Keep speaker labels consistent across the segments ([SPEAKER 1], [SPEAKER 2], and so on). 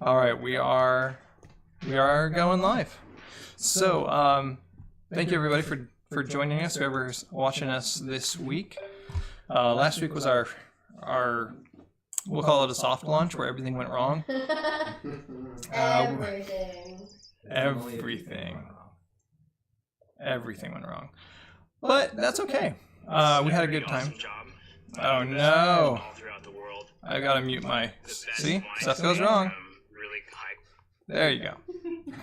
[SPEAKER 1] All right, we are going live. So, thank you everybody for joining us. Whoever's watching us this week. Last week was our we'll call it a soft launch where everything went wrong. Everything went wrong. But that's okay. We had a good time. Oh no! I gotta mute my. See, stuff goes wrong. There you go.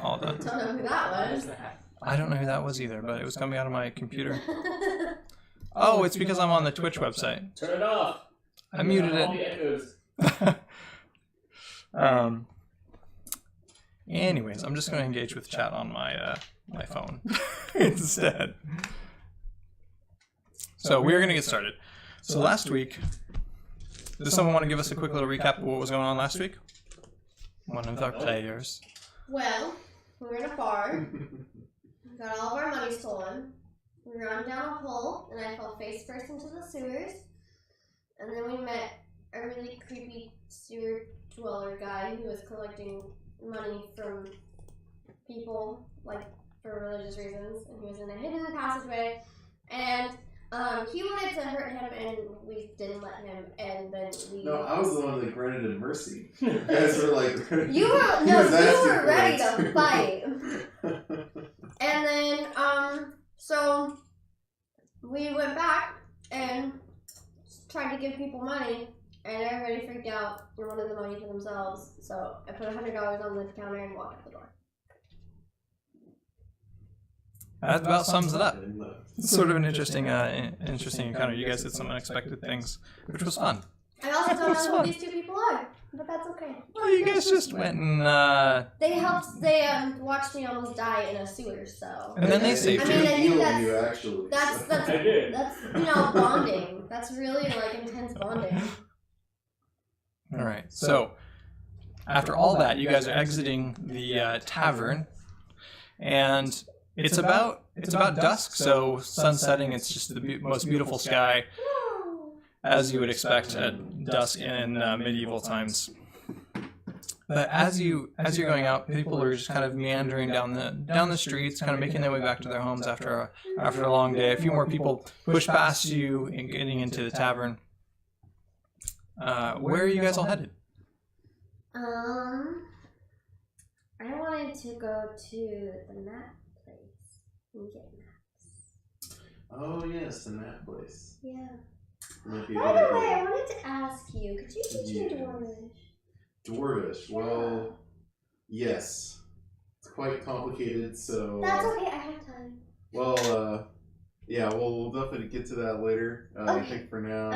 [SPEAKER 1] All done.
[SPEAKER 2] Don't know who that was.
[SPEAKER 1] I don't know who that was either, but it was coming out of my computer. Oh, it's because I'm on the Twitch website.
[SPEAKER 3] Turn it off.
[SPEAKER 1] I muted it. Anyways, I'm just going to engage with chat on my my phone instead. So we're going to get started. So last week, does someone want to give us a quick little recap of what was going on last week? One of our players.
[SPEAKER 2] Well, we were in a bar. We got all of our money stolen. We ran down a hole, and I fell face first into the sewers. And then we met a really creepy sewer dweller guy who was collecting money from people, like, for religious reasons. And he was in a hidden passageway. And he wanted to hurt him, and we didn't let him. And then we...
[SPEAKER 4] No, I was the one that granted him mercy. You guys were like...
[SPEAKER 2] You were ready to fight. And then, so we went back and tried to give people money, and everybody freaked out and wanted the money for themselves. So I put $100 on the counter and walked out the door.
[SPEAKER 1] That about sums it up. It's sort of an interesting encounter. You guys did some unexpected things, which was fun.
[SPEAKER 2] I also don't know who these two people are, but that's okay.
[SPEAKER 1] Well, you guys just went and...
[SPEAKER 2] They watched me almost die in a sewer, so...
[SPEAKER 1] And then they saved you.
[SPEAKER 2] I think
[SPEAKER 4] that's
[SPEAKER 2] that's bonding. That's really, like, intense bonding.
[SPEAKER 1] All right, so after all that, you guys are exiting the tavern, and it's about dusk, so sun setting. It's just the most beautiful sky, as you would expect at dusk in medieval times. But as you're going out, people are just kind of meandering down the streets, kind of making their way back to their homes after a long day. A few more people push past you and getting into the tavern. Where are you guys all headed?
[SPEAKER 2] I wanted to go to the map place and get maps.
[SPEAKER 4] Oh yes, the map place.
[SPEAKER 2] Yeah.
[SPEAKER 4] By
[SPEAKER 2] the way, I wanted to ask you, could you teach me Dwarvish?
[SPEAKER 4] Dwarvish? Well, yes. It's quite complicated, so...
[SPEAKER 2] That's okay, I have time.
[SPEAKER 4] Well, yeah, we'll definitely get to that later.
[SPEAKER 2] Okay.
[SPEAKER 4] I think for now,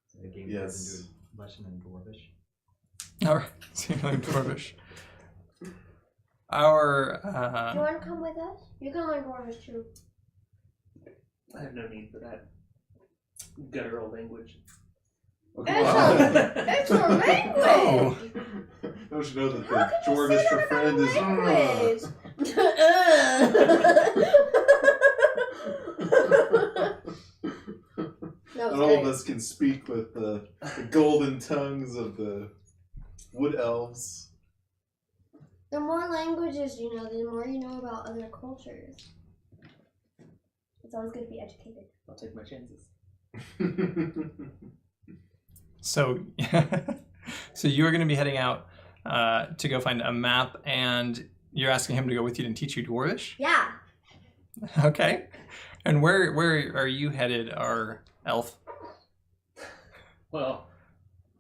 [SPEAKER 5] So the game
[SPEAKER 4] yes.
[SPEAKER 5] into a lesson in Dwarvish.
[SPEAKER 1] Alright, so you're learning Dwarvish. Our,
[SPEAKER 2] Do you want to come with us? You can learn Dwarvish too.
[SPEAKER 3] I have no need for that guttural language.
[SPEAKER 4] Okay.
[SPEAKER 2] It's a language!
[SPEAKER 1] Oh.
[SPEAKER 4] Don't you know that
[SPEAKER 2] How
[SPEAKER 4] the
[SPEAKER 2] could you
[SPEAKER 4] Dwarvish
[SPEAKER 2] say
[SPEAKER 4] for
[SPEAKER 2] that
[SPEAKER 4] friend
[SPEAKER 2] about
[SPEAKER 4] is...
[SPEAKER 2] language?
[SPEAKER 4] Not all of us can speak with the golden tongues of the wood elves.
[SPEAKER 2] The more languages you know, the more you know about other cultures. It's always good to be educated.
[SPEAKER 3] I'll take my chances.
[SPEAKER 1] So you are going to be heading out to go find a map, and you're asking him to go with you and teach you Dwarvish?
[SPEAKER 2] Yeah.
[SPEAKER 1] Okay. And where are you headed, our elf?
[SPEAKER 3] Well,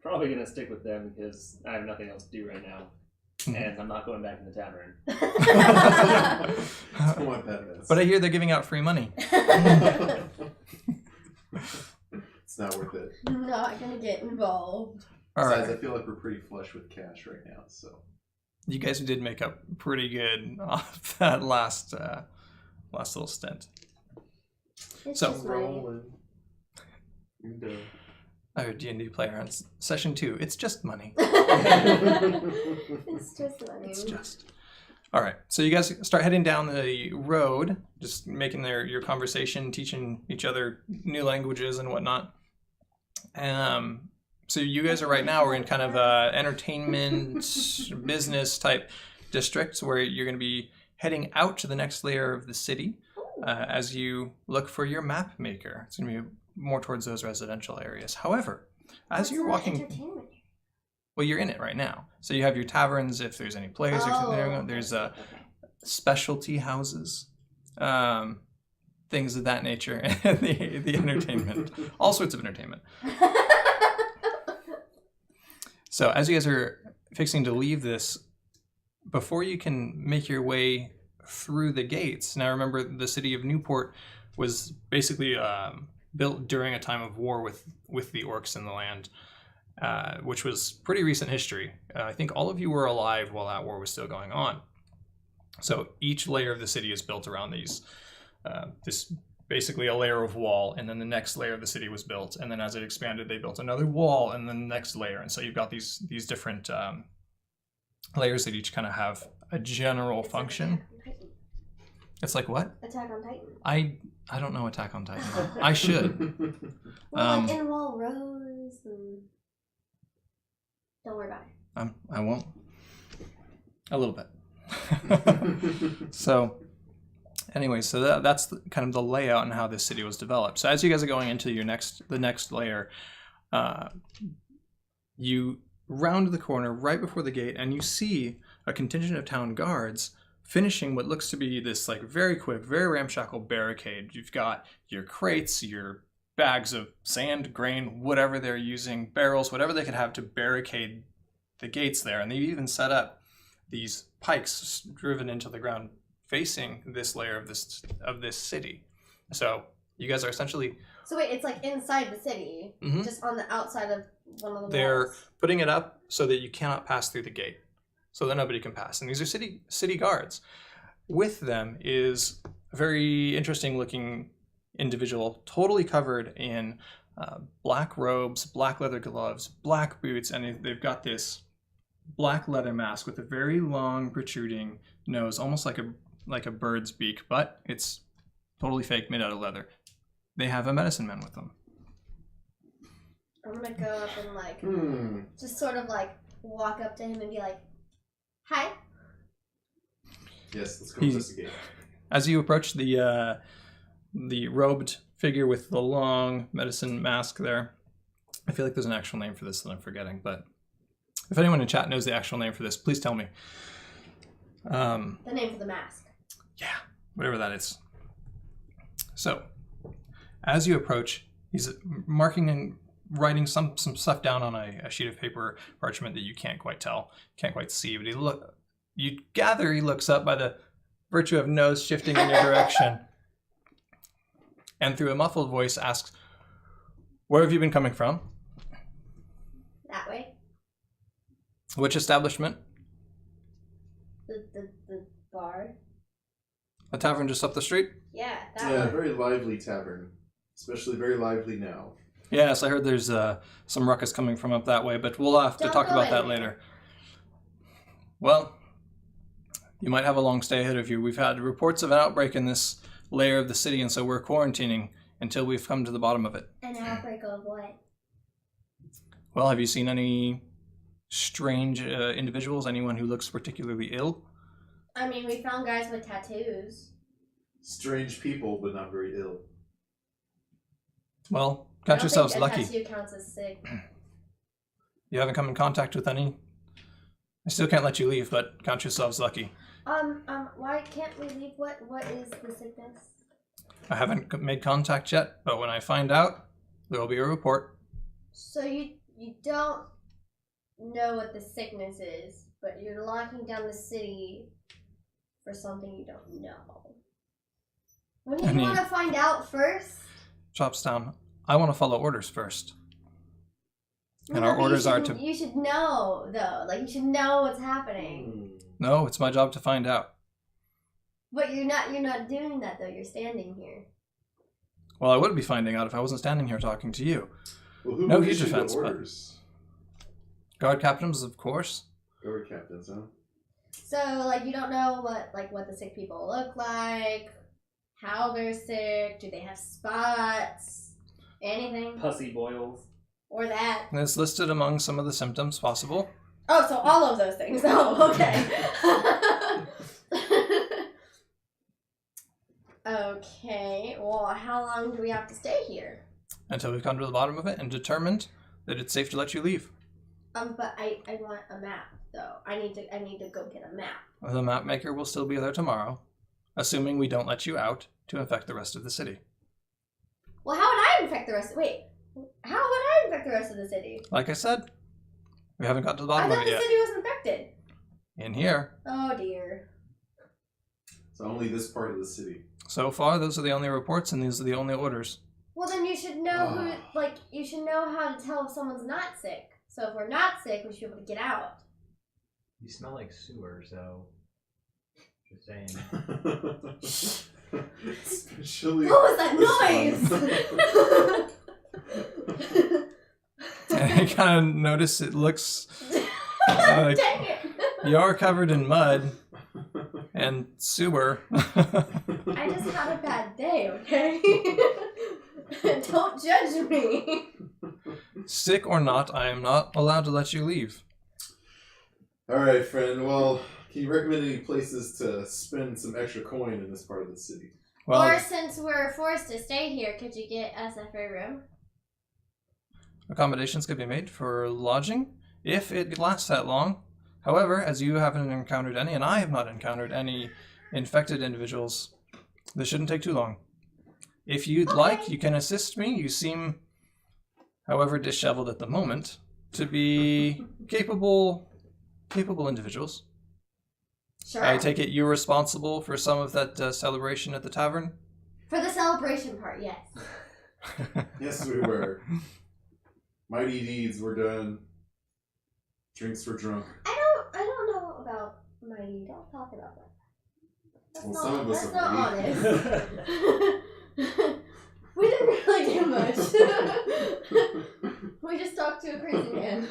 [SPEAKER 3] probably gonna stick with them because I have nothing else to do right now, and I'm not going back in the tavern.
[SPEAKER 4] I don't want that mess.
[SPEAKER 1] But I hear they're giving out free money.
[SPEAKER 4] It's not worth it.
[SPEAKER 2] I'm not gonna get involved.
[SPEAKER 1] All
[SPEAKER 4] Besides,
[SPEAKER 1] right.
[SPEAKER 4] I feel like we're pretty flush with cash right now, so.
[SPEAKER 1] You guys did make up pretty good off that last little stint.
[SPEAKER 2] It's
[SPEAKER 1] So-
[SPEAKER 2] just money.
[SPEAKER 4] Rolling.
[SPEAKER 1] Our D&D player on session 2. It's just money.
[SPEAKER 2] It's just money.
[SPEAKER 1] It's just. All right. So you guys start heading down the road, just making your conversation, teaching each other new languages and whatnot. So you guys are right now, we're in kind of entertainment business type districts where you're going to be heading out to the next layer of the city as you look for your map maker. It's going to be more towards those residential areas. However, as you're walking,
[SPEAKER 2] Entertainment.
[SPEAKER 1] well, you're in it right now. So you have your taverns if there's any players. There's specialty houses, things of that nature, and the entertainment, all sorts of entertainment. So as you guys are fixing to leave this, before you can make your way through the gates, now remember the city of Newport was basically built during a time of war with the orcs in the land, which was pretty recent history. I think all of you were alive while that war was still going on. So each layer of the city is built around this basically a layer of wall, and then the next layer of the city was built, and then as it expanded, they built another wall, and then the next layer, and so you've got these different layers that each kind of have a general function. It's like what?
[SPEAKER 2] Attack on Titan.
[SPEAKER 1] I don't know Attack on Titan. I should.
[SPEAKER 2] Well, like in wall rows and don't worry about it.
[SPEAKER 1] I won't. A little bit. So. Anyway, so that's kind of the layout and how this city was developed. So as you guys are going into the next layer, you round the corner right before the gate, and you see a contingent of town guards finishing what looks to be this like very quick, very ramshackle barricade. You've got your crates, your bags of sand, grain, whatever they're using, barrels, whatever they could have to barricade the gates there, and they've even set up these pikes driven into the ground facing this layer of this city. So you guys are essentially...
[SPEAKER 2] So wait, it's like inside the city, just on the outside of one of the
[SPEAKER 1] They're
[SPEAKER 2] walls.
[SPEAKER 1] putting it up so that you cannot pass through the gate, so that nobody can pass. And these are city guards. With them is a very interesting looking individual, totally covered in black robes, black leather gloves, black boots, and they've got this black leather mask with a very long protruding nose, almost like a bird's beak, but it's totally fake, made out of leather. They have a medicine man with them.
[SPEAKER 2] I'm gonna go up and like, just sort of like walk up to him and be like, "Hi."
[SPEAKER 4] Yes, let's go investigate.
[SPEAKER 1] As you approach the robed figure with the long medicine mask there, I feel like there's an actual name for this that I'm forgetting, but if anyone in chat knows the actual name for this, please tell me.
[SPEAKER 2] The name for the mask.
[SPEAKER 1] Yeah, whatever that is. So, as you approach, he's marking and writing some stuff down on a sheet of paper parchment that you can't quite see, but you gather he looks up by the virtue of nose shifting in your direction, and through a muffled voice asks, "Where have you been coming from?"
[SPEAKER 2] That way.
[SPEAKER 1] Which establishment?
[SPEAKER 2] The bar.
[SPEAKER 1] A tavern just up the street?
[SPEAKER 2] Yeah, that
[SPEAKER 4] Yeah,
[SPEAKER 2] one.
[SPEAKER 4] very lively tavern. Especially very lively now.
[SPEAKER 1] Yes, I heard there's some ruckus coming from up that way, but we'll have to
[SPEAKER 2] Don't
[SPEAKER 1] talk
[SPEAKER 2] go
[SPEAKER 1] about that
[SPEAKER 2] anywhere.
[SPEAKER 1] later. Well, you might have a long stay ahead of you. We've had reports of an outbreak in this layer of the city, and so we're quarantining until we've come to the bottom of it.
[SPEAKER 2] An outbreak of what?
[SPEAKER 1] Well, have you seen any strange individuals? Anyone who looks particularly ill?
[SPEAKER 2] I mean, we found guys with tattoos.
[SPEAKER 4] Strange people, but not very ill.
[SPEAKER 1] Well, count yourselves
[SPEAKER 2] I
[SPEAKER 1] lucky.
[SPEAKER 2] don't think a tattoo counts as sick.
[SPEAKER 1] You haven't come in contact with any? I still can't let you leave, but count yourselves lucky.
[SPEAKER 2] Why can't we leave? What is the sickness?
[SPEAKER 1] I haven't made contact yet, but when I find out, there will be a report.
[SPEAKER 2] So you don't know what the sickness is, but you're locking down the city for something you don't know. Wouldn't you want to find out first?
[SPEAKER 1] Chopstown, I want to follow orders first. And
[SPEAKER 2] No,
[SPEAKER 1] our
[SPEAKER 2] but
[SPEAKER 1] orders are to...
[SPEAKER 2] You should know, though. Like, you should know what's happening.
[SPEAKER 1] No, it's my job to find out.
[SPEAKER 2] But you're not doing that, though. You're standing here.
[SPEAKER 1] Well, I would be finding out if I wasn't standing here talking to you.
[SPEAKER 4] Well, who
[SPEAKER 1] No
[SPEAKER 4] would
[SPEAKER 1] huge
[SPEAKER 4] issue the
[SPEAKER 1] offense, but-
[SPEAKER 4] orders?
[SPEAKER 1] Guard captains, of course.
[SPEAKER 4] Guard captains, huh?
[SPEAKER 2] So, like, you don't know what the sick people look like, how they're sick, do they have spots, anything?
[SPEAKER 3] Pussy boils.
[SPEAKER 2] Or that.
[SPEAKER 1] And it's listed among some of the symptoms possible.
[SPEAKER 2] Oh, so all of those things. Oh, okay. Okay, well, how long do we have to stay here?
[SPEAKER 1] Until we've come to the bottom of it and determined that it's safe to let you leave.
[SPEAKER 2] But I want a map, though. I need to go get a map.
[SPEAKER 1] The map maker will still be there tomorrow, assuming we don't let you out to infect the rest of the city.
[SPEAKER 2] Well, how would I infect the rest? Wait, how would I infect the rest of the city?
[SPEAKER 1] Like I said, we haven't got to the
[SPEAKER 2] I
[SPEAKER 1] bottom of
[SPEAKER 2] thought
[SPEAKER 1] it
[SPEAKER 2] the
[SPEAKER 1] yet.
[SPEAKER 2] city was infected.
[SPEAKER 1] In here.
[SPEAKER 2] Oh dear.
[SPEAKER 4] So only this part of the city.
[SPEAKER 1] So far, those are the only reports, and these are the only orders.
[SPEAKER 2] Well, then you should know you should know how to tell if someone's not sick. So if we're not sick, we should be able to get out.
[SPEAKER 5] You smell like sewer, so just saying.
[SPEAKER 4] Especially.
[SPEAKER 2] What was that noise?
[SPEAKER 1] And I kind of notice it looks like
[SPEAKER 2] Dang it!
[SPEAKER 1] you're covered in mud and sewer.
[SPEAKER 2] I just had a bad day, okay? Don't judge me.
[SPEAKER 1] Sick or not, I am not allowed to let you leave.
[SPEAKER 4] Alright, friend. Well, can you recommend any places to spend some extra coin in this part of the city?
[SPEAKER 1] Well,
[SPEAKER 2] Or since we're forced to stay here, could you get us a free room?
[SPEAKER 1] accommodations could be made for lodging if it lasts that long. However, as you haven't encountered any, and I have not encountered any infected individuals, this shouldn't take too long. If you'd like, you can assist me. You seem, however disheveled at the moment, to be capable individuals.
[SPEAKER 2] Sure.
[SPEAKER 1] I take it you're responsible for some of that celebration at the tavern?
[SPEAKER 2] For the celebration part, yes.
[SPEAKER 4] Yes, we were. Mighty deeds were done. Drinks were drunk.
[SPEAKER 2] I don't know about mighty. Don't talk about that. That's
[SPEAKER 4] Well, some of us
[SPEAKER 2] that's
[SPEAKER 4] are
[SPEAKER 2] not
[SPEAKER 4] mighty.
[SPEAKER 2] honest. We didn't really do much. We just talked to a crazy man.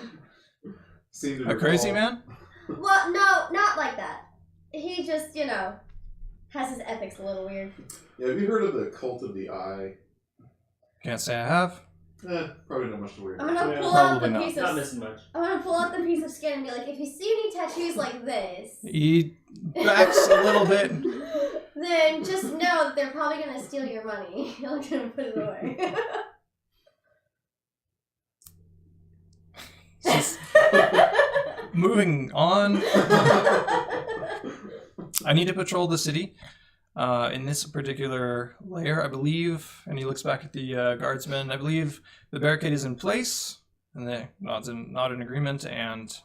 [SPEAKER 4] Seemed to
[SPEAKER 1] A crazy
[SPEAKER 4] recall-
[SPEAKER 1] man?
[SPEAKER 2] Well, no, not like that. He just, has his ethics a little weird.
[SPEAKER 4] Yeah, have you heard of the cult of the eye?
[SPEAKER 1] Can't say I have.
[SPEAKER 4] Probably not much to worry
[SPEAKER 2] I'm
[SPEAKER 4] about.
[SPEAKER 2] gonna pull out the
[SPEAKER 1] Probably
[SPEAKER 2] piece
[SPEAKER 3] Not
[SPEAKER 2] of.
[SPEAKER 3] missing much.
[SPEAKER 2] I'm gonna pull out the piece of skin and be like, if you see any tattoos like this,
[SPEAKER 1] He backs a little bit.
[SPEAKER 2] then just know that they're probably gonna steal your money. You're gonna put it away.
[SPEAKER 1] Just moving on. I need to patrol the city. In this particular layer, I believe, and he looks back at the guardsmen, I believe the barricade is in place, and they nod in agreement and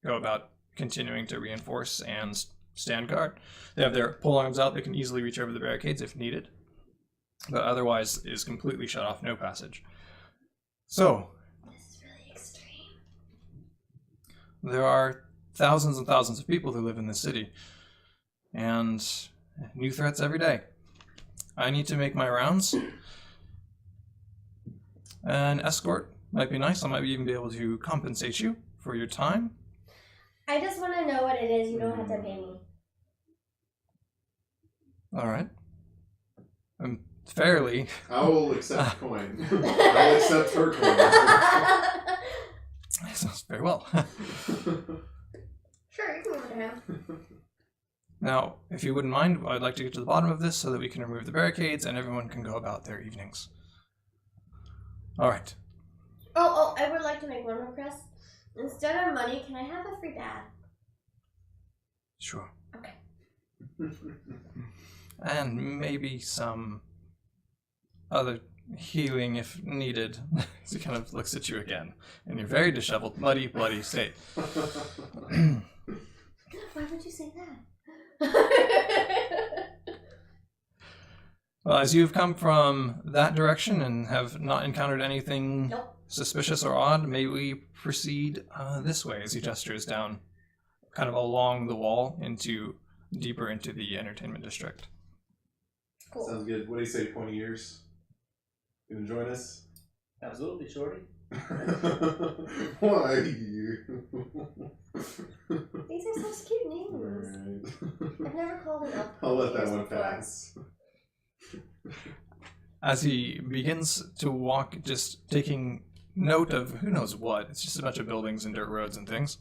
[SPEAKER 1] go about continuing to reinforce and stand guard. They have their pole arms out, they can easily reach over the barricades if needed, but otherwise is completely shut off, no passage. So,
[SPEAKER 2] This is really extreme.
[SPEAKER 1] there are thousands and thousands of people who live in this city, and new threats every day. I need to make my rounds. An escort might be nice. I might even be able to compensate you for your time.
[SPEAKER 2] I just want to know what it is. You don't have to pay me.
[SPEAKER 1] All right. Fairly.
[SPEAKER 4] I will accept coin. I'll accept her coin.
[SPEAKER 1] Sounds very well.
[SPEAKER 2] Sure, you can move it down.
[SPEAKER 1] Now, if you wouldn't mind, I'd like to get to the bottom of this so that we can remove the barricades and everyone can go about their evenings. All right.
[SPEAKER 2] Oh, I would like to make one request. Instead of money, can I have a free bath?
[SPEAKER 1] Sure.
[SPEAKER 2] Okay.
[SPEAKER 1] And maybe some other healing if needed. He kind of looks at you again in your very disheveled, muddy, bloody state.
[SPEAKER 2] Why would you say that?
[SPEAKER 1] Well, as you've come from that direction and have not encountered anything
[SPEAKER 2] Nope.
[SPEAKER 1] suspicious or odd, may we proceed this way as he gestures down kind of along the wall deeper into the entertainment district.
[SPEAKER 2] Cool.
[SPEAKER 4] Sounds good. What do you say, 20 years? Gonna join us?
[SPEAKER 3] Absolutely, Shorty.
[SPEAKER 4] Why you?
[SPEAKER 2] These are such cute names.
[SPEAKER 4] Alright.
[SPEAKER 2] I've never called an elf.
[SPEAKER 4] I'll let that
[SPEAKER 2] names
[SPEAKER 4] one
[SPEAKER 2] before.
[SPEAKER 4] pass.
[SPEAKER 1] As he begins to walk, just taking note of who knows what. It's just a bunch of buildings and dirt roads and things.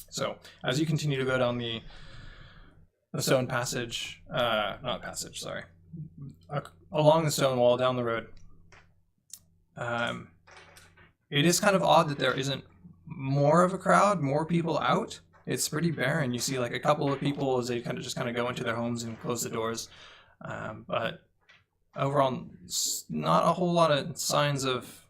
[SPEAKER 1] So as you continue to go down the stone passage, not passage, sorry, along the stone wall down the road, it is kind of odd that there isn't more of a crowd, more people out. It's pretty barren. You see like a couple of people as they kind of go into their homes and close the doors. But overall, not a whole lot of signs of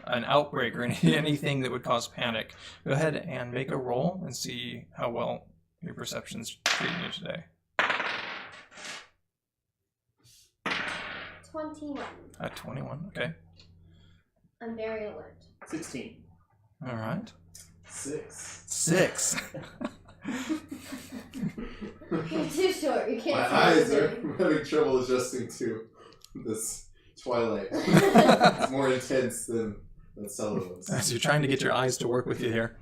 [SPEAKER 1] an outbreak or anything that would cause panic. Go ahead and make a roll and see how well your perception's treating you today.
[SPEAKER 2] 21.
[SPEAKER 1] At 21, okay.
[SPEAKER 2] I'm very alert.
[SPEAKER 3] 16.
[SPEAKER 1] All right.
[SPEAKER 4] 6.
[SPEAKER 2] You're too short. You can't
[SPEAKER 4] My
[SPEAKER 2] see
[SPEAKER 4] eyes are
[SPEAKER 2] anything.
[SPEAKER 4] having trouble adjusting to this twilight. It's more intense than Sullivan's.
[SPEAKER 1] As you're trying to get your eyes to work with you here,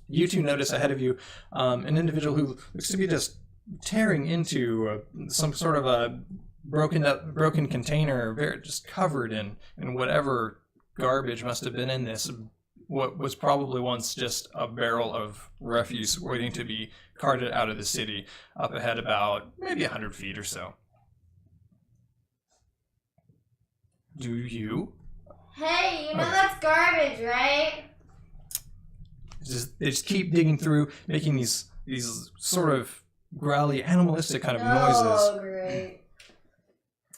[SPEAKER 1] you two notice ahead of you an individual who looks to be just tearing into some sort of a broken container, just covered in whatever garbage must have been in this. What was probably once just a barrel of refuse waiting to be carted out of the city, up ahead about maybe 100 feet or so. Do you?
[SPEAKER 2] Hey, you know that's garbage, right?
[SPEAKER 1] They just keep digging through, making these sort of growly, animalistic kind of noises,
[SPEAKER 2] Oh, great.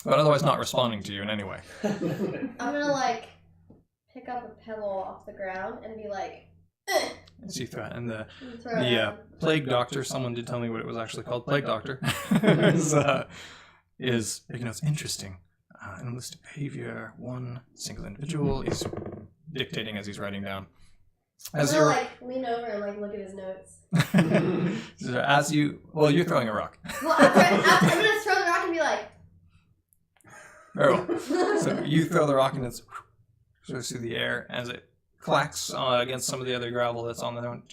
[SPEAKER 1] but otherwise not responding to you in any way.
[SPEAKER 2] I'm gonna pick up a pebble off the ground and be like,
[SPEAKER 1] As you throw it, and the
[SPEAKER 2] and throw it at
[SPEAKER 1] plague doctor, someone did tell me what it was actually called, plague doctor, is you know, it's interesting. Animalistic behavior, one single individual is dictating as he's writing down.
[SPEAKER 2] I'm
[SPEAKER 1] As
[SPEAKER 2] gonna
[SPEAKER 1] you're
[SPEAKER 2] lean over and look at his notes.
[SPEAKER 1] so you're throwing a rock.
[SPEAKER 2] Well, I'm gonna throw the rock and be like,
[SPEAKER 1] Very well. So you throw the rock and it goes through the air as it clacks against some of the other gravel that's on the ground.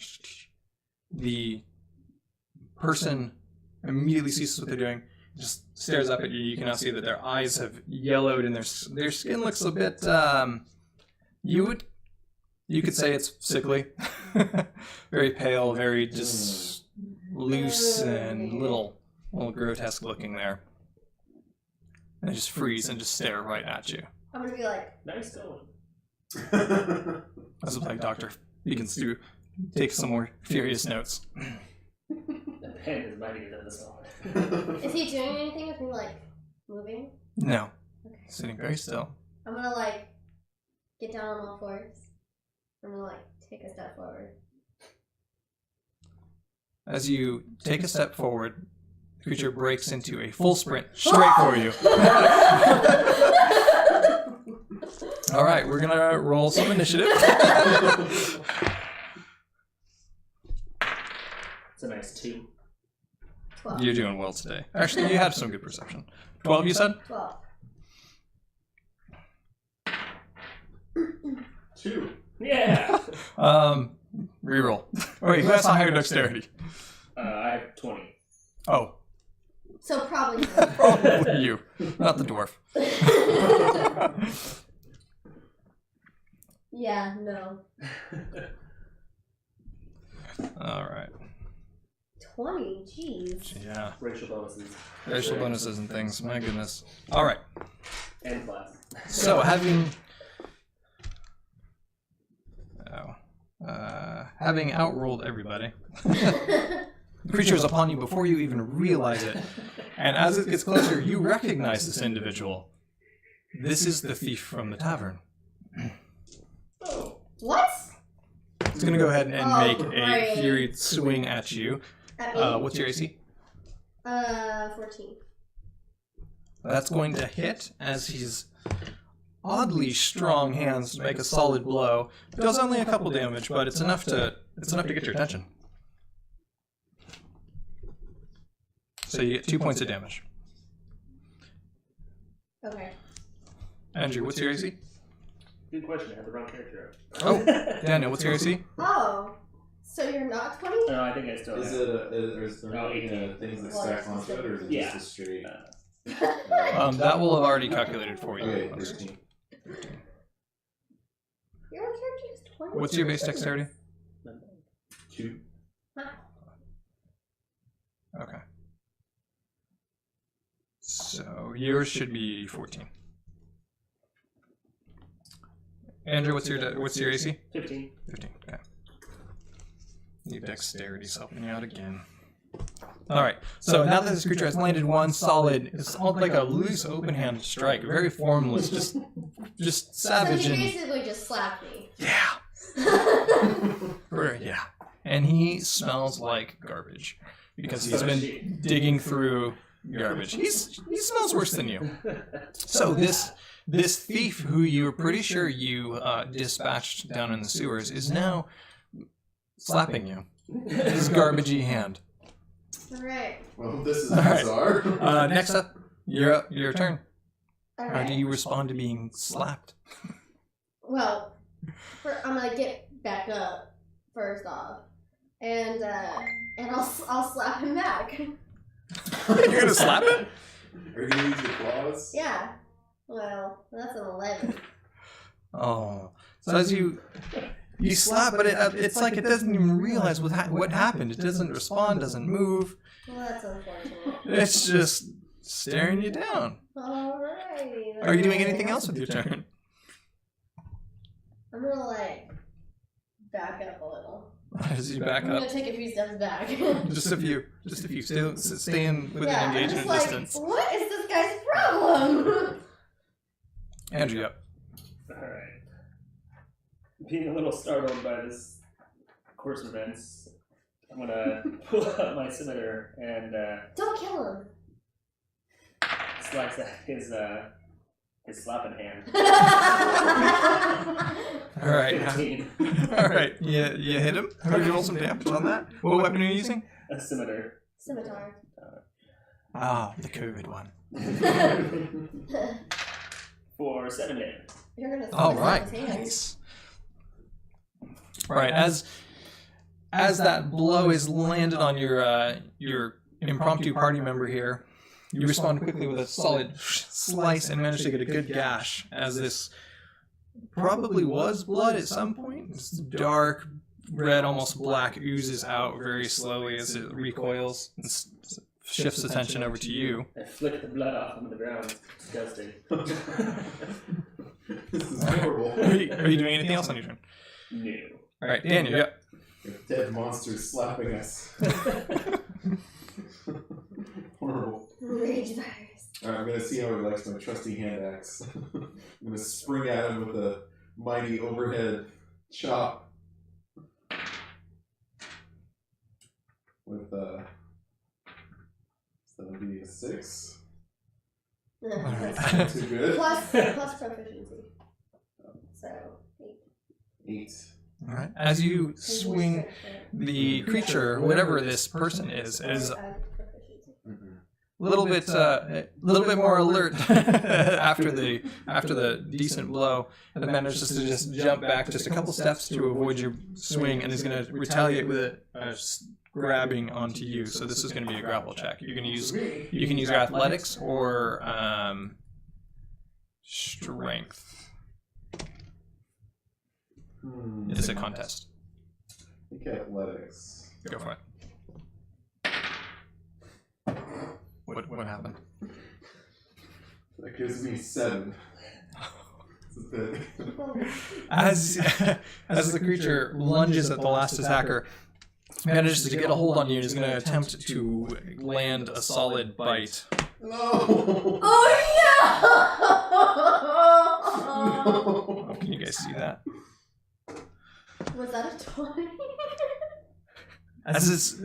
[SPEAKER 1] The person immediately ceases what they're doing, just stares up at you. You can now see that their eyes have yellowed and their skin looks a bit. You could say it's sickly, very pale, very just loose and little grotesque looking there. And they just freeze and just stare right at you.
[SPEAKER 2] I'm gonna be like,
[SPEAKER 3] Nice going.
[SPEAKER 1] As the plague doctor begins to take some more furious notes.
[SPEAKER 3] The pen is mightier than the sword.
[SPEAKER 2] is he doing anything with me, moving?
[SPEAKER 1] No,
[SPEAKER 2] Okay.
[SPEAKER 1] sitting very still.
[SPEAKER 2] I'm gonna get down on all fours. I'm gonna take a step forward.
[SPEAKER 1] As you take a step forward, the creature breaks into a full sprint straight for you. All right, we're gonna roll some initiative.
[SPEAKER 3] It's a nice 2.
[SPEAKER 2] 12.
[SPEAKER 1] You're doing well today. Actually, you had some good perception. 12, you said?
[SPEAKER 2] 12.
[SPEAKER 4] 2.
[SPEAKER 3] Yeah!
[SPEAKER 1] Reroll. Wait, who has a higher dexterity?
[SPEAKER 3] I have 20.
[SPEAKER 1] Oh,
[SPEAKER 2] So probably.
[SPEAKER 1] probably you, not the dwarf.
[SPEAKER 2] Yeah, no.
[SPEAKER 1] All right.
[SPEAKER 2] 20, jeez.
[SPEAKER 1] Yeah.
[SPEAKER 3] Racial bonuses.
[SPEAKER 1] Racial bonuses and things. My goodness. All right.
[SPEAKER 3] And class.
[SPEAKER 1] So having outruled everybody, the creature is upon you before you even realize it. And as it gets closer, you recognize this individual. This is the thief from the tavern.
[SPEAKER 3] Oh.
[SPEAKER 2] What?
[SPEAKER 1] It's going to go ahead and make a
[SPEAKER 2] great.
[SPEAKER 1] fury swing at you.
[SPEAKER 2] At me?
[SPEAKER 1] What's your AC?
[SPEAKER 2] 14.
[SPEAKER 1] That's going to hit as his oddly strong hands make a solid blow. It does only a couple damage, but it's enough to get your attention. So you get 2 points of damage.
[SPEAKER 2] Okay.
[SPEAKER 1] Andrew, what's your AC?
[SPEAKER 3] Good question. I had the wrong character.
[SPEAKER 1] Oh, Daniel, what's your AC?
[SPEAKER 2] Oh. So you're not 20?
[SPEAKER 3] No, I think I still
[SPEAKER 4] Is
[SPEAKER 3] have.
[SPEAKER 4] is there
[SPEAKER 3] Oh,
[SPEAKER 4] any
[SPEAKER 3] 18.
[SPEAKER 4] things that
[SPEAKER 2] Well,
[SPEAKER 4] stack
[SPEAKER 2] it's
[SPEAKER 4] onto it, or is it
[SPEAKER 3] Yeah.
[SPEAKER 4] just a straight?
[SPEAKER 1] That will have already calculated for you.
[SPEAKER 4] Okay, 13.
[SPEAKER 2] Your character is 20.
[SPEAKER 1] What's your base dexterity?
[SPEAKER 4] 2.
[SPEAKER 1] Okay. So yours should be 14. Andrew, what's your AC?
[SPEAKER 3] 15.
[SPEAKER 1] 15. Okay. Your dexterity's helping you out again. All right. So now that this creature has landed one solid, it's all like a loose, open-handed strike, very formless, just savage
[SPEAKER 2] So
[SPEAKER 1] and
[SPEAKER 2] he basically just slapped me.
[SPEAKER 1] yeah. Yeah. And he smells like garbage because he's been digging through garbage. He smells worse than you. So this thief who you were pretty sure you dispatched down in the sewers is now slapping you with his garbagey hand.
[SPEAKER 2] Alright.
[SPEAKER 4] Well, this is
[SPEAKER 1] All right.
[SPEAKER 4] bizarre.
[SPEAKER 1] Next up, your turn. How
[SPEAKER 2] Alright.
[SPEAKER 1] do you respond to being slapped?
[SPEAKER 2] Well, I'm gonna get back up first off, and I'll slap him back.
[SPEAKER 1] You're gonna slap him?
[SPEAKER 4] Are you gonna use your claws?
[SPEAKER 2] Yeah. Well, that's an 11.
[SPEAKER 1] Oh, so as you slap, but it's like it doesn't even realize what happened. It doesn't respond, doesn't move.
[SPEAKER 2] Well, that's unfortunate.
[SPEAKER 1] It's just staring you down.
[SPEAKER 2] Alrighty.
[SPEAKER 1] Are you doing anything else with your turn?
[SPEAKER 2] I'm gonna back up a little.
[SPEAKER 1] As you back
[SPEAKER 2] I'm
[SPEAKER 1] up,
[SPEAKER 2] gonna take a few steps back.
[SPEAKER 1] just a few. Stay in within
[SPEAKER 2] yeah, I'm
[SPEAKER 1] engagement
[SPEAKER 2] just
[SPEAKER 1] distance.
[SPEAKER 2] what is this guy's problem?
[SPEAKER 1] Andrew, up.
[SPEAKER 3] Alright. Being a little startled by this course of events, I'm gonna pull out my scimitar and
[SPEAKER 2] Don't kill him.
[SPEAKER 3] slice at his slapping hand.
[SPEAKER 1] All right.
[SPEAKER 3] 15.
[SPEAKER 1] All right. You hit him. How do you roll some damage on that? What weapon are you using?
[SPEAKER 3] A scimitar.
[SPEAKER 2] Scimitar.
[SPEAKER 1] Ah, the COVID one.
[SPEAKER 3] For 7 damage.
[SPEAKER 2] You're gonna
[SPEAKER 1] All
[SPEAKER 2] slice
[SPEAKER 1] right.
[SPEAKER 2] his hand.
[SPEAKER 1] Nice. All right. As that blow is landed on your impromptu party member here, you respond quickly with a solid slice and manage to get a good gash as this probably was blood at some point. This dark red, almost black, oozes out very slowly as it recoils and shifts attention over to you.
[SPEAKER 3] I flick the blood off onto the ground. It's disgusting.
[SPEAKER 4] This is horrible.
[SPEAKER 1] Are you doing anything else on your turn?
[SPEAKER 3] No.
[SPEAKER 1] All right, Daniel, yeah.
[SPEAKER 4] Dead monsters slapping us. Horrible.
[SPEAKER 2] Rage virus.
[SPEAKER 4] Alright, I'm gonna see how he likes my trusty hand axe. I'm gonna spring at him with a mighty overhead chop. With so that'll be a 6.
[SPEAKER 1] Alright.
[SPEAKER 4] Too good.
[SPEAKER 2] plus proficiency. So
[SPEAKER 4] 8.
[SPEAKER 1] All right. As you swing, the creature, whatever this person is
[SPEAKER 2] proficiency.
[SPEAKER 1] a little bit more alert after the decent blow, and manages to just jump back just a couple steps to avoid your swing, and is going to retaliate with grabbing onto you. So this is going to be a grapple check. You can use your athletics or strength. It's a contest.
[SPEAKER 4] I think athletics.
[SPEAKER 1] Go for it. What happened?
[SPEAKER 4] That gives me 7. This is big.
[SPEAKER 1] As the creature lunges at the last attacker, manages to get a hold on you and is going to attempt to land a solid bite.
[SPEAKER 4] No!
[SPEAKER 2] Oh
[SPEAKER 1] Oh, can you guys see that?
[SPEAKER 2] no! Was that a 20?
[SPEAKER 1] As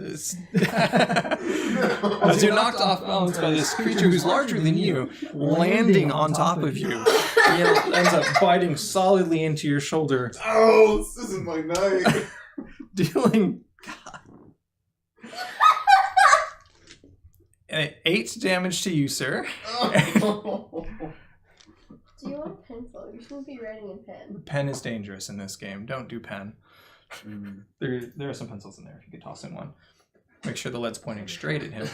[SPEAKER 1] you're knocked off balance by this creature who's larger than you, landing on top of you, it ends up biting solidly into your shoulder,
[SPEAKER 4] Oh, this isn't my night.
[SPEAKER 1] dealing 8 damage to you, sir.
[SPEAKER 4] Oh.
[SPEAKER 2] Do you want a pencil? You shouldn't be writing in pen.
[SPEAKER 1] Pen is dangerous in this game. Don't do pen. There are some pencils in there if you could toss in one. Make sure the lead's pointing straight at him.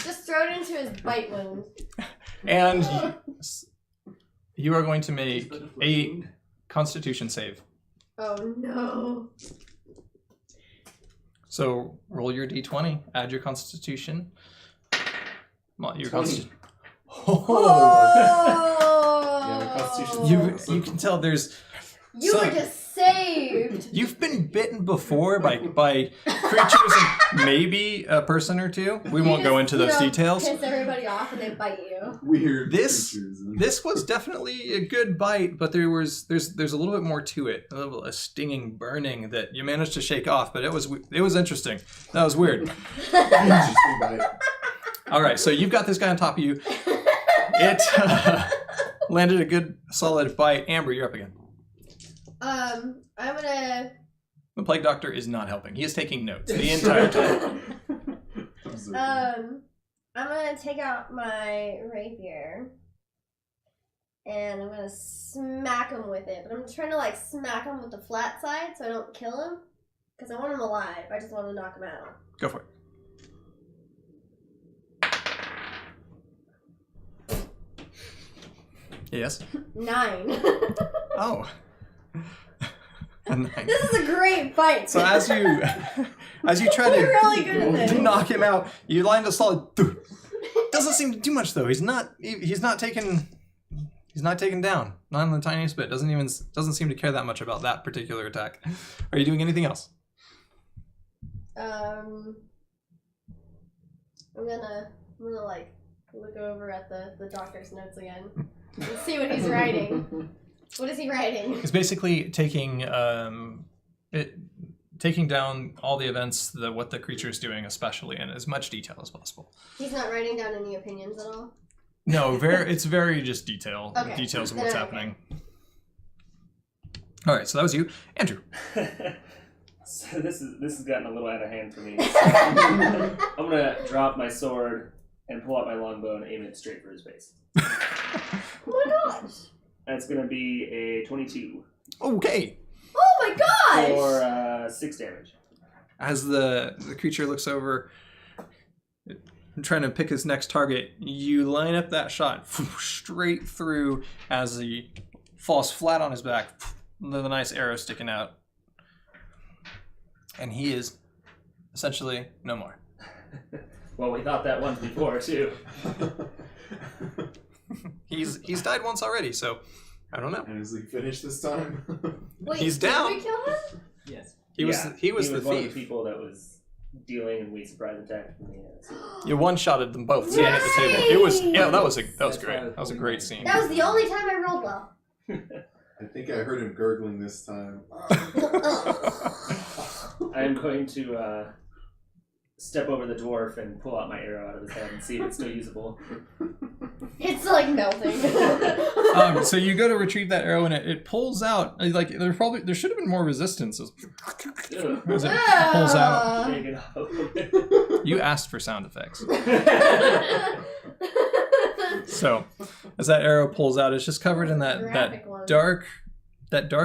[SPEAKER 2] Just throw it into his bite wound.
[SPEAKER 1] And You are going to make a Constitution save.
[SPEAKER 2] Oh no.
[SPEAKER 1] So roll your d20, add your Constitution. Well, your
[SPEAKER 4] 20.
[SPEAKER 1] Constitution.
[SPEAKER 4] Yeah, my Constitution's
[SPEAKER 1] You can tell there's.
[SPEAKER 2] You were just saved.
[SPEAKER 1] You've been bitten before by creatures and maybe a person or two. We won't go into those details.
[SPEAKER 2] Piss everybody off and they bite you.
[SPEAKER 4] Weird
[SPEAKER 1] This
[SPEAKER 4] creatures.
[SPEAKER 1] this was definitely a good bite, but there's a little bit more to it. A stinging burning that you managed to shake off, but it was interesting. That was weird.
[SPEAKER 4] Interesting bite.
[SPEAKER 1] All right, so you've got this guy on top of you. It landed a good solid bite. Amber, you're up again.
[SPEAKER 2] I'm gonna.
[SPEAKER 1] The plague doctor is not helping. He is taking notes the entire time.
[SPEAKER 2] I'm gonna take out my rapier and I'm gonna smack him with it. But I'm trying to like smack him with the flat side so I don't kill him because I want him alive. I just want to knock him out.
[SPEAKER 1] Go for it. Yes.
[SPEAKER 2] 9.
[SPEAKER 1] Oh. A 9.
[SPEAKER 2] This is a great fight.
[SPEAKER 1] So as you try
[SPEAKER 2] We're really good at
[SPEAKER 1] to
[SPEAKER 2] this.
[SPEAKER 1] knock him out, you land a solid. Doesn't seem to do much though. He's not taken down. Not in the tiniest bit. Doesn't seem to care that much about that particular attack. Are you doing anything else?
[SPEAKER 2] I'm gonna like look over at the doctor's notes again and see what he's writing. What is he writing?
[SPEAKER 1] It's basically taking down all the events, what the creature is doing, especially in as much detail as possible.
[SPEAKER 2] He's not writing down any opinions at all?
[SPEAKER 1] No, it's very just details of what's happening. All right, so that was you, Andrew.
[SPEAKER 3] So this has gotten a little out of hand for me. I'm gonna drop my sword and pull out my longbow and aim it straight for his face.
[SPEAKER 2] Oh my gosh!
[SPEAKER 3] That's gonna be a 22
[SPEAKER 1] Okay.
[SPEAKER 2] Oh my gosh!
[SPEAKER 3] for 6 damage.
[SPEAKER 1] As the creature looks over, trying to pick his next target, you line up that shot straight through as he falls flat on his back, with a nice arrow sticking out. And he is essentially no more.
[SPEAKER 3] Well, we thought that once before too.
[SPEAKER 1] He's died once already, so I don't know.
[SPEAKER 4] And is he finished this time?
[SPEAKER 2] Wait,
[SPEAKER 1] He's
[SPEAKER 2] did
[SPEAKER 1] down.
[SPEAKER 2] we kill him?
[SPEAKER 5] Yes.
[SPEAKER 1] He was the
[SPEAKER 3] one of the
[SPEAKER 1] thief.
[SPEAKER 3] people that was dealing and we surprise attacked me.
[SPEAKER 1] You one-shotted them both sitting at the table. That was great. That was a great scene.
[SPEAKER 2] That was the only time I rolled well.
[SPEAKER 4] I think I heard him gurgling this time.
[SPEAKER 3] I'm going to step over the dwarf and pull out my arrow out of his head and see if it's still usable.
[SPEAKER 2] It's like melting.
[SPEAKER 1] So you go to retrieve that arrow and it pulls out. Like there should have been more resistance as it pulls out.
[SPEAKER 3] Take it off.
[SPEAKER 1] You asked for sound effects. So as that arrow pulls out, it's just covered in
[SPEAKER 2] Graphic one.
[SPEAKER 1] dark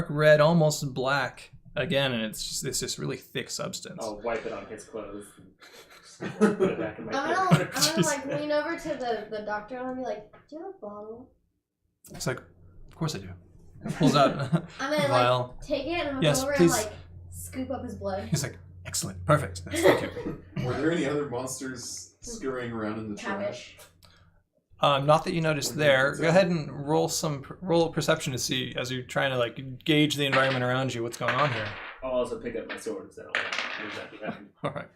[SPEAKER 1] red, almost black again, and it's this really thick substance.
[SPEAKER 3] I'll wipe it on his clothes. And put it back in my
[SPEAKER 2] I'm
[SPEAKER 3] coat.
[SPEAKER 2] gonna like lean over to the doctor and I'll be like, do you have a bottle?
[SPEAKER 1] It's like, of course I do. It pulls out
[SPEAKER 2] I'm gonna
[SPEAKER 1] vial.
[SPEAKER 2] like take it and I'm gonna
[SPEAKER 1] Yes,
[SPEAKER 2] go over
[SPEAKER 1] please.
[SPEAKER 2] and like scoop up his blood.
[SPEAKER 1] He's like, excellent, perfect. Thank you.
[SPEAKER 4] Were there any other monsters scurrying around in the trash?
[SPEAKER 1] Not that you noticed there. Go ahead and roll a perception to see as you're trying to like gauge the environment around you. What's going on here?
[SPEAKER 3] I'll also pick up my sword because I don't lose that behind.
[SPEAKER 1] All right.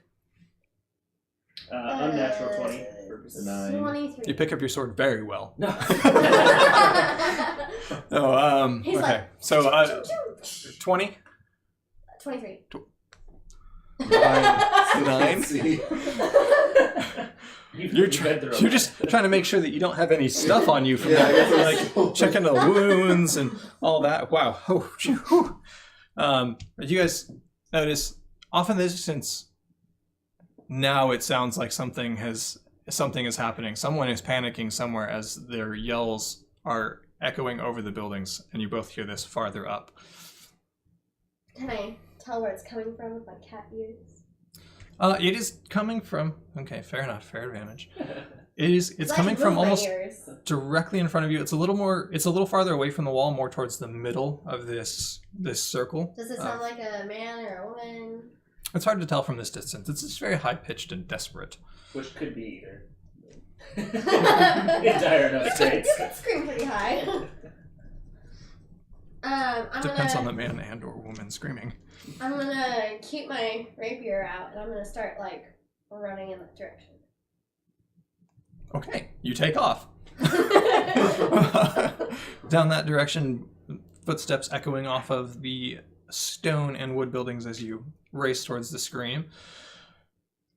[SPEAKER 3] Unnatural 20 for
[SPEAKER 4] 9.
[SPEAKER 2] 23.
[SPEAKER 1] You pick up your sword very well.
[SPEAKER 3] No.
[SPEAKER 1] Oh,
[SPEAKER 2] He's
[SPEAKER 1] okay.
[SPEAKER 2] like,
[SPEAKER 1] So 20?
[SPEAKER 2] 23.
[SPEAKER 1] 9?
[SPEAKER 4] See?
[SPEAKER 1] You're just trying to make sure that you don't have any stuff on you from
[SPEAKER 4] Yeah, I guess
[SPEAKER 1] that,
[SPEAKER 4] that's-
[SPEAKER 1] like checking the wounds and all that. Wow. Oh, phew. You guys notice off in the distance now it sounds like something is happening. Someone is panicking somewhere as their yells are echoing over the buildings, and you both hear this farther up.
[SPEAKER 2] Can I tell where it's coming from with my cat ears?
[SPEAKER 1] It is coming from. Okay, fair enough. Fair advantage. It's coming from almost
[SPEAKER 2] Ears.
[SPEAKER 1] directly in front of you. It's a little farther away from the wall, more towards the middle of this circle.
[SPEAKER 2] Does it sound like a man or a woman?
[SPEAKER 1] It's hard to tell from this distance. It's just very high pitched and desperate.
[SPEAKER 3] Which could be either. In dire enough
[SPEAKER 2] You
[SPEAKER 3] states.
[SPEAKER 2] could scream pretty high.
[SPEAKER 1] Depends on the man and or woman screaming.
[SPEAKER 2] I'm gonna keep my rapier out and I'm gonna start like running in that direction.
[SPEAKER 1] Okay, you take off. Down that direction, footsteps echoing off of the stone and wood buildings as you race towards the scream.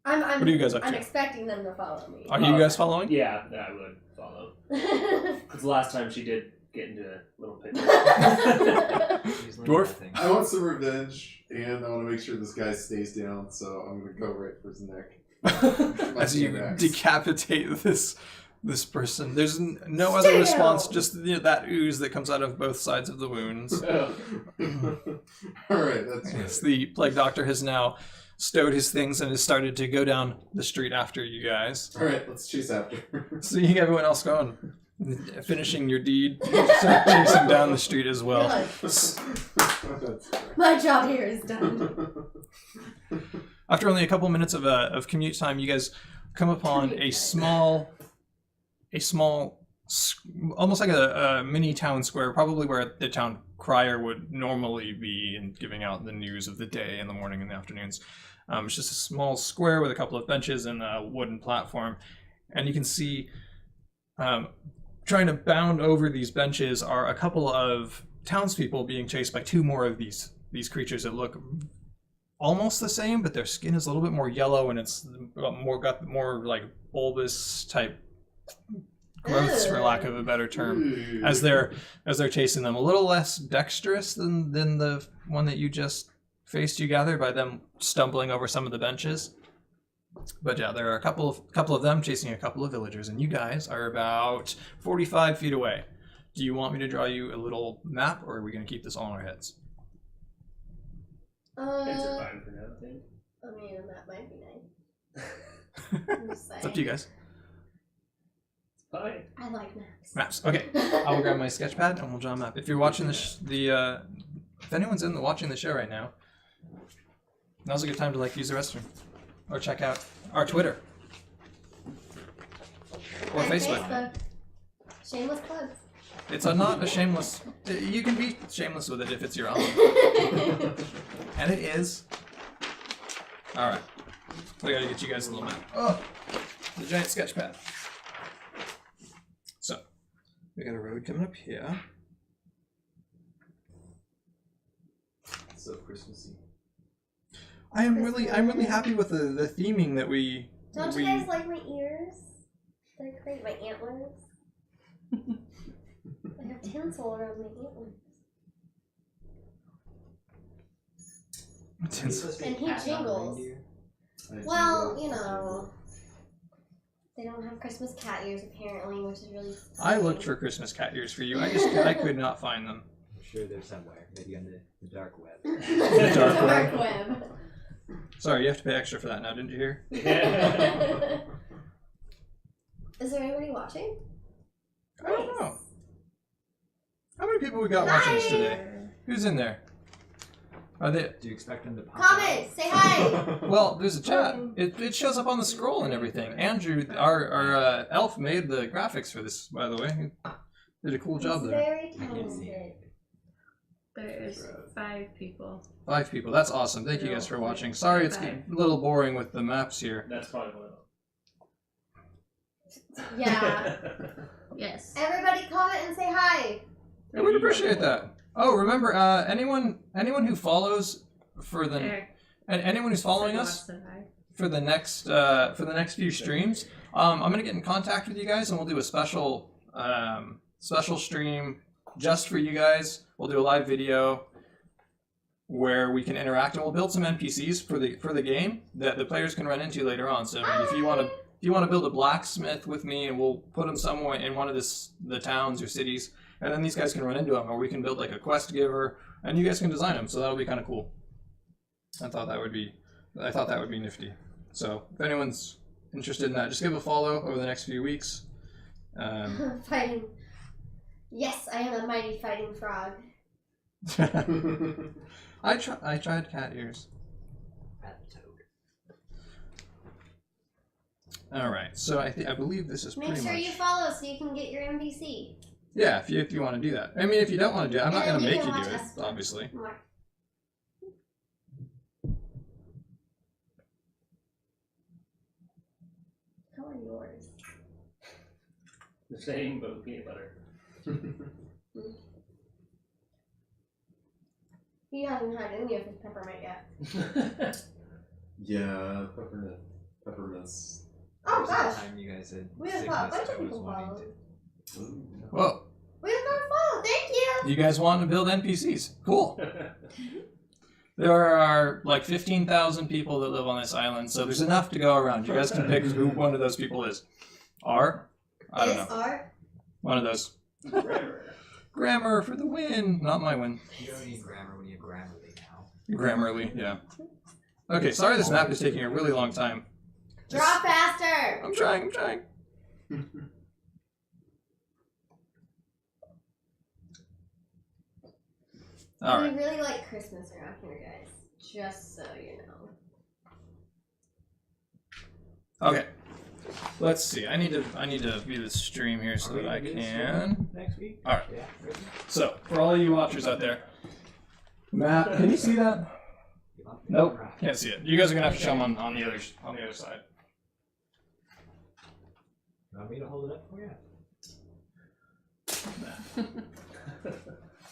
[SPEAKER 1] What are you guys up to?
[SPEAKER 2] I'm expecting them to follow me.
[SPEAKER 1] Are you guys following?
[SPEAKER 3] Yeah, I would follow. Because the last time she did get into a little pit.
[SPEAKER 1] Dwarf?
[SPEAKER 4] I want some revenge, and I want to make sure this guy stays down, so I'm going to go right for his neck.
[SPEAKER 1] As you decapitate this person. There's no other response, just that ooze that comes out of both sides of the wounds.
[SPEAKER 3] Oh.
[SPEAKER 4] Alright, that's
[SPEAKER 1] Yes, the plague doctor has now stowed his things and has started to go down the street after you guys.
[SPEAKER 4] Alright, let's chase after.
[SPEAKER 1] Seeing everyone else going, finishing your deed, start chasing down the street as well.
[SPEAKER 2] My job here is done.
[SPEAKER 1] After only a couple minutes of commute time, you guys come upon a small, almost like a mini town square, probably where the town crier would normally be and giving out the news of the day in the morning and the afternoons. It's just a small square with a couple of benches and a wooden platform, and you can see trying to bound over these benches are a couple of townspeople being chased by two more of these creatures that look almost the same, but their skin is a little bit more yellow and it's got more like bulbous type growths, for lack of a better term, as they're chasing them. A little less dexterous than the one that you just faced, you gather, by them stumbling over some of the benches. But yeah, there are a couple of them chasing a couple of villagers, and you guys are about 45 feet away. Do you want me to draw you a little map, or are we going to keep this all in our heads?
[SPEAKER 3] Heads are fine for now, I think.
[SPEAKER 2] I mean, that might be nice.
[SPEAKER 1] It's up to you guys.
[SPEAKER 3] Fine.
[SPEAKER 2] I like maps.
[SPEAKER 1] Maps. Okay, I will grab my sketch pad and we'll draw a map. If you're watching if anyone's watching the show right now, now's a good time to use the restroom or check out our Twitter or
[SPEAKER 2] And
[SPEAKER 1] Facebook.
[SPEAKER 2] Shameless plugs.
[SPEAKER 1] It's not a shameless. You can be shameless with it if it's your own, and it is. All right, we gotta get you guys a little map. Oh, the giant sketch pad. So we got a road coming up here.
[SPEAKER 4] So Christmassy.
[SPEAKER 1] I'm really happy with the theming that we.
[SPEAKER 2] Don't you guys like my ears? They're great. My antlers. I have tinsel around my antlers. And he jingles. Well, you know, they don't have Christmas cat ears apparently, which is really.
[SPEAKER 1] I looked for Christmas cat ears for you. I could not find them.
[SPEAKER 5] I'm sure they're somewhere, maybe on the dark web.
[SPEAKER 1] The dark web.
[SPEAKER 2] web.
[SPEAKER 1] Sorry, you have to pay extra for that now, didn't you hear?
[SPEAKER 2] Is there anybody watching?
[SPEAKER 1] I don't know. How many people we got watching us today? Who's in there? Are they?
[SPEAKER 5] Do you expect them to pop
[SPEAKER 2] Comment, say hi.
[SPEAKER 1] Well, there's a chat. It shows up on the scroll and everything. Andrew, our elf, made the graphics for this, by the way. He did a cool job there.
[SPEAKER 2] Very talented.
[SPEAKER 6] There's 5 people.
[SPEAKER 1] 5 people. That's awesome. Thank you guys for watching. Sorry, it's a little boring with the maps here.
[SPEAKER 3] That's probably one of
[SPEAKER 2] Yeah.
[SPEAKER 6] Yes.
[SPEAKER 2] Everybody comment and say hi.
[SPEAKER 1] I would appreciate that. Oh, remember, anyone who follows for the and anyone who's following us for the next few streams, I'm gonna get in contact with you guys and we'll do a special stream just for you guys. We'll do a live video where we can interact and we'll build some NPCs for the game that the players can run into later on. So I mean, if you want to build a blacksmith with me, and we'll put them somewhere in one of the towns or cities. And then these guys can run into them, or we can build like a quest giver, and you guys can design them. So that'll be kind of cool. I thought that would be nifty. So if anyone's interested in that, just give a follow over the next few weeks.
[SPEAKER 2] Fighting. Yes, I am a mighty fighting frog.
[SPEAKER 1] I tried cat ears.
[SPEAKER 5] At the toad.
[SPEAKER 1] All right, so I believe this is
[SPEAKER 2] Make
[SPEAKER 1] pretty
[SPEAKER 2] sure
[SPEAKER 1] much.
[SPEAKER 2] you follow so you can get your NPC.
[SPEAKER 1] Yeah, if you want to do that. I mean, if you don't want to do it, I'm not
[SPEAKER 2] And
[SPEAKER 1] going to
[SPEAKER 2] you
[SPEAKER 1] make
[SPEAKER 2] can
[SPEAKER 1] you do
[SPEAKER 2] watch
[SPEAKER 1] it,
[SPEAKER 2] us.
[SPEAKER 1] obviously.
[SPEAKER 2] More. How are yours?
[SPEAKER 3] The same, but with peanut butter.
[SPEAKER 2] You haven't had any of his peppermint yet.
[SPEAKER 4] Yeah, peppermints.
[SPEAKER 2] Oh
[SPEAKER 5] Most of the
[SPEAKER 2] gosh,
[SPEAKER 5] time you guys had
[SPEAKER 2] we have got a
[SPEAKER 5] sickness,
[SPEAKER 2] bunch of
[SPEAKER 5] I was
[SPEAKER 2] people
[SPEAKER 5] wanting
[SPEAKER 2] following.
[SPEAKER 5] to.
[SPEAKER 4] Ooh.
[SPEAKER 1] Whoa,
[SPEAKER 2] We have got a follow. Thank you.
[SPEAKER 1] you guys want to build NPCs? Cool. There are like 15,000 people that live on this island, so there's enough to go around. You guys can pick who one of those people is. R? I don't
[SPEAKER 2] Is
[SPEAKER 1] know.
[SPEAKER 2] our
[SPEAKER 1] One of those.
[SPEAKER 3] Grammar.
[SPEAKER 1] Grammar for the win. Not my win.
[SPEAKER 5] You don't need grammar when you have Grammarly now.
[SPEAKER 1] Grammarly, yeah. Okay, sorry this map is taking a really long time.
[SPEAKER 2] draw faster.
[SPEAKER 1] I'm trying. All right.
[SPEAKER 2] We really like Christmas around here, guys. Just so you know.
[SPEAKER 1] Okay. Let's see. I need to view the stream here so that I can.
[SPEAKER 5] Next week?
[SPEAKER 1] All right.
[SPEAKER 5] Yeah. Good.
[SPEAKER 1] So, for all you watchers out there, map. Can you see that?
[SPEAKER 5] You want the
[SPEAKER 1] Nope.
[SPEAKER 5] camera?
[SPEAKER 1] Can't see it. You guys are gonna have to show them on the other side.
[SPEAKER 5] You want me to hold it up for you?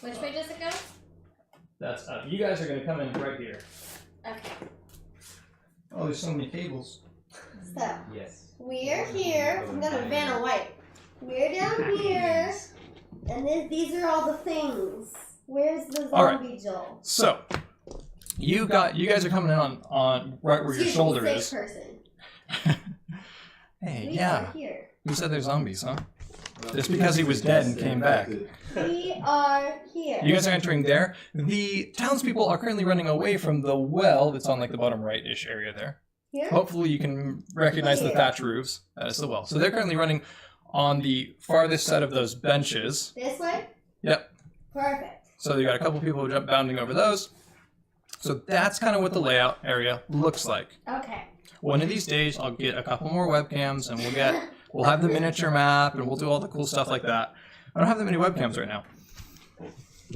[SPEAKER 2] Which way does it go?
[SPEAKER 1] That's up. You guys are gonna come in right here.
[SPEAKER 2] Okay.
[SPEAKER 1] Oh, there's so many tables.
[SPEAKER 2] So
[SPEAKER 5] Yes.
[SPEAKER 2] we're here. I'm gonna Vanna White. We're down here, and these are all the things. Where's the
[SPEAKER 1] All right.
[SPEAKER 2] zombie Joel?
[SPEAKER 1] So, you guys are coming in on right where your
[SPEAKER 2] Excuse
[SPEAKER 1] shoulder
[SPEAKER 2] me,
[SPEAKER 1] is.
[SPEAKER 2] fake person.
[SPEAKER 1] Hey,
[SPEAKER 2] We
[SPEAKER 1] yeah.
[SPEAKER 2] are here.
[SPEAKER 1] Who said they're zombies, huh? Just because he was dead and came back.
[SPEAKER 2] We are here.
[SPEAKER 1] You guys are entering there. The townspeople are currently running away from the well that's on like the bottom right-ish area there.
[SPEAKER 2] Here?
[SPEAKER 1] Hopefully you can recognize the
[SPEAKER 2] Here.
[SPEAKER 1] thatch roofs. That is the well. So they're currently running on the farthest side of those benches.
[SPEAKER 2] This way?
[SPEAKER 1] Yep.
[SPEAKER 2] Perfect.
[SPEAKER 1] So you got a couple people bounding over those. So that's kind of what the layout area looks like.
[SPEAKER 2] Okay.
[SPEAKER 1] One of these days I'll get a couple more webcams and we'll have the miniature map and we'll do all the cool stuff like that. I don't have that many webcams right now.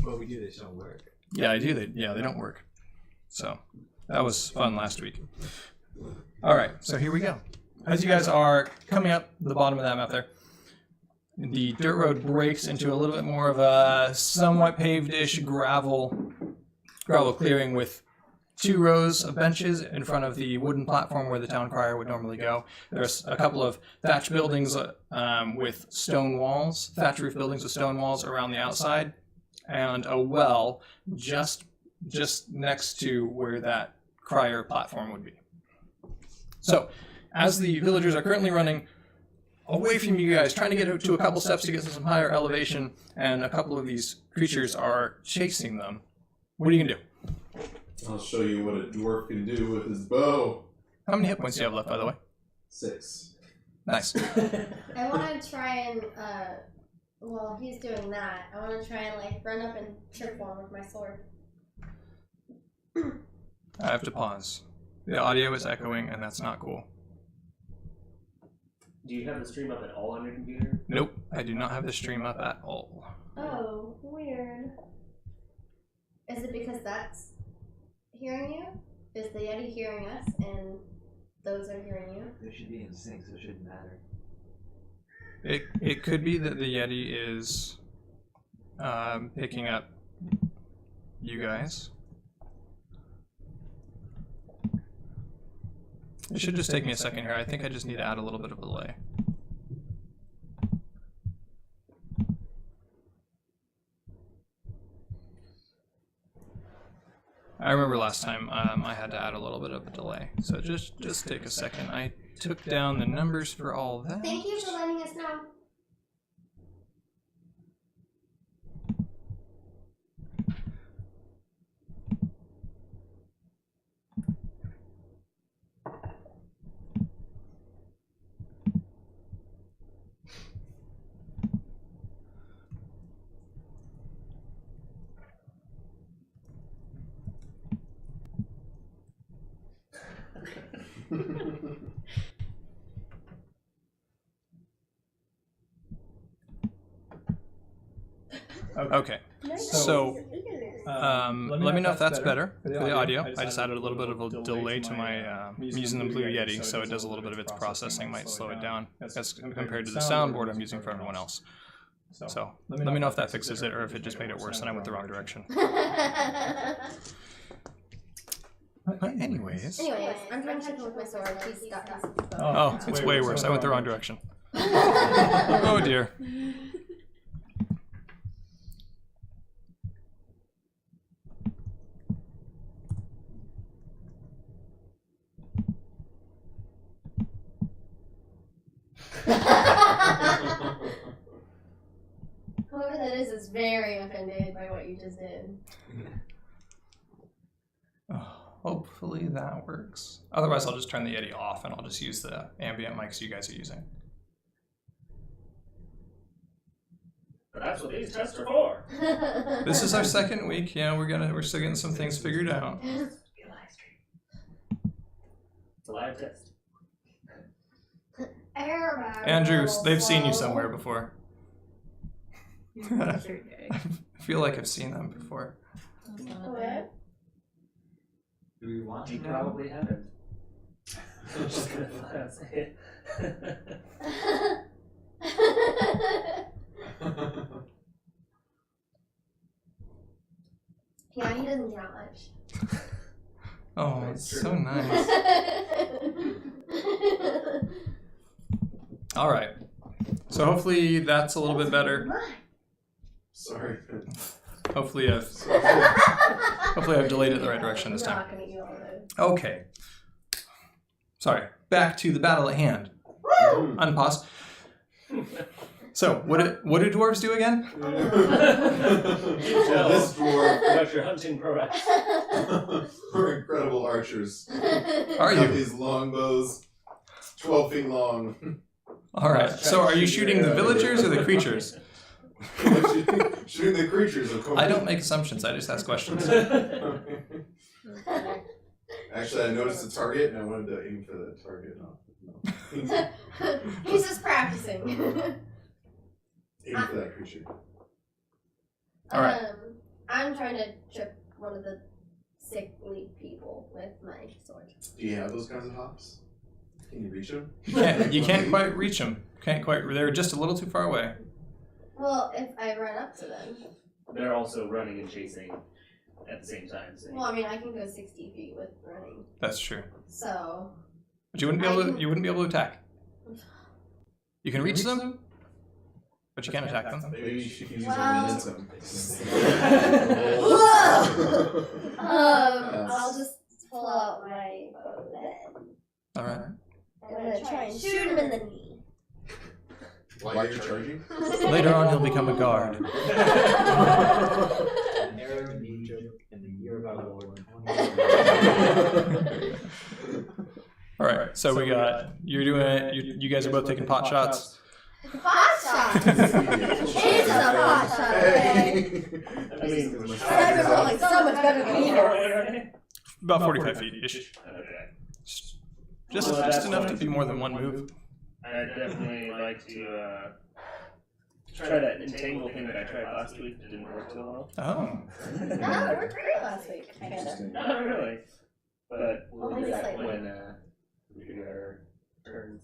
[SPEAKER 5] Well, we do this don't work.
[SPEAKER 1] Yeah, I do. They don't work. So that was fun last week. All right, so here we go. As you guys are coming up the bottom of that map there, the dirt road breaks into a little bit more of a somewhat paved-ish gravel clearing with 2 rows of benches in front of the wooden platform where the town crier would normally go. There's a couple of thatch buildings with stone walls, thatch roof buildings with stone walls around the outside, and a well just next to where that crier platform would be. So, as the villagers are currently running away from you guys, trying to get to a couple steps to get to some higher elevation, and a couple of these creatures are chasing them, what are you going to do?
[SPEAKER 4] I'll show you what a dwarf can do with his bow.
[SPEAKER 1] How many hit points do you have left, by the way?
[SPEAKER 4] 6.
[SPEAKER 1] Nice.
[SPEAKER 2] I want to try and, while he's doing that, I want to try and, like, run up and triple him with my sword.
[SPEAKER 1] I have to pause. The audio is echoing, and that's not cool.
[SPEAKER 3] Do you have the stream up at all on your computer?
[SPEAKER 1] Nope, I do not have the stream up at all.
[SPEAKER 2] Oh, weird. Is it because that's hearing you? Is the Yeti hearing us and those are hearing you?
[SPEAKER 5] They should be in sync, so it shouldn't matter.
[SPEAKER 1] It could be that the Yeti is picking up you guys. It should just take me a second here. I think I just need to add a little bit of delay. I remember last time I had to add a little bit of a delay. So just take a second. I took down the numbers for all that.
[SPEAKER 2] Thank you for letting us know.
[SPEAKER 1] Okay. So, let me know if that's better for the audio. I just added a little bit of a delay to my, I'm using the Blue Yeti, so it does a little bit of its processing, might slow it down as compared to the soundboard I'm using for everyone else. So, let me know if that fixes it or if it just made it worse and I went the wrong direction. But anyways,
[SPEAKER 2] I'm trying to chicken with my sword. He's got his.
[SPEAKER 1] Oh, it's way worse. I went the wrong direction. Oh dear.
[SPEAKER 2] Whoever that is very offended by what you just did.
[SPEAKER 1] Oh, hopefully that works. Otherwise, I'll just turn the Yeti off and I'll just use the ambient mics you guys are using.
[SPEAKER 3] But that's what these tests are for.
[SPEAKER 1] This is our second week. Yeah, we're still getting some things figured out.
[SPEAKER 3] It's a live stream. It's a live test.
[SPEAKER 1] Andrew, they've seen you somewhere before. I
[SPEAKER 6] Yesterday.
[SPEAKER 1] feel like I've seen them before.
[SPEAKER 2] What?
[SPEAKER 5] Do we want
[SPEAKER 3] You
[SPEAKER 5] to
[SPEAKER 3] probably haven't. I'm just gonna flat out say it.
[SPEAKER 2] Yeah, he doesn't draw much.
[SPEAKER 1] Oh,
[SPEAKER 3] That's
[SPEAKER 1] it's
[SPEAKER 3] true.
[SPEAKER 1] so nice. All right. So hopefully that's a little bit better.
[SPEAKER 4] Sorry.
[SPEAKER 1] Hopefully I've delayed it the right direction this time.
[SPEAKER 2] Not gonna eat all of it.
[SPEAKER 1] Okay. Sorry. Back to the battle at hand. Unpause. So, what do dwarves do again?
[SPEAKER 4] This dwarf,
[SPEAKER 3] About your hunting prowess.
[SPEAKER 4] we're incredible archers.
[SPEAKER 1] Are
[SPEAKER 4] We have
[SPEAKER 1] you?
[SPEAKER 4] these long bows, 12 feet long.
[SPEAKER 1] All right. So, are you shooting the villagers or the creatures?
[SPEAKER 4] Shooting the creatures, of course.
[SPEAKER 1] I don't make assumptions. I just ask questions.
[SPEAKER 4] Actually, I noticed the target and I wanted to aim for the target. No.
[SPEAKER 2] He's just practicing.
[SPEAKER 4] Aim for that creature.
[SPEAKER 1] All right.
[SPEAKER 2] I'm trying to trip one of the sickly people with my sword.
[SPEAKER 4] Do you have those kinds of hops? Can you reach them?
[SPEAKER 1] You can't quite reach them. They're just a little too far away.
[SPEAKER 2] Well, if I run up to them.
[SPEAKER 3] They're also running and chasing at the same time. So.
[SPEAKER 2] Well, I mean, I can go 60 feet with running.
[SPEAKER 1] That's true.
[SPEAKER 2] So.
[SPEAKER 1] But you wouldn't be able to attack. You can reach them, but you can't attack them.
[SPEAKER 4] Maybe you should use
[SPEAKER 2] Well-
[SPEAKER 4] momentum.
[SPEAKER 2] I'll just pull out my bow then.
[SPEAKER 1] All right.
[SPEAKER 2] I'm gonna try and shoot him in the knee.
[SPEAKER 4] While you're charging?
[SPEAKER 1] Later on, he'll become a guard.
[SPEAKER 5] an arrow in Egypt in the year of our Lord 20.
[SPEAKER 1] All right. So we got you're doing it. You guys are both taking pot shots.
[SPEAKER 2] Pot shots! It's a pot shot, okay?
[SPEAKER 3] I mean,
[SPEAKER 2] I've been rolling so much better than you.
[SPEAKER 3] Okay.
[SPEAKER 1] About 45 feet ish. Just
[SPEAKER 3] Well, that's
[SPEAKER 1] enough to
[SPEAKER 3] fine.
[SPEAKER 1] be more than one move.
[SPEAKER 3] I'd definitely like to try that entangle thing that I tried last week. It didn't work too well.
[SPEAKER 1] Oh.
[SPEAKER 2] No, it worked great last week.
[SPEAKER 4] Interesting.
[SPEAKER 3] Not really. But we'll
[SPEAKER 2] Only
[SPEAKER 3] do that
[SPEAKER 2] slightly.
[SPEAKER 3] when we do our turns.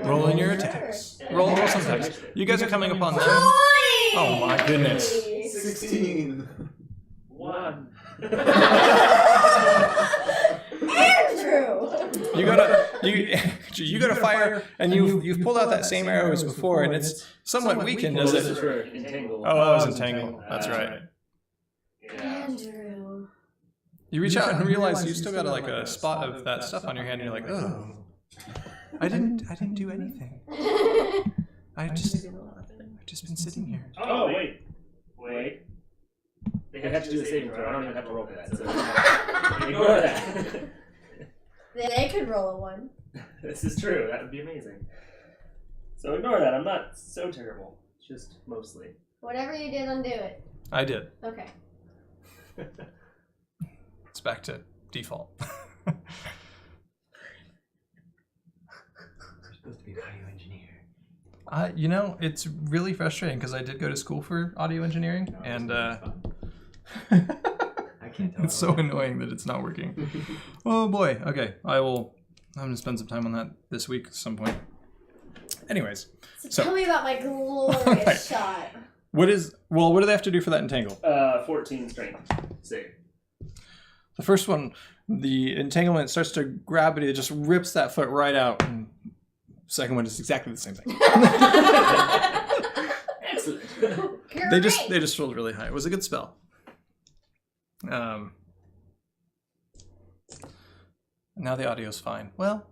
[SPEAKER 1] Rolling your attacks. Roll some attacks. You guys are coming upon them. Oh my goodness.
[SPEAKER 4] 16.
[SPEAKER 3] 1.
[SPEAKER 2] Andrew!
[SPEAKER 1] You gotta fire, and you've pulled out that same arrow as before, and it's somewhat weakened,
[SPEAKER 3] Well,
[SPEAKER 1] is
[SPEAKER 3] this is
[SPEAKER 1] it?
[SPEAKER 3] for entangle.
[SPEAKER 1] Oh, that was entangle. That's right.
[SPEAKER 3] Yeah.
[SPEAKER 2] Andrew.
[SPEAKER 1] You reach out and realize you still got like a spot of that stuff on your hand, and you're like, oh, I didn't do anything. I've just been sitting here.
[SPEAKER 3] Oh, wait. They have to do a saving throw. I don't even have to roll for that. So ignore that.
[SPEAKER 2] They could roll a 1.
[SPEAKER 3] This is true. That would be amazing. So ignore that. I'm not so terrible. Just mostly.
[SPEAKER 2] Whatever you did, undo it.
[SPEAKER 1] I did.
[SPEAKER 2] Okay.
[SPEAKER 1] It's back to default.
[SPEAKER 5] You're supposed to be an audio engineer.
[SPEAKER 1] You know, it's really frustrating because I did go to school for audio engineering,
[SPEAKER 5] No,
[SPEAKER 1] and
[SPEAKER 5] it's I can't tell.
[SPEAKER 1] it's so annoying that it's not working. Oh boy. Okay, I'm gonna spend some time on that this week at some point. Anyways,
[SPEAKER 2] So tell me about my glorious
[SPEAKER 1] Alright.
[SPEAKER 2] shot.
[SPEAKER 1] what do they have to do for that entangle?
[SPEAKER 3] 14 strength save.
[SPEAKER 1] The first one, the entanglement starts to grab it, it just rips that foot right out. And the second one is exactly the same thing.
[SPEAKER 3] Excellent.
[SPEAKER 1] They just rolled really high. It was a good spell. Now the audio's fine. Well,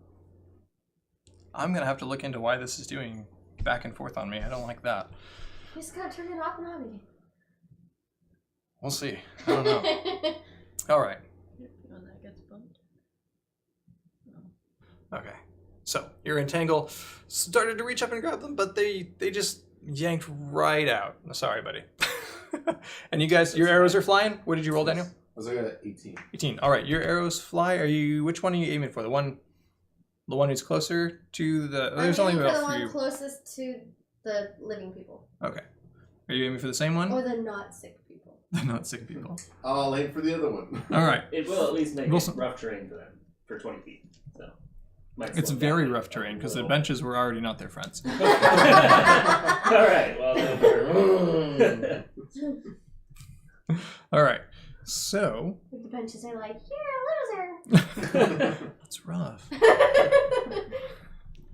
[SPEAKER 1] I'm gonna have to look into why this is doing back and forth on me. I don't like that.
[SPEAKER 2] You just gotta turn it off and on again.
[SPEAKER 1] We'll see. I don't know. All right.
[SPEAKER 6] When that gets bumped.
[SPEAKER 1] Okay. So your entangle started to reach up and grab them, but they just yanked right out. Sorry, buddy. And you guys, your arrows are flying. What did you roll, Daniel?
[SPEAKER 4] I was like at 18.
[SPEAKER 1] 18. All right. Your arrows fly. Which one are you aiming for? The one who's closer to the. There's
[SPEAKER 2] I'm
[SPEAKER 1] only
[SPEAKER 2] aiming for the
[SPEAKER 1] about
[SPEAKER 2] one
[SPEAKER 1] three.
[SPEAKER 2] closest to the living people.
[SPEAKER 1] Okay. Are you aiming for the same one?
[SPEAKER 2] Or the not sick people.
[SPEAKER 1] The not sick people.
[SPEAKER 4] I'll aim for the other one.
[SPEAKER 1] All right.
[SPEAKER 3] It will at least make
[SPEAKER 1] Roll
[SPEAKER 3] it
[SPEAKER 1] some-
[SPEAKER 3] rough terrain for them for 20 feet. So might
[SPEAKER 1] It's
[SPEAKER 3] slow
[SPEAKER 1] very
[SPEAKER 3] down
[SPEAKER 1] rough
[SPEAKER 3] a
[SPEAKER 1] terrain because the
[SPEAKER 3] little.
[SPEAKER 1] benches were already not their friends.
[SPEAKER 3] All right. Well, then
[SPEAKER 1] All right. So
[SPEAKER 2] The benches are like, you're a loser.
[SPEAKER 1] that's rough.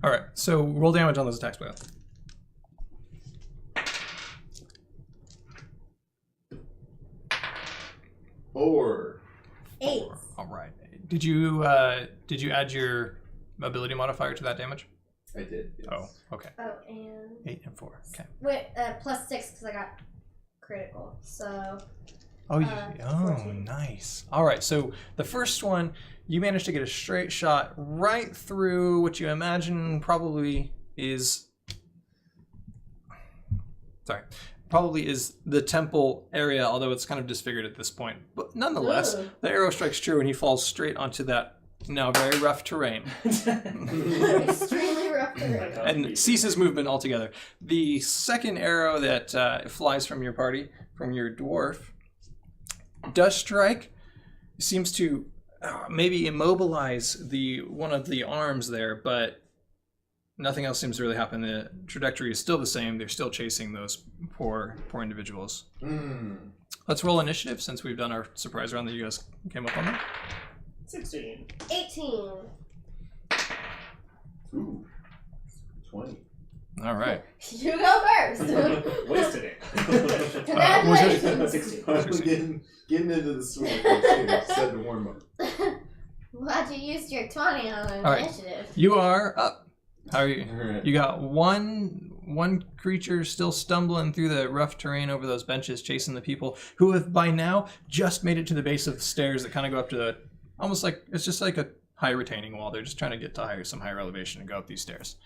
[SPEAKER 1] All right. So roll damage on those attacks, boy.
[SPEAKER 4] 4.
[SPEAKER 2] 8.
[SPEAKER 1] All right. Did you add your ability modifier to that damage?
[SPEAKER 4] I did. Yes.
[SPEAKER 1] Oh, okay.
[SPEAKER 2] Oh, and
[SPEAKER 1] 8 and 4. Okay.
[SPEAKER 2] wait, +6 because I got critical. So
[SPEAKER 1] Oh,
[SPEAKER 2] 14.
[SPEAKER 1] nice. All right. So the first one, you managed to get a straight shot right through what you imagine probably is the temple area, although it's kind of disfigured at this point. But nonetheless,
[SPEAKER 2] Ooh.
[SPEAKER 1] the arrow strikes true and he falls straight onto that now very rough terrain
[SPEAKER 2] extremely rough terrain.
[SPEAKER 1] and ceases movement altogether. The second arrow that flies from your party, from your dwarf, does strike, seems to maybe immobilize one of the arms there, but nothing else seems to really happen. The trajectory is still the same. They're still chasing those poor individuals. Let's roll initiative since we've done our surprise round that you guys came up on that.
[SPEAKER 3] 16.
[SPEAKER 2] 18.
[SPEAKER 4] Ooh. 20.
[SPEAKER 1] All right.
[SPEAKER 2] You go first.
[SPEAKER 3] Wasted it.
[SPEAKER 2] Congratulations.
[SPEAKER 3] 16.
[SPEAKER 4] I'm getting into the swing of things too. Set to warm up.
[SPEAKER 2] Glad you used your 20 on an
[SPEAKER 1] All right.
[SPEAKER 2] initiative.
[SPEAKER 1] You are up. How are you?
[SPEAKER 4] All right.
[SPEAKER 1] You got one creature still stumbling through the rough terrain over those benches, chasing the people who have by now just made it to the base of the stairs that kind of go up to the, almost like, it's just like a high retaining wall. They're just trying to get to some higher elevation and go up these stairs.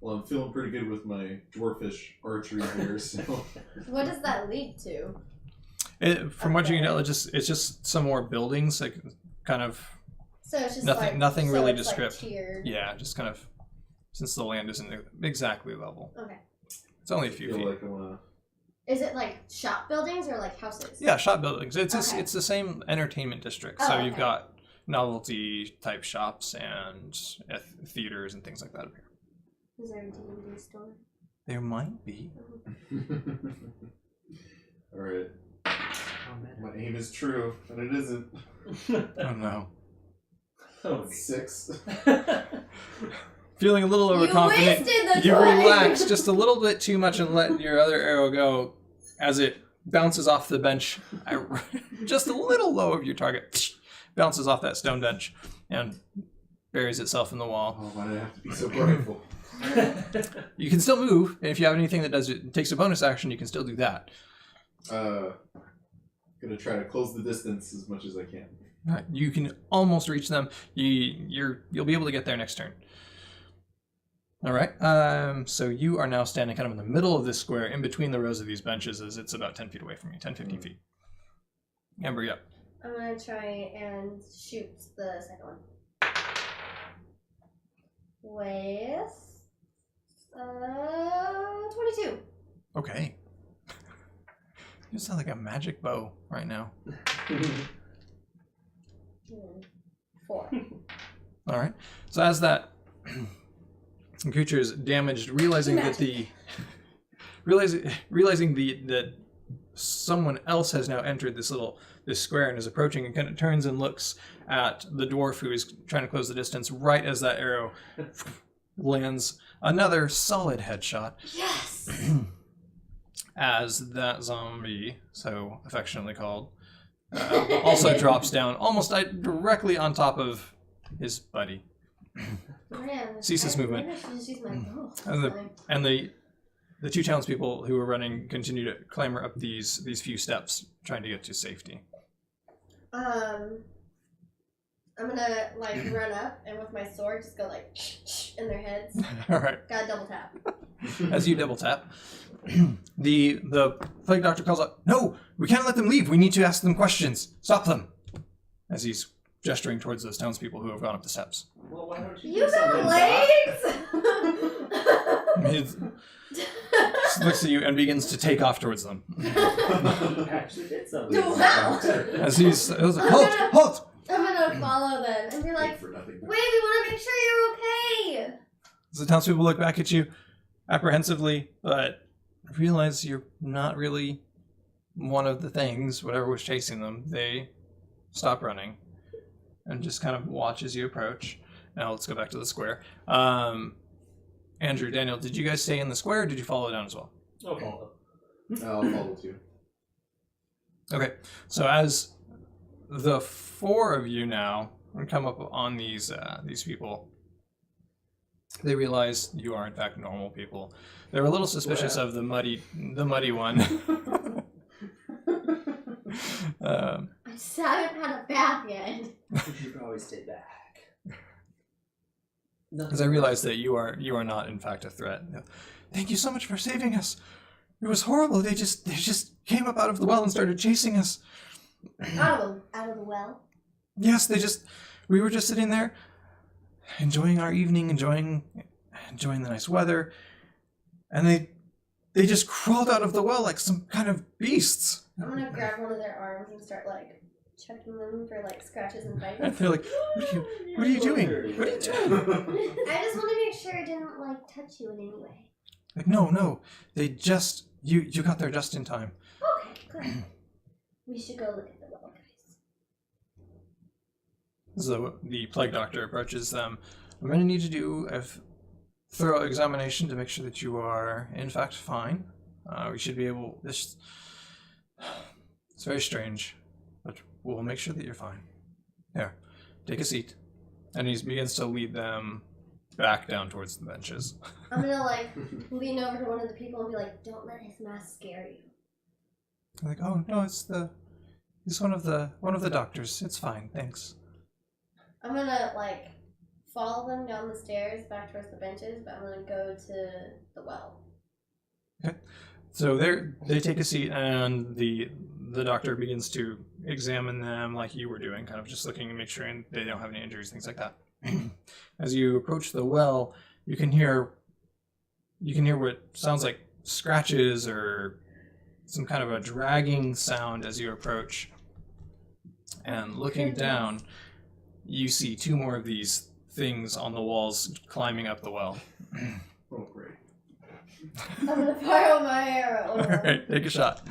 [SPEAKER 4] Well, I'm feeling pretty good with my dwarfish archery here, so.
[SPEAKER 2] What does that lead to?
[SPEAKER 1] From what you can tell, it's just some more buildings, like kind of,
[SPEAKER 2] So it's just
[SPEAKER 1] nothing
[SPEAKER 2] so
[SPEAKER 1] really
[SPEAKER 2] it's
[SPEAKER 1] descriptive.
[SPEAKER 2] Like tiered.
[SPEAKER 1] yeah, just kind of, since the land isn't exactly level.
[SPEAKER 2] Okay.
[SPEAKER 1] It's only a
[SPEAKER 4] I
[SPEAKER 1] few
[SPEAKER 4] feel
[SPEAKER 1] feet.
[SPEAKER 4] like I wanna.
[SPEAKER 2] Is it like shop buildings or like houses?
[SPEAKER 1] Yeah, shop buildings. It's
[SPEAKER 2] Okay.
[SPEAKER 1] it's the same entertainment district.
[SPEAKER 2] Oh,
[SPEAKER 1] So you've
[SPEAKER 2] okay.
[SPEAKER 1] got novelty type shops and theaters and things like that up here.
[SPEAKER 2] Is there a D&D store?
[SPEAKER 1] There might be.
[SPEAKER 4] All right.
[SPEAKER 5] How meta.
[SPEAKER 4] My aim is true, and it isn't.
[SPEAKER 1] Oh no.
[SPEAKER 3] Oh,
[SPEAKER 4] 6.
[SPEAKER 1] Feeling a little
[SPEAKER 2] You
[SPEAKER 1] overconfident.
[SPEAKER 2] wasted the
[SPEAKER 1] You
[SPEAKER 2] time.
[SPEAKER 1] relax just a little bit too much and let your other arrow go as it bounces off the bench just a little low of your target. Bounces off that stone bench and buries itself in the wall.
[SPEAKER 4] Oh, why did I have to be so prideful?
[SPEAKER 1] You can still move, and if you have anything that takes a bonus action, you can still do that.
[SPEAKER 4] Gonna try to close the distance as much as I can.
[SPEAKER 1] Right, you can almost reach them. You'll be able to get there next turn. All right. So you are now standing kind of in the middle of this square, in between the rows of these benches, as it's about 10 feet away from you, 10, 15 feet. Amber, yep.
[SPEAKER 2] I'm gonna try and shoot the second one. With 22.
[SPEAKER 1] Okay. You sound like a magic bow right now.
[SPEAKER 2] 4.
[SPEAKER 1] All right. So as that creature is damaged, realizing that someone else has now entered this square and is approaching, and kind of turns and looks at the dwarf who is trying to close the distance. Right as that arrow lands, another solid headshot.
[SPEAKER 2] Yes.
[SPEAKER 1] As that zombie, so affectionately called, also drops down almost directly on top of his buddy.
[SPEAKER 2] Man,
[SPEAKER 1] Ceases movement.
[SPEAKER 2] I should just use my bow.
[SPEAKER 1] And the two townspeople who are running continue to clamber up these few steps, trying to get to safety.
[SPEAKER 2] I'm gonna run up and with my sword just go in their heads.
[SPEAKER 1] All right.
[SPEAKER 2] Gotta double tap.
[SPEAKER 1] As you double tap, the plague doctor calls out, "No, we can't let them leave. We need to ask them questions. Stop them!" As he's gesturing towards those townspeople who have gone up the steps.
[SPEAKER 3] Well, why don't you
[SPEAKER 2] You
[SPEAKER 3] do something,
[SPEAKER 2] got legs.
[SPEAKER 1] He looks at you and begins to take off towards them.
[SPEAKER 3] Doc? Actually did something.
[SPEAKER 2] Wow.
[SPEAKER 1] As he's like, halt!
[SPEAKER 2] I'm gonna follow them and be like,
[SPEAKER 4] For nothing.
[SPEAKER 2] wait, we want to make sure you're okay.
[SPEAKER 1] As the townspeople look back at you apprehensively, but realize you're not really one of the things, whatever was chasing them. They stop running and just kind of watch as you approach. Now let's go back to the square. Andrew, Daniel, did you guys stay in the square or did you follow down as well?
[SPEAKER 3] I'll follow.
[SPEAKER 4] I'll follow too.
[SPEAKER 1] Okay, so as the 4 of you now come up on these people, they realize you are in fact normal people. They're a little suspicious of the muddy one.
[SPEAKER 2] I just haven't had a bath yet.
[SPEAKER 3] You should probably stay back.
[SPEAKER 1] As I realize that you are not in fact a threat. Thank you so much for saving us. It was horrible. They just came up out of the well and started chasing us.
[SPEAKER 2] Out of the well.
[SPEAKER 1] Yes, we were just sitting there, enjoying our evening, enjoying the nice weather, and they just crawled out of the well like some kind of beasts.
[SPEAKER 2] I'm gonna grab one of their arms and start checking them for scratches and bites.
[SPEAKER 1] And they're like, what are you doing? What are you doing?
[SPEAKER 2] I just want to make sure it didn't touch you in any way.
[SPEAKER 1] Like, no, they just you got there just in time.
[SPEAKER 2] Okay, good. We should go look at the well, guys.
[SPEAKER 1] So the plague doctor approaches them. I'm going to need to do a thorough examination to make sure that you are in fact fine. We should be able. It's very strange, but we'll make sure that you're fine. Here, take a seat. And he begins to lead them back down towards the benches.
[SPEAKER 2] I'm gonna lean over to one of the people and be like, "Don't let his mask scare you."
[SPEAKER 1] Like, oh no, he's one of the doctors. It's fine, thanks.
[SPEAKER 2] I'm gonna follow them down the stairs back towards the benches, but I'm gonna go to the well.
[SPEAKER 1] Okay. So they take a seat and the doctor begins to examine them like you were doing, kind of just looking and make sure they don't have any injuries, things like that. As you approach the well, you can hear what sounds like scratches or some kind of a dragging sound as you approach. And looking down, you see 2 more of these things on the walls climbing up the well.
[SPEAKER 4] Oh, great.
[SPEAKER 2] I'm gonna fire my arrow.
[SPEAKER 1] Alright, take a shot.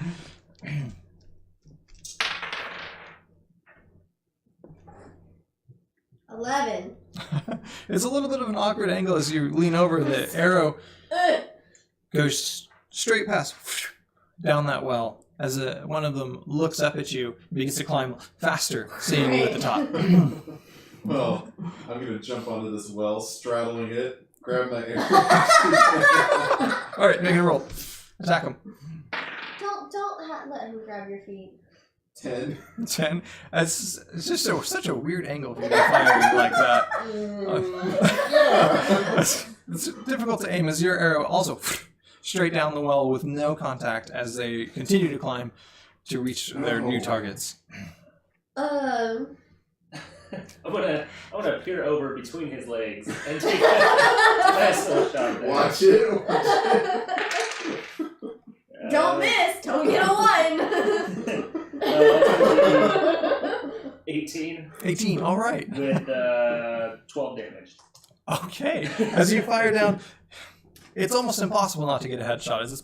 [SPEAKER 2] 11.
[SPEAKER 1] It's a little bit of an awkward angle as you lean over. The arrow goes straight past down that well as one of them looks up at you and begins to climb faster, seeing you at the top.
[SPEAKER 4] Well, I'm going to jump onto this well, straddling it, grab my arrow.
[SPEAKER 1] Alright, make a roll. Attack him.
[SPEAKER 2] Don't let him grab your feet.
[SPEAKER 4] 10.
[SPEAKER 1] 10. It's just such a weird angle for you to fire like that. It's difficult to aim as your arrow also straight down the well with no contact as they continue to climb to reach their new targets.
[SPEAKER 3] I'm gonna peer over between his legs and take a nice little shot there.
[SPEAKER 4] Watch it.
[SPEAKER 2] Don't miss. Don't get a 1.
[SPEAKER 3] 18
[SPEAKER 1] 18. All right.
[SPEAKER 3] with 12 damage.
[SPEAKER 1] Okay. As you fire down, it's almost impossible not to get a headshot. It's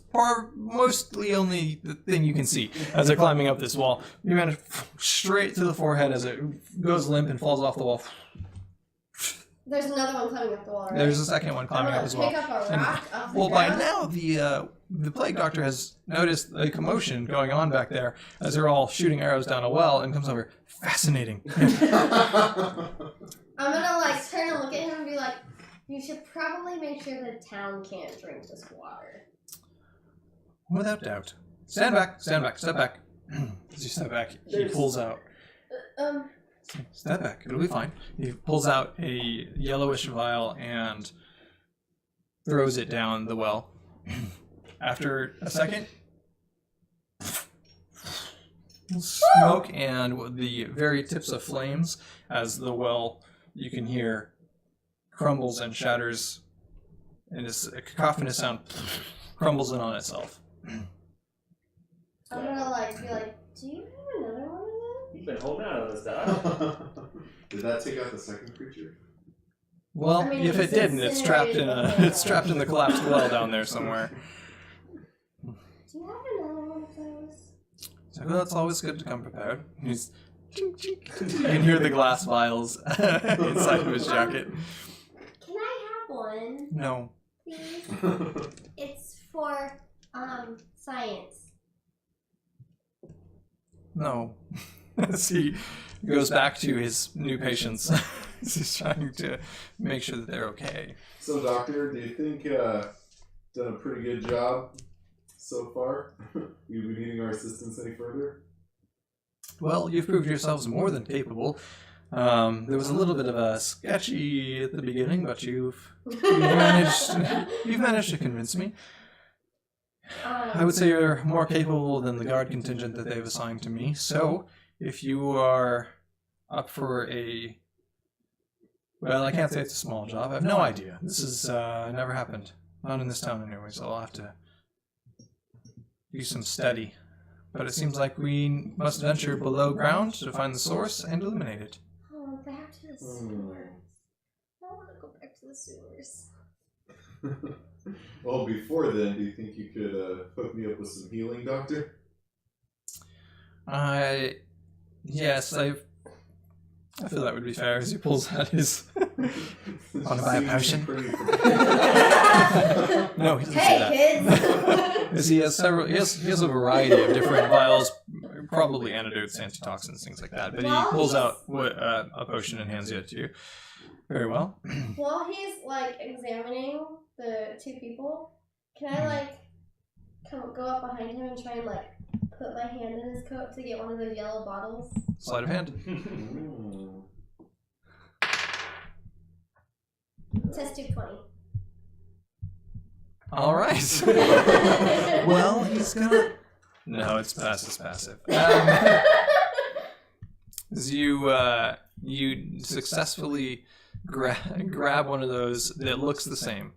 [SPEAKER 1] mostly only the thing you can see as they're climbing up this wall. You manage straight to the forehead as it goes limp and falls off the wall.
[SPEAKER 2] There's another one climbing up the wall, right?
[SPEAKER 1] There's a second one climbing
[SPEAKER 2] I'm
[SPEAKER 1] up as
[SPEAKER 2] gonna
[SPEAKER 1] well.
[SPEAKER 2] pick up a rock off the
[SPEAKER 1] Well, by
[SPEAKER 2] ground.
[SPEAKER 1] now the plague doctor has noticed a commotion going on back there as they're all shooting arrows down a well and comes over. Fascinating.
[SPEAKER 2] I'm gonna like turn and look at him and be like, you should probably make sure the town can't drink this water.
[SPEAKER 1] Without doubt. Stand back, step back. As you step back, he pulls out. Step back, it'll be fine. He pulls out a yellowish vial and throws it down the well. After a second, smoke and the very tips of flames as the well, you can hear, crumbles and shatters, and it's a cacophonous sound crumbles in on itself.
[SPEAKER 2] I'm gonna like be like, do you have another one of them?
[SPEAKER 3] You've been holding out on this dog.
[SPEAKER 4] Did that take out the second creature?
[SPEAKER 1] Well,
[SPEAKER 2] I mean,
[SPEAKER 1] if it
[SPEAKER 2] it's
[SPEAKER 1] didn't, it's trapped in
[SPEAKER 2] incinerated.
[SPEAKER 1] it's trapped in the collapsed well down there somewhere.
[SPEAKER 2] Do you have another one of those?
[SPEAKER 1] So that's always good to come prepared. He's chink, chink. You can hear the glass vials inside of his jacket.
[SPEAKER 2] Can I have one,
[SPEAKER 1] No.
[SPEAKER 2] please? It's for science.
[SPEAKER 1] No. As he goes back to his new patients. He's trying to make sure that they're okay.
[SPEAKER 4] So, Doctor, do you think done a pretty good job so far? You be needing our assistance any further?
[SPEAKER 1] Well, you've proved yourselves more than capable. There was a little bit of a sketchy at the beginning, but you've managed to convince me. I would say you're more capable than the guard contingent that they've assigned to me. So, if you are up for a... Well, I can't say it's a small job. I have no idea. This has never happened. Not in this town anyway, so I'll have to do some study. But it seems like we must venture below ground to find the source and eliminate it.
[SPEAKER 2] Oh, back to the sewers. I want to go back to the sewers.
[SPEAKER 4] Well, before then, do you think you could hook me up with some healing, Doctor?
[SPEAKER 1] Yes, I feel that would be fair as he pulls out his... Want to buy a potion? No, he doesn't say that.
[SPEAKER 2] Hey, kids!
[SPEAKER 1] As he has several, he has a variety of different vials, probably antidotes, antitoxins, things like that. But he pulls out a potion and hands it to you. Very well.
[SPEAKER 2] While he's like examining the two people, can I like go up behind him and try and like put my hand in his coat to get one of those yellow bottles?
[SPEAKER 1] Sleight of hand.
[SPEAKER 2] Test 220.
[SPEAKER 1] All right. Well, he's gonna. No, it's passive. As you successfully grab one of those that looks the same.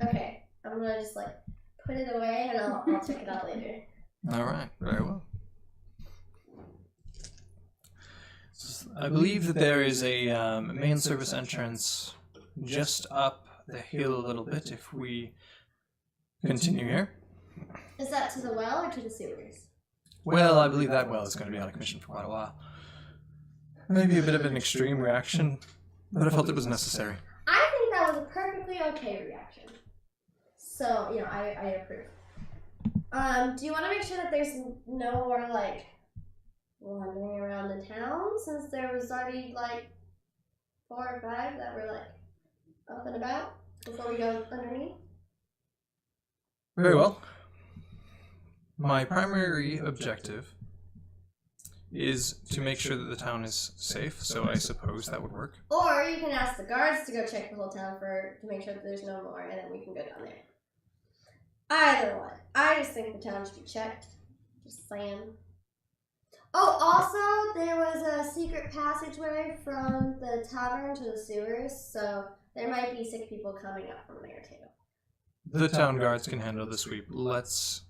[SPEAKER 2] Okay, I'm gonna just like put it away and I'll check it out later.
[SPEAKER 1] All right, very well. I believe that there is a main service entrance just up the hill a little bit if we continue here.
[SPEAKER 2] Is that to the well or to the sewers?
[SPEAKER 1] Well, I believe that well is going to be out of commission for quite a while. Maybe a bit of an extreme reaction, but I felt it was necessary.
[SPEAKER 2] I think that was a perfectly okay reaction. So, you know, I approve. Do you want to make sure that there's no more, like, wandering around the town, since there was already, like, 4 or 5 that were, like, up and about before we go underneath?
[SPEAKER 1] Very well. My primary objective is to make sure that the town is safe, so I suppose that would work.
[SPEAKER 2] Or you can ask the guards to go check the whole town to make sure that there's no more, and then we can go down there. Either one. I just think the town should be checked. Just saying. Oh, also, there was a secret passageway from the tavern to the sewers, so there might be sick people coming up from there, too.
[SPEAKER 1] The town guards can handle the sweep. Let's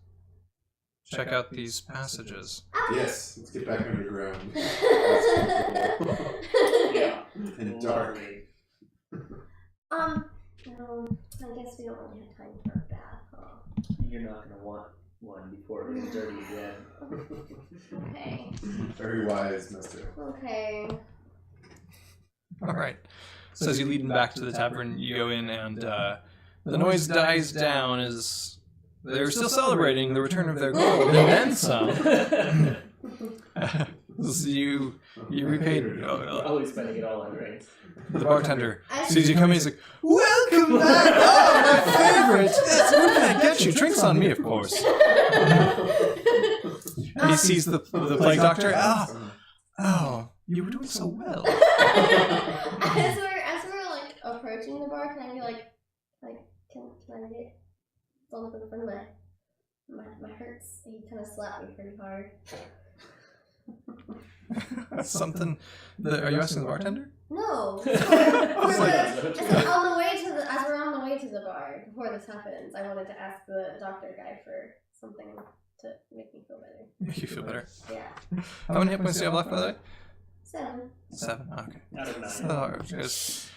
[SPEAKER 1] check out these passages.
[SPEAKER 4] Yes, let's get back underground.
[SPEAKER 3] Yeah.
[SPEAKER 4] And dark.
[SPEAKER 3] Lovely.
[SPEAKER 2] No, I guess we don't really have time for a bath, huh?
[SPEAKER 3] You're not gonna want one before it gets dirty again.
[SPEAKER 2] Okay.
[SPEAKER 4] Very wise, mister.
[SPEAKER 2] Okay.
[SPEAKER 1] All right. So as you lead them back to the tavern, you go in, and the noise dies down as they're still celebrating the return of their gold, and then some. So you repaid.
[SPEAKER 3] Always spending it all on drinks.
[SPEAKER 1] The bartender sees you coming. He's like, "Welcome back! Oh, my favorite! Yes, what can I get you? Drinks on me, of course." He sees the plague doctor. Oh, you were doing so well.
[SPEAKER 2] as we're like approaching the bar, can I be like, can I get all up in front of my hurts? He kind of slapped me pretty hard.
[SPEAKER 1] Something. Are you asking the bartender?
[SPEAKER 2] No.
[SPEAKER 1] Like-
[SPEAKER 2] As we're on the way to the bar before this happens, I wanted to ask the doctor guy for something to make me feel better.
[SPEAKER 1] Make you feel better.
[SPEAKER 2] Yeah.
[SPEAKER 1] How many hit points do you have left, by the way?
[SPEAKER 2] 7.
[SPEAKER 1] 7. Okay.
[SPEAKER 3] Out of 9.
[SPEAKER 1] So, just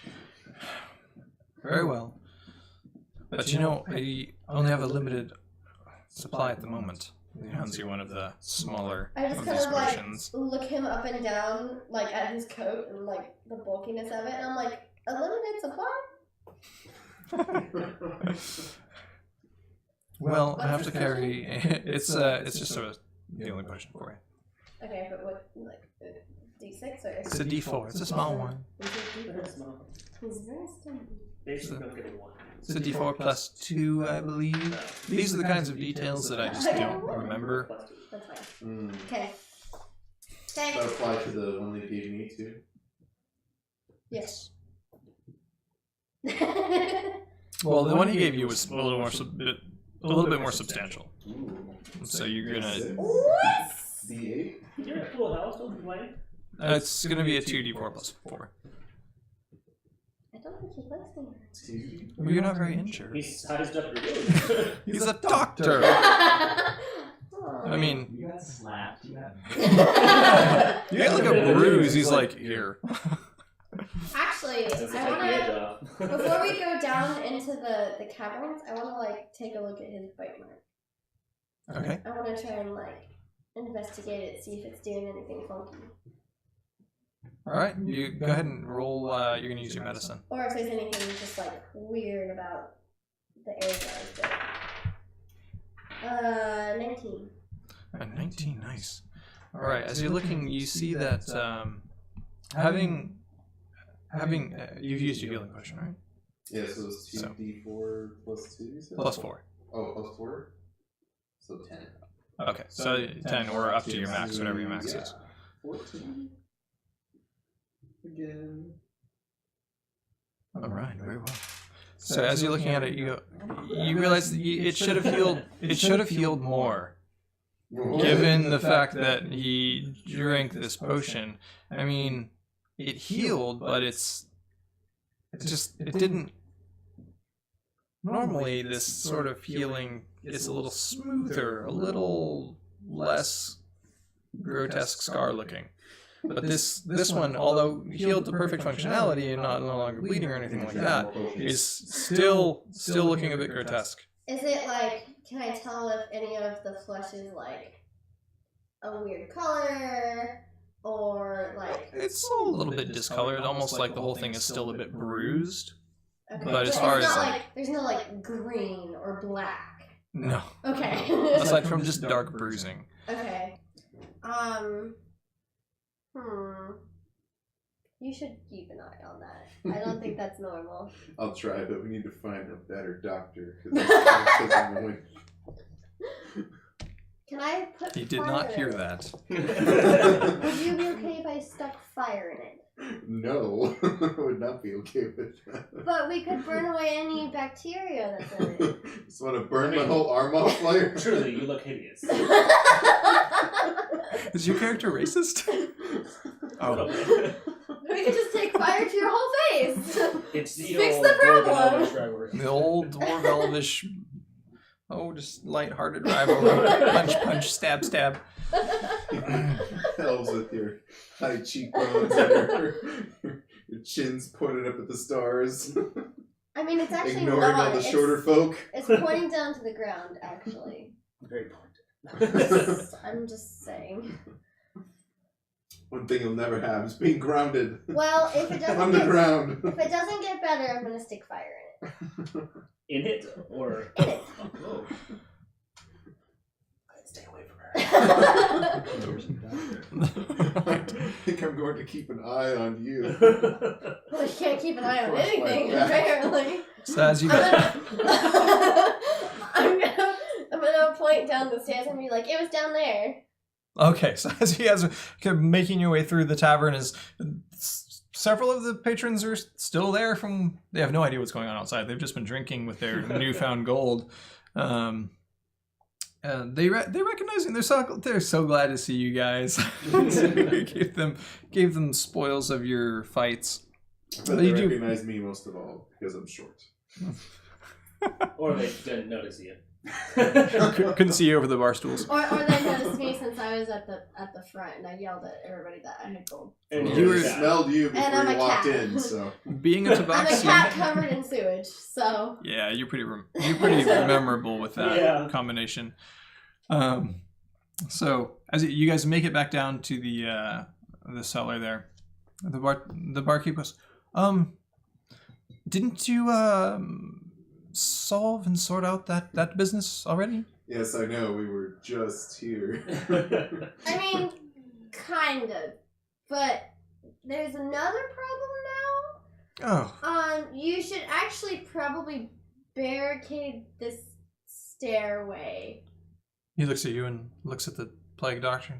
[SPEAKER 1] very well. But you know, I only have a limited supply at the moment. He hands you one of the smaller
[SPEAKER 2] I just
[SPEAKER 1] of
[SPEAKER 2] kind
[SPEAKER 1] these
[SPEAKER 2] of like
[SPEAKER 1] potions.
[SPEAKER 2] look him up and down, like at his coat and like the bulkiness of it, and I'm like, a limited supply?
[SPEAKER 1] Well, I have to carry. It's just a healing potion for you.
[SPEAKER 2] Okay, but what, like, D6 or?
[SPEAKER 1] It's a D4. It's a small one.
[SPEAKER 3] Very small.
[SPEAKER 2] He's very stingy.
[SPEAKER 3] Basically, don't get a 1.
[SPEAKER 1] It's a D4 plus 2, I believe. These are the kinds of details that I just don't remember.
[SPEAKER 3] Plus 2.
[SPEAKER 2] That's fine.
[SPEAKER 4] Mm.
[SPEAKER 2] Okay.
[SPEAKER 4] That
[SPEAKER 2] Okay.
[SPEAKER 4] apply to the one they gave me too.
[SPEAKER 2] Yes.
[SPEAKER 1] Well, the one he gave you was a little bit more substantial.
[SPEAKER 4] Ooh.
[SPEAKER 1] So you're gonna.
[SPEAKER 2] What?
[SPEAKER 4] D8.
[SPEAKER 3] You're at full house, don't complain.
[SPEAKER 1] It's gonna be a 2d4 plus 4.
[SPEAKER 2] I don't think he likes me.
[SPEAKER 4] 2.
[SPEAKER 1] Well, you're not very injured.
[SPEAKER 3] He sized up your wound.
[SPEAKER 1] He's a doctor. I mean,
[SPEAKER 5] You got slapped. You got.
[SPEAKER 1] you got like a bruise. He's like, here.
[SPEAKER 2] Actually,
[SPEAKER 3] Doesn't take
[SPEAKER 2] I
[SPEAKER 3] the edge
[SPEAKER 2] wanna,
[SPEAKER 3] off.
[SPEAKER 2] before we go down into the caverns, I wanna like take a look at his bite mark.
[SPEAKER 1] Okay.
[SPEAKER 2] I wanna try and like investigate it, see if it's doing anything funky.
[SPEAKER 1] All right. You go ahead and roll. You're gonna use your medicine.
[SPEAKER 2] Or if there's anything just like weird about the area that I was 19.
[SPEAKER 1] 19. Nice. All right. As you're looking, you see that having you've used your healing potion, right?
[SPEAKER 4] Yeah, so it's
[SPEAKER 1] So.
[SPEAKER 4] 2d4 plus 2, you said?
[SPEAKER 1] Plus 4.
[SPEAKER 4] Oh, plus 4? So 10.
[SPEAKER 1] Okay. So 10 or up to your max, whatever your max is.
[SPEAKER 4] 14. Again.
[SPEAKER 1] All right. Very well. So as you're looking at it, you realize that it should have healed. It should have healed more, given the fact that he drank this potion. I mean, it healed, but it didn't. Normally, this sort of healing is a little smoother, a little less grotesque scar looking. But this one, although healed to perfect functionality and no longer bleeding or anything like that, is still looking a bit grotesque.
[SPEAKER 2] Is it like, can I tell if any of the flesh is like a weird color or like?
[SPEAKER 1] It's a little bit discolored, almost like the whole thing is still a bit bruised.
[SPEAKER 2] Okay.
[SPEAKER 1] But as
[SPEAKER 2] it's
[SPEAKER 1] far as,
[SPEAKER 2] not
[SPEAKER 1] like-
[SPEAKER 2] there's no like green or black.
[SPEAKER 1] No,
[SPEAKER 2] Okay.
[SPEAKER 1] aside from just dark bruising.
[SPEAKER 2] Okay. You should keep an eye on that. I don't think that's normal.
[SPEAKER 4] I'll try, but we need to find a better doctor. 'Cause that's annoying.
[SPEAKER 2] Can I put
[SPEAKER 1] He did
[SPEAKER 2] fire
[SPEAKER 1] not
[SPEAKER 2] in
[SPEAKER 1] hear
[SPEAKER 2] it?
[SPEAKER 1] that.
[SPEAKER 2] Would you be okay if I stuck fire in it?
[SPEAKER 4] No, I would not be okay with that.
[SPEAKER 2] But we could burn away any bacteria that's in it.
[SPEAKER 4] Just want to burn my whole arm off, fire?
[SPEAKER 3] Truly, you look hideous.
[SPEAKER 1] Is your character racist?
[SPEAKER 3] Oh.
[SPEAKER 2] We could just take fire to your whole face.
[SPEAKER 3] It's the
[SPEAKER 2] Fix
[SPEAKER 3] old
[SPEAKER 2] the problem.
[SPEAKER 3] Dwarf Elvish rivalry.
[SPEAKER 1] The old Dwarf Elvish. Oh, just light-hearted rivalry. Punch, punch, stab, stab.
[SPEAKER 4] Elves with your high cheekbones and your chin's pointed up at the stars.
[SPEAKER 2] I mean, it's actually
[SPEAKER 4] Ignoring
[SPEAKER 2] not.
[SPEAKER 4] all the shorter folk.
[SPEAKER 2] It's pointing down to the ground, actually.
[SPEAKER 3] Very pointed.
[SPEAKER 2] I'm just saying.
[SPEAKER 4] One thing you'll never have is being grounded.
[SPEAKER 2] Well, if it doesn't
[SPEAKER 4] Underground.
[SPEAKER 2] if it doesn't get better, I'm gonna stick fire in it.
[SPEAKER 3] In it or
[SPEAKER 2] In it.
[SPEAKER 3] oh.
[SPEAKER 4] Stay away from her.
[SPEAKER 5] Doctor.
[SPEAKER 4] I think I'm going to keep an eye on you.
[SPEAKER 2] Well, you can't keep an eye on anything, apparently.
[SPEAKER 1] So as you guys,
[SPEAKER 2] I'm gonna point down the stairs and be like, it was down there.
[SPEAKER 1] okay, so as you guys are kind of making your way through the tavern, is several of the patrons are still there. They have no idea what's going on outside. They've just been drinking with their newfound gold. They recognize you. They're so glad to see you guys. gave them spoils of your fights.
[SPEAKER 4] But they recognize me most of all because I'm short.
[SPEAKER 3] Or they didn't notice you.
[SPEAKER 1] Couldn't see you over the bar stools.
[SPEAKER 2] Or they noticed me since I was at the front and I yelled at everybody that I had gold.
[SPEAKER 3] And
[SPEAKER 1] You were-
[SPEAKER 4] smelled you
[SPEAKER 2] And
[SPEAKER 4] before
[SPEAKER 2] I'm
[SPEAKER 4] you
[SPEAKER 2] a
[SPEAKER 4] walked
[SPEAKER 2] cat.
[SPEAKER 4] in, so.
[SPEAKER 1] Being a
[SPEAKER 2] I'm a
[SPEAKER 1] tabaxi.
[SPEAKER 2] cat covered in sewage, so.
[SPEAKER 1] Yeah, you're pretty memorable with that
[SPEAKER 3] Yeah.
[SPEAKER 1] combination. So as you guys make it back down to the cellar there, the barkeep goes, didn't you solve and sort out that business already?
[SPEAKER 4] Yes, I know. We were just here.
[SPEAKER 2] I mean, kind of. But there's another problem
[SPEAKER 1] Oh,
[SPEAKER 2] now. You should actually probably barricade this stairway.
[SPEAKER 1] he looks at you and looks at the plague doctor.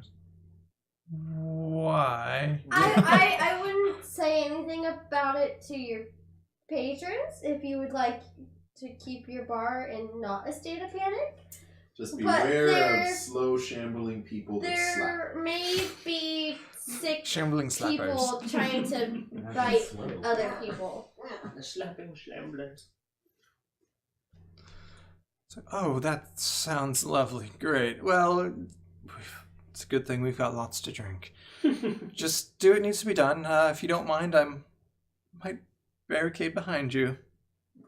[SPEAKER 1] Why?
[SPEAKER 2] I wouldn't say anything about it to your patrons if you would like to keep your bar in not a state of panic.
[SPEAKER 4] Just
[SPEAKER 2] But
[SPEAKER 4] beware
[SPEAKER 2] there-
[SPEAKER 4] of slow, shambling people that slap.
[SPEAKER 2] There may be sick
[SPEAKER 1] Shambling slappers.
[SPEAKER 2] people trying to bite other people.
[SPEAKER 3] The slapping shamblers.
[SPEAKER 1] So, oh, that sounds lovely. Great. Well, it's a good thing we've got lots to drink. Just do what needs to be done. If you don't mind, might barricade behind you.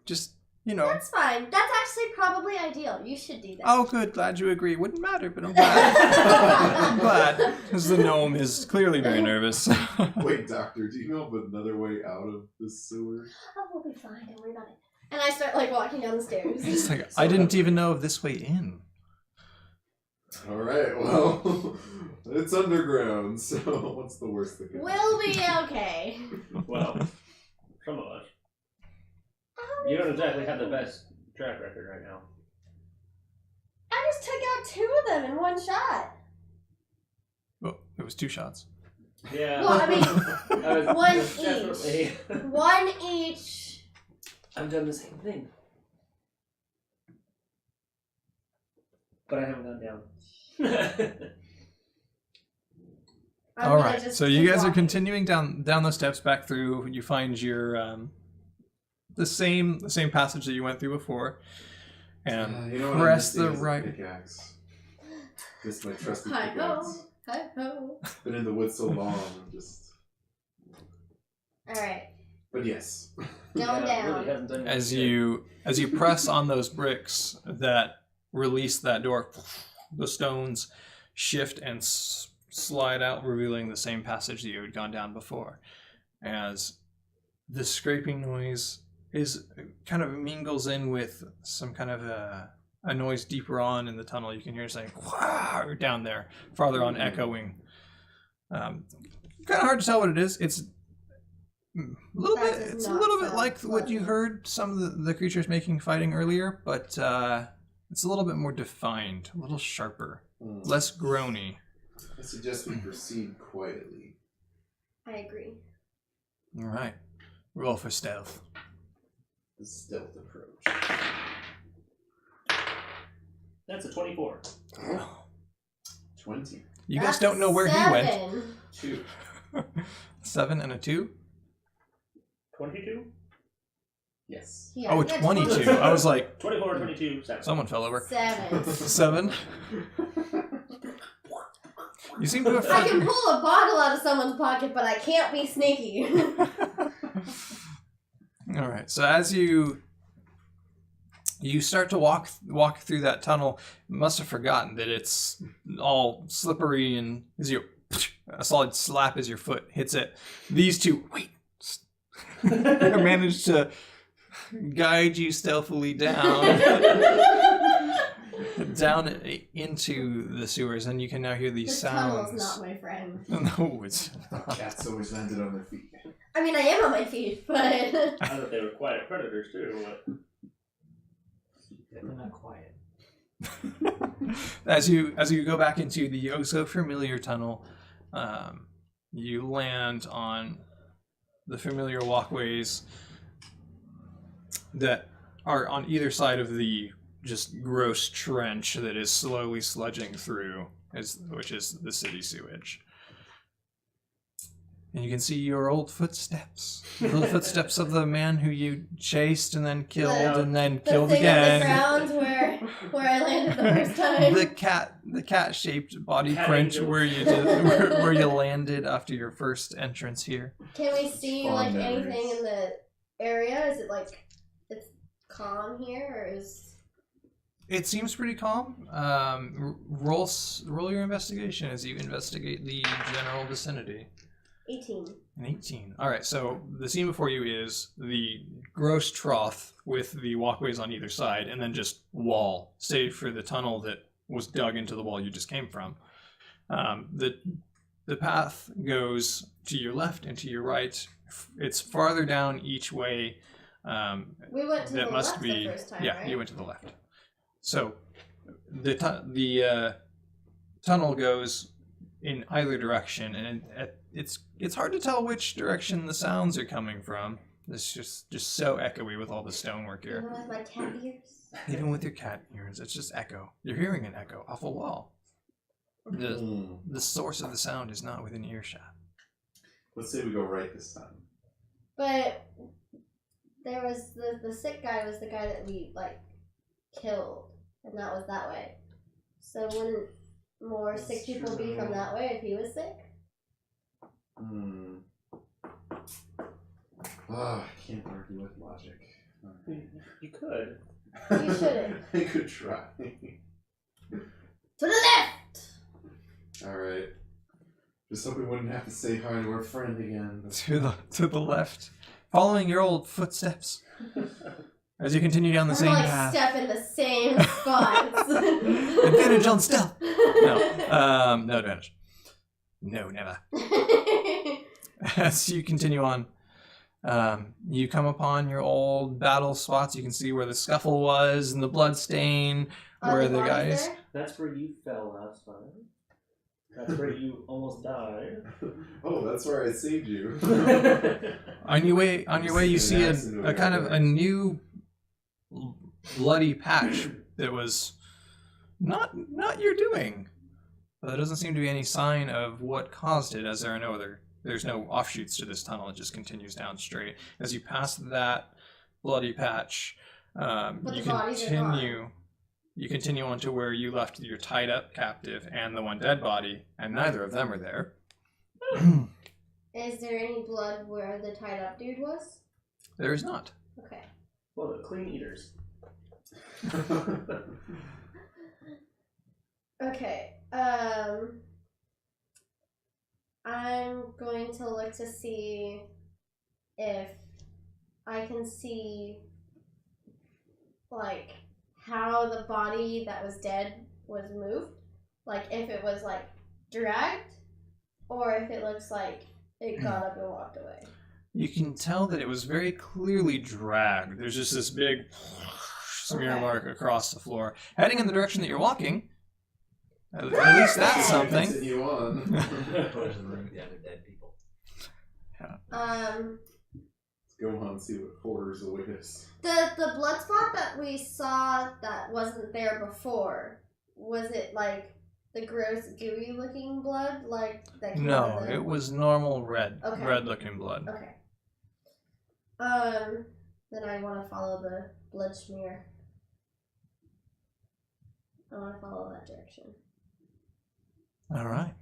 [SPEAKER 1] Just,
[SPEAKER 2] That's fine. That's actually probably ideal. You should do that.
[SPEAKER 1] Oh, good. Glad you agree. Wouldn't matter, but I'm glad. I'm glad. Because the gnome is clearly very nervous.
[SPEAKER 4] Wait, doctor, do you know of another way out of the sewer?
[SPEAKER 2] Oh, we'll be fine. Don't worry about it. And I start walking down the stairs.
[SPEAKER 1] It's like, I didn't even know of this way in.
[SPEAKER 4] Alright, well, it's underground, so what's the worst that can
[SPEAKER 2] We'll be okay.
[SPEAKER 3] Well, some of us. You don't exactly have the best track record right now.
[SPEAKER 2] I just took out 2 of them in one shot.
[SPEAKER 1] Well, it was 2 shots.
[SPEAKER 3] Yeah.
[SPEAKER 2] Well, I mean,
[SPEAKER 3] I was
[SPEAKER 2] one
[SPEAKER 3] definitely.
[SPEAKER 2] one each.
[SPEAKER 3] I've done the same thing. But I haven't gone down.
[SPEAKER 2] I'm
[SPEAKER 1] All
[SPEAKER 2] gonna
[SPEAKER 1] right.
[SPEAKER 2] just
[SPEAKER 1] So you
[SPEAKER 2] keep
[SPEAKER 1] guys are
[SPEAKER 2] walking.
[SPEAKER 1] continuing down those steps back through. You find your the same passage that you went through before, and
[SPEAKER 4] you know what
[SPEAKER 1] press
[SPEAKER 4] I'm
[SPEAKER 1] the
[SPEAKER 4] missing is a
[SPEAKER 1] right.
[SPEAKER 4] pickaxe. This my trusty
[SPEAKER 2] Hi ho,
[SPEAKER 4] pickaxe.
[SPEAKER 2] hi ho.
[SPEAKER 4] Been in the woods so long, I'm just.
[SPEAKER 2] All right,
[SPEAKER 4] But yes.
[SPEAKER 2] going
[SPEAKER 3] Yeah,
[SPEAKER 2] down.
[SPEAKER 3] really hasn't done
[SPEAKER 1] As
[SPEAKER 3] yet.
[SPEAKER 1] you press on those bricks that release that door, the stones shift and slide out, revealing the same passage that you had gone down before. As the scraping noise is kind of mingles in with some kind of a noise deeper on in the tunnel. You can hear saying "Wow!" down there, farther on, echoing. Kind of hard to tell what it is. It's a little
[SPEAKER 2] That
[SPEAKER 1] bit.
[SPEAKER 2] does
[SPEAKER 1] It's a
[SPEAKER 2] not
[SPEAKER 1] little bit
[SPEAKER 2] sound
[SPEAKER 1] like what you
[SPEAKER 2] pleasant.
[SPEAKER 1] heard some of the creatures making fighting earlier, but it's a little bit more defined, a little sharper, less groany.
[SPEAKER 4] I suggest we proceed quietly.
[SPEAKER 2] I agree.
[SPEAKER 1] All right, roll for stealth.
[SPEAKER 4] The stealth approach.
[SPEAKER 3] That's a 24.
[SPEAKER 4] 20.
[SPEAKER 1] You guys don't know where he went.
[SPEAKER 2] 7.
[SPEAKER 4] 2.
[SPEAKER 1] 7 and a 2?
[SPEAKER 3] 22?
[SPEAKER 4] Yes.
[SPEAKER 2] Yeah,
[SPEAKER 1] Oh,
[SPEAKER 2] I got
[SPEAKER 1] 22. I was like,
[SPEAKER 3] 24, 22, 7.
[SPEAKER 1] someone fell over.
[SPEAKER 2] 7.
[SPEAKER 1] 7. You seem to have
[SPEAKER 2] I can pull a bottle out of someone's pocket, but I can't be sneaky.
[SPEAKER 1] All right. So as you start to walk through that tunnel, you must have forgotten that it's all slippery, and as you a solid slap as your foot hits it, these two manage to guide you stealthily down into the sewers, and you can now hear these
[SPEAKER 2] The
[SPEAKER 1] sounds.
[SPEAKER 2] tunnel's not my friend.
[SPEAKER 1] No, it's not.
[SPEAKER 4] Cats always landed on their feet.
[SPEAKER 2] I mean, I am on my feet, but...
[SPEAKER 3] I thought they were quiet predators too. What?
[SPEAKER 5] They're not quiet.
[SPEAKER 1] As you go back into the oh so familiar tunnel, you land on the familiar walkways that are on either side of the just gross trench that is slowly sludging through, which is the city sewage. And you can see your old footsteps. The footsteps of the man who you chased and then killed and then killed
[SPEAKER 2] thing
[SPEAKER 1] again.
[SPEAKER 2] on the ground where I landed the first time.
[SPEAKER 1] The cat-shaped body
[SPEAKER 3] Cat
[SPEAKER 1] print
[SPEAKER 3] angel.
[SPEAKER 1] where you landed after your first entrance here.
[SPEAKER 2] Can we see
[SPEAKER 4] Fond
[SPEAKER 2] like
[SPEAKER 4] memories.
[SPEAKER 2] anything in the area? Is it like it's calm here, or is
[SPEAKER 1] It seems pretty calm. Roll your investigation as you investigate the general vicinity.
[SPEAKER 2] 18?
[SPEAKER 1] An 18. All right, so the scene before you is the gross trough with the walkways on either side, and then just wall, save for the tunnel that was dug into the wall you just came from. The path goes to your left and to your right. It's farther down each way.
[SPEAKER 2] We went to
[SPEAKER 1] That
[SPEAKER 2] the
[SPEAKER 1] must
[SPEAKER 2] left
[SPEAKER 1] be
[SPEAKER 2] the first time,
[SPEAKER 1] yeah.
[SPEAKER 2] right?
[SPEAKER 1] You went to the left. So the tunnel goes in either direction, and it's hard to tell which direction the sounds are coming from. It's just so echoey with all the stonework
[SPEAKER 2] Even
[SPEAKER 1] here.
[SPEAKER 2] with my cat ears.
[SPEAKER 1] Even with your cat ears, it's just echo. You're hearing an echo off a wall. The source of the sound is not within earshot.
[SPEAKER 4] Let's say we go right this time.
[SPEAKER 2] But there was the sick guy was the guy that we like killed, and that was that way. So wouldn't more
[SPEAKER 4] That's
[SPEAKER 2] sick people be
[SPEAKER 4] true.
[SPEAKER 2] from that way if he was sick?
[SPEAKER 4] I can't argue with logic.
[SPEAKER 3] You could.
[SPEAKER 2] You shouldn't.
[SPEAKER 4] I could try.
[SPEAKER 2] To the left.
[SPEAKER 4] Alright. Just hope we wouldn't have to say hi to our friend again.
[SPEAKER 1] To the left, following your old footsteps. As you continue down the
[SPEAKER 2] I'm
[SPEAKER 1] same
[SPEAKER 2] like
[SPEAKER 1] path.
[SPEAKER 2] step in the same spots.
[SPEAKER 1] Advantage on stealth. No, no advantage. No, never. As you continue on, you come upon your old battle spots. You can see where the scuffle was and the blood stain,
[SPEAKER 2] Are
[SPEAKER 1] where
[SPEAKER 2] the
[SPEAKER 1] the
[SPEAKER 2] bodies
[SPEAKER 1] guys.
[SPEAKER 2] there?
[SPEAKER 3] That's where you fell last time. That's where you almost died.
[SPEAKER 4] Oh, that's where I saved you.
[SPEAKER 1] On your way, you see a kind of a new bloody patch that was not your doing. But there doesn't seem to be any sign of what caused it, as there's no offshoots to this tunnel. It just continues down straight. As you pass that bloody patch,
[SPEAKER 2] But the bodies are gone.
[SPEAKER 1] you continue on to where you left your tied up captive and the one dead body, and neither of them are there.
[SPEAKER 2] Is there any blood where the tied up dude was?
[SPEAKER 1] There is not.
[SPEAKER 2] Okay.
[SPEAKER 3] Well, the clean eaters.
[SPEAKER 2] Okay. I'm going to look to see if I can see like how the body that was dead was moved. Like if it was like dragged or if it looks like it got up and walked away.
[SPEAKER 1] You can tell that it was very clearly dragged. There's just this big smear
[SPEAKER 2] Okay.
[SPEAKER 1] mark across the floor, heading in the direction that you're walking. At least that's something.
[SPEAKER 4] Continue on.
[SPEAKER 5] Close the room with the other dead people.
[SPEAKER 4] Let's go on and see what horrors await us.
[SPEAKER 2] The blood spot that we saw that wasn't there before, was it like the gross, gooey-looking blood, like that came
[SPEAKER 1] No,
[SPEAKER 2] out of the...
[SPEAKER 1] it was normal red,
[SPEAKER 2] Okay.
[SPEAKER 1] red-looking blood.
[SPEAKER 2] Okay. Then I want to follow the blood smear. I want to follow that direction.
[SPEAKER 1] All right.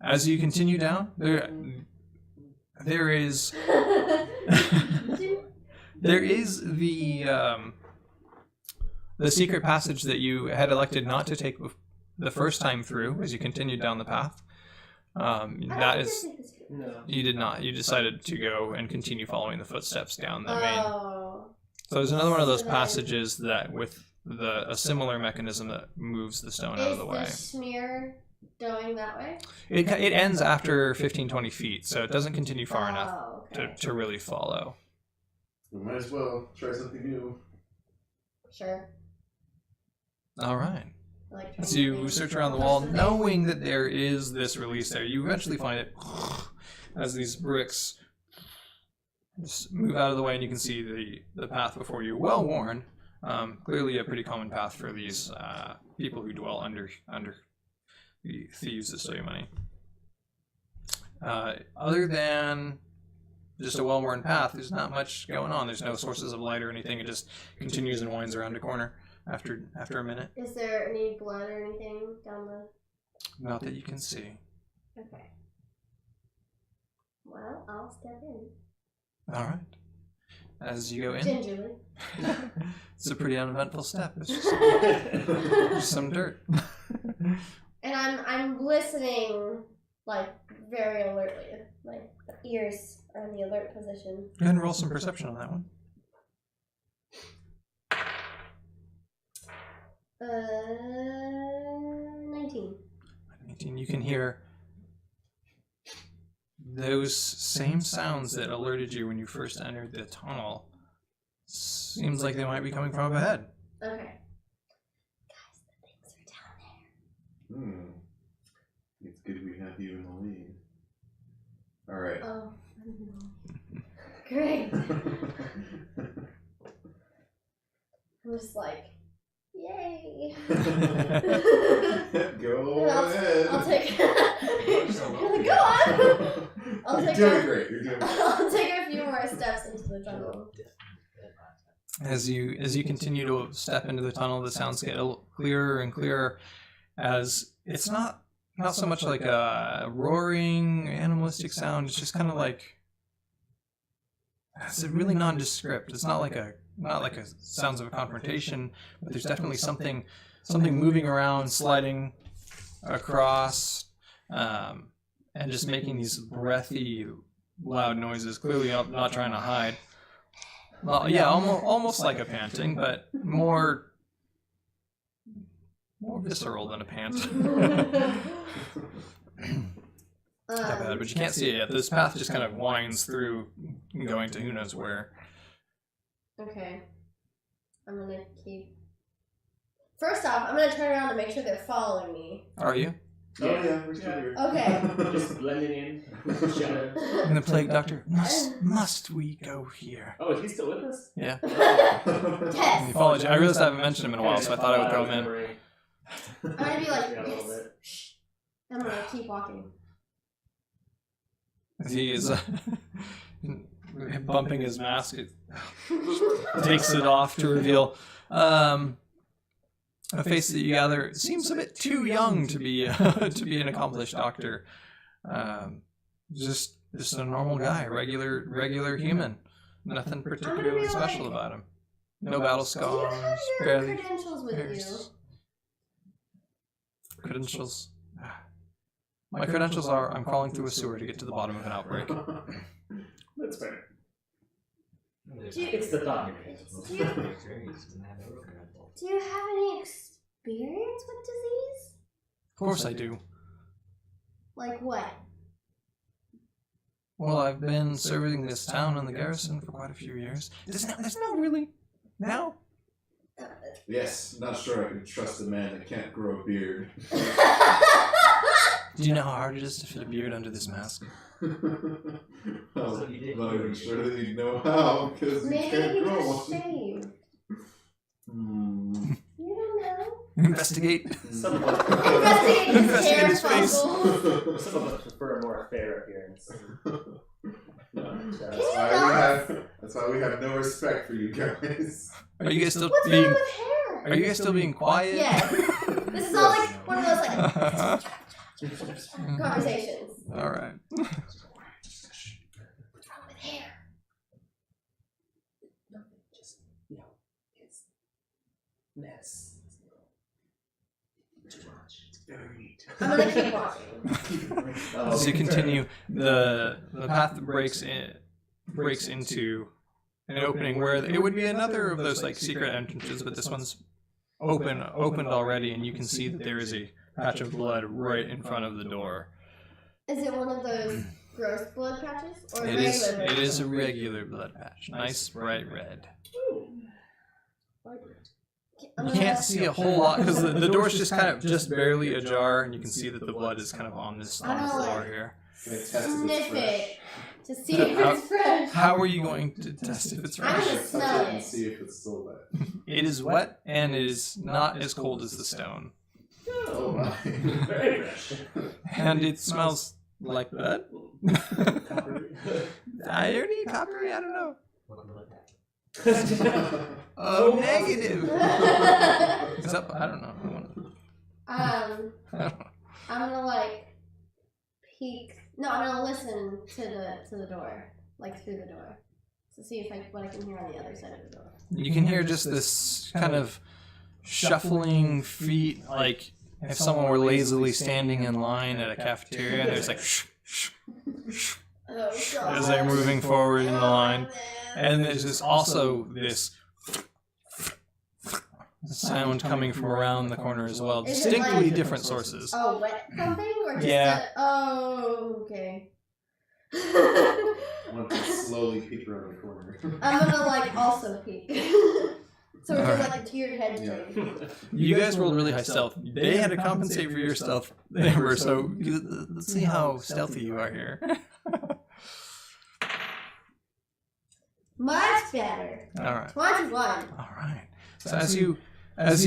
[SPEAKER 1] As you continue down, there is the secret passage that you had elected not to take the first time through as you continued down the path. That is,
[SPEAKER 3] No.
[SPEAKER 1] you did not. You decided to go and continue following the footsteps down the main.
[SPEAKER 2] Oh.
[SPEAKER 1] So there's another one of those
[SPEAKER 2] So then-
[SPEAKER 1] passages that with a similar mechanism that moves the stone out of the way.
[SPEAKER 2] Is the smear going that way?
[SPEAKER 1] It ends after 15-20 feet, so it doesn't continue far enough
[SPEAKER 2] Oh, okay.
[SPEAKER 1] to really follow.
[SPEAKER 4] We might as well try something new.
[SPEAKER 2] Sure.
[SPEAKER 1] All right.
[SPEAKER 2] I like
[SPEAKER 1] As
[SPEAKER 2] trying
[SPEAKER 1] you
[SPEAKER 2] things.
[SPEAKER 1] search around the wall, knowing that there is this release there, you eventually find it as these bricks just move out of the way, and you can see the path before you, well worn. Clearly a pretty common path for these people who dwell under the thieves that steal your money. Other than just a well-worn path, there's not much going on. There's no sources of light or anything. It just continues and winds around a corner after a minute.
[SPEAKER 2] Is there any blood or anything down the...
[SPEAKER 1] Not that you can see.
[SPEAKER 2] Okay. Well, I'll step in.
[SPEAKER 1] All right. As you go in,
[SPEAKER 2] Gingerly.
[SPEAKER 1] it's a pretty uneventful step. It's just some dirt.
[SPEAKER 2] And I'm listening, like, very alertly. My ears are in the alert position.
[SPEAKER 1] Go ahead and roll some perception on that one.
[SPEAKER 2] 19.
[SPEAKER 1] 19. You can hear those same sounds that alerted you when you first entered the tunnel. Seems like they might be coming from up ahead.
[SPEAKER 2] Okay. Guys, the things are down there.
[SPEAKER 4] It's good we have you in the lead. Alright.
[SPEAKER 2] Oh. Great. I'm just like, yay.
[SPEAKER 4] Go
[SPEAKER 2] I'll
[SPEAKER 4] ahead.
[SPEAKER 2] take. Go on. I'll
[SPEAKER 4] You're
[SPEAKER 2] take.
[SPEAKER 4] doing great. You're doing great.
[SPEAKER 2] I'll take a few more steps into the tunnel.
[SPEAKER 1] As you continue to step into the tunnel, the sounds get clearer and clearer. As it's not so much like a roaring animalistic sound. It's just kind of like it's really nondescript. It's not like a sounds of a confrontation, but there's definitely something moving around, sliding across, and just making these breathy, loud noises. Clearly, not trying to hide. Well, yeah, almost like a panting, but more visceral than a pant. Not bad, but you can't see it yet. This path just kind of winds through, going to who knows where.
[SPEAKER 2] Okay. I'm gonna keep. First off, I'm gonna turn around and make sure they're following me.
[SPEAKER 1] Are you?
[SPEAKER 4] Oh yeah, we're still here.
[SPEAKER 2] Okay.
[SPEAKER 3] Just blending in. Shadows.
[SPEAKER 1] And the plague doctor, must we go here?
[SPEAKER 3] Oh, is he still with us?
[SPEAKER 1] Yeah.
[SPEAKER 2] Yes.
[SPEAKER 1] He followed you. I realized I haven't mentioned him in a while, so I thought I would throw him in.
[SPEAKER 2] I'm gonna be like,
[SPEAKER 3] Yeah, a little
[SPEAKER 2] yes.
[SPEAKER 3] bit.
[SPEAKER 2] Shh. I'm gonna keep walking.
[SPEAKER 1] As he is bumping his mask, it takes it off to reveal a face that you gather seems a bit too young to be an accomplished doctor. Just a normal guy, regular human. Nothing particularly special about him. No battle
[SPEAKER 2] Do you have
[SPEAKER 1] scars,
[SPEAKER 2] your
[SPEAKER 1] barely
[SPEAKER 2] credentials with
[SPEAKER 1] pierced. Credentials. My credentials are: I'm crawling through a sewer to get to the bottom of an outbreak.
[SPEAKER 3] That's fair.
[SPEAKER 2] Do you,
[SPEAKER 3] It's the thought.
[SPEAKER 2] do you have any experience with disease?
[SPEAKER 1] Of course I do.
[SPEAKER 2] Like what?
[SPEAKER 1] Well, I've been serving this town and the garrison for quite a few years. There's no really now.
[SPEAKER 4] Yes, not sure I can trust a man that can't grow a beard.
[SPEAKER 1] Do you know how hard it is to fit a beard under this mask?
[SPEAKER 4] I'm
[SPEAKER 5] So you did-
[SPEAKER 4] not even sure that you know how, because you
[SPEAKER 2] Maybe
[SPEAKER 4] can't
[SPEAKER 2] he
[SPEAKER 4] grow
[SPEAKER 2] just
[SPEAKER 4] one.
[SPEAKER 2] shaved.
[SPEAKER 4] Hmm.
[SPEAKER 2] You don't know.
[SPEAKER 1] Investigate.
[SPEAKER 3] Somewhat.
[SPEAKER 2] Investigate his
[SPEAKER 1] Investigate
[SPEAKER 2] hair
[SPEAKER 1] his face.
[SPEAKER 2] fossils.
[SPEAKER 3] Some of us prefer a more fair appearance.
[SPEAKER 4] That's why we have no respect for you guys.
[SPEAKER 1] Are you guys still
[SPEAKER 2] What's
[SPEAKER 1] being?
[SPEAKER 2] wrong with hair?
[SPEAKER 1] Are you guys still being quiet?
[SPEAKER 2] Yes. This is all like one of those like conversations.
[SPEAKER 1] All right.
[SPEAKER 2] What's wrong with hair?
[SPEAKER 3] Nothing, just, it's mess. Too much. It's very neat.
[SPEAKER 2] I'm gonna keep watching.
[SPEAKER 1] As you continue, the path breaks into an opening where it would be another of those like secret entrances, but this one's opened already, and you can see that there is a patch of blood right in front of the door.
[SPEAKER 2] Is it one of those gross blood patches? Or
[SPEAKER 1] It
[SPEAKER 2] regular
[SPEAKER 1] is.
[SPEAKER 2] blood
[SPEAKER 1] It is a
[SPEAKER 2] patches?
[SPEAKER 1] regular blood patch, nice bright red.
[SPEAKER 2] I'm
[SPEAKER 1] You
[SPEAKER 2] gonna-
[SPEAKER 1] can't see a whole lot because the door's just kind of just barely ajar, and you can see that the blood is kind of on the floor here.
[SPEAKER 4] Can I test if it's
[SPEAKER 2] Sniff
[SPEAKER 4] fresh?
[SPEAKER 2] it to see if it's fresh.
[SPEAKER 1] How are you going to test if it's
[SPEAKER 2] I'm
[SPEAKER 1] fresh?
[SPEAKER 2] gonna
[SPEAKER 4] Touch
[SPEAKER 2] smell
[SPEAKER 4] it and
[SPEAKER 2] it.
[SPEAKER 4] see if it's still wet.
[SPEAKER 1] It is wet and it is not as cold as the stone,
[SPEAKER 4] Oh my.
[SPEAKER 3] Very fresh.
[SPEAKER 1] and it smells like blood. Irony, coppery, I don't know.
[SPEAKER 5] What blood patch?
[SPEAKER 1] Oh, negative. Is that? I don't know. I don't know.
[SPEAKER 2] I'm gonna like peek. No, I'm gonna listen to the door, like through the door, to see if what I can hear on the other side of the door.
[SPEAKER 1] You can hear just this kind of shuffling feet, like if someone were lazily standing in line at a cafeteria, and there's like shh, shh, shh,
[SPEAKER 2] Oh god!
[SPEAKER 1] as they're moving forward in the line.
[SPEAKER 2] Oh,
[SPEAKER 1] And there's this sound coming from around the corner as well.
[SPEAKER 2] Is it
[SPEAKER 1] Distinctly
[SPEAKER 2] like-
[SPEAKER 1] different sources.
[SPEAKER 2] Oh, wet something or just
[SPEAKER 1] Yeah.
[SPEAKER 2] oh, okay.
[SPEAKER 4] I want to slowly peek around the corner.
[SPEAKER 2] I'm gonna like also peek. So we're doing like a tiered head
[SPEAKER 4] Yeah.
[SPEAKER 2] thing.
[SPEAKER 1] You guys rolled really high stealth. They had to compensate for your stealth, Amber, so let's see how stealthy you are here.
[SPEAKER 2] Much better.
[SPEAKER 1] Alright.
[SPEAKER 2] 21.
[SPEAKER 1] Alright. So as you
[SPEAKER 2] It's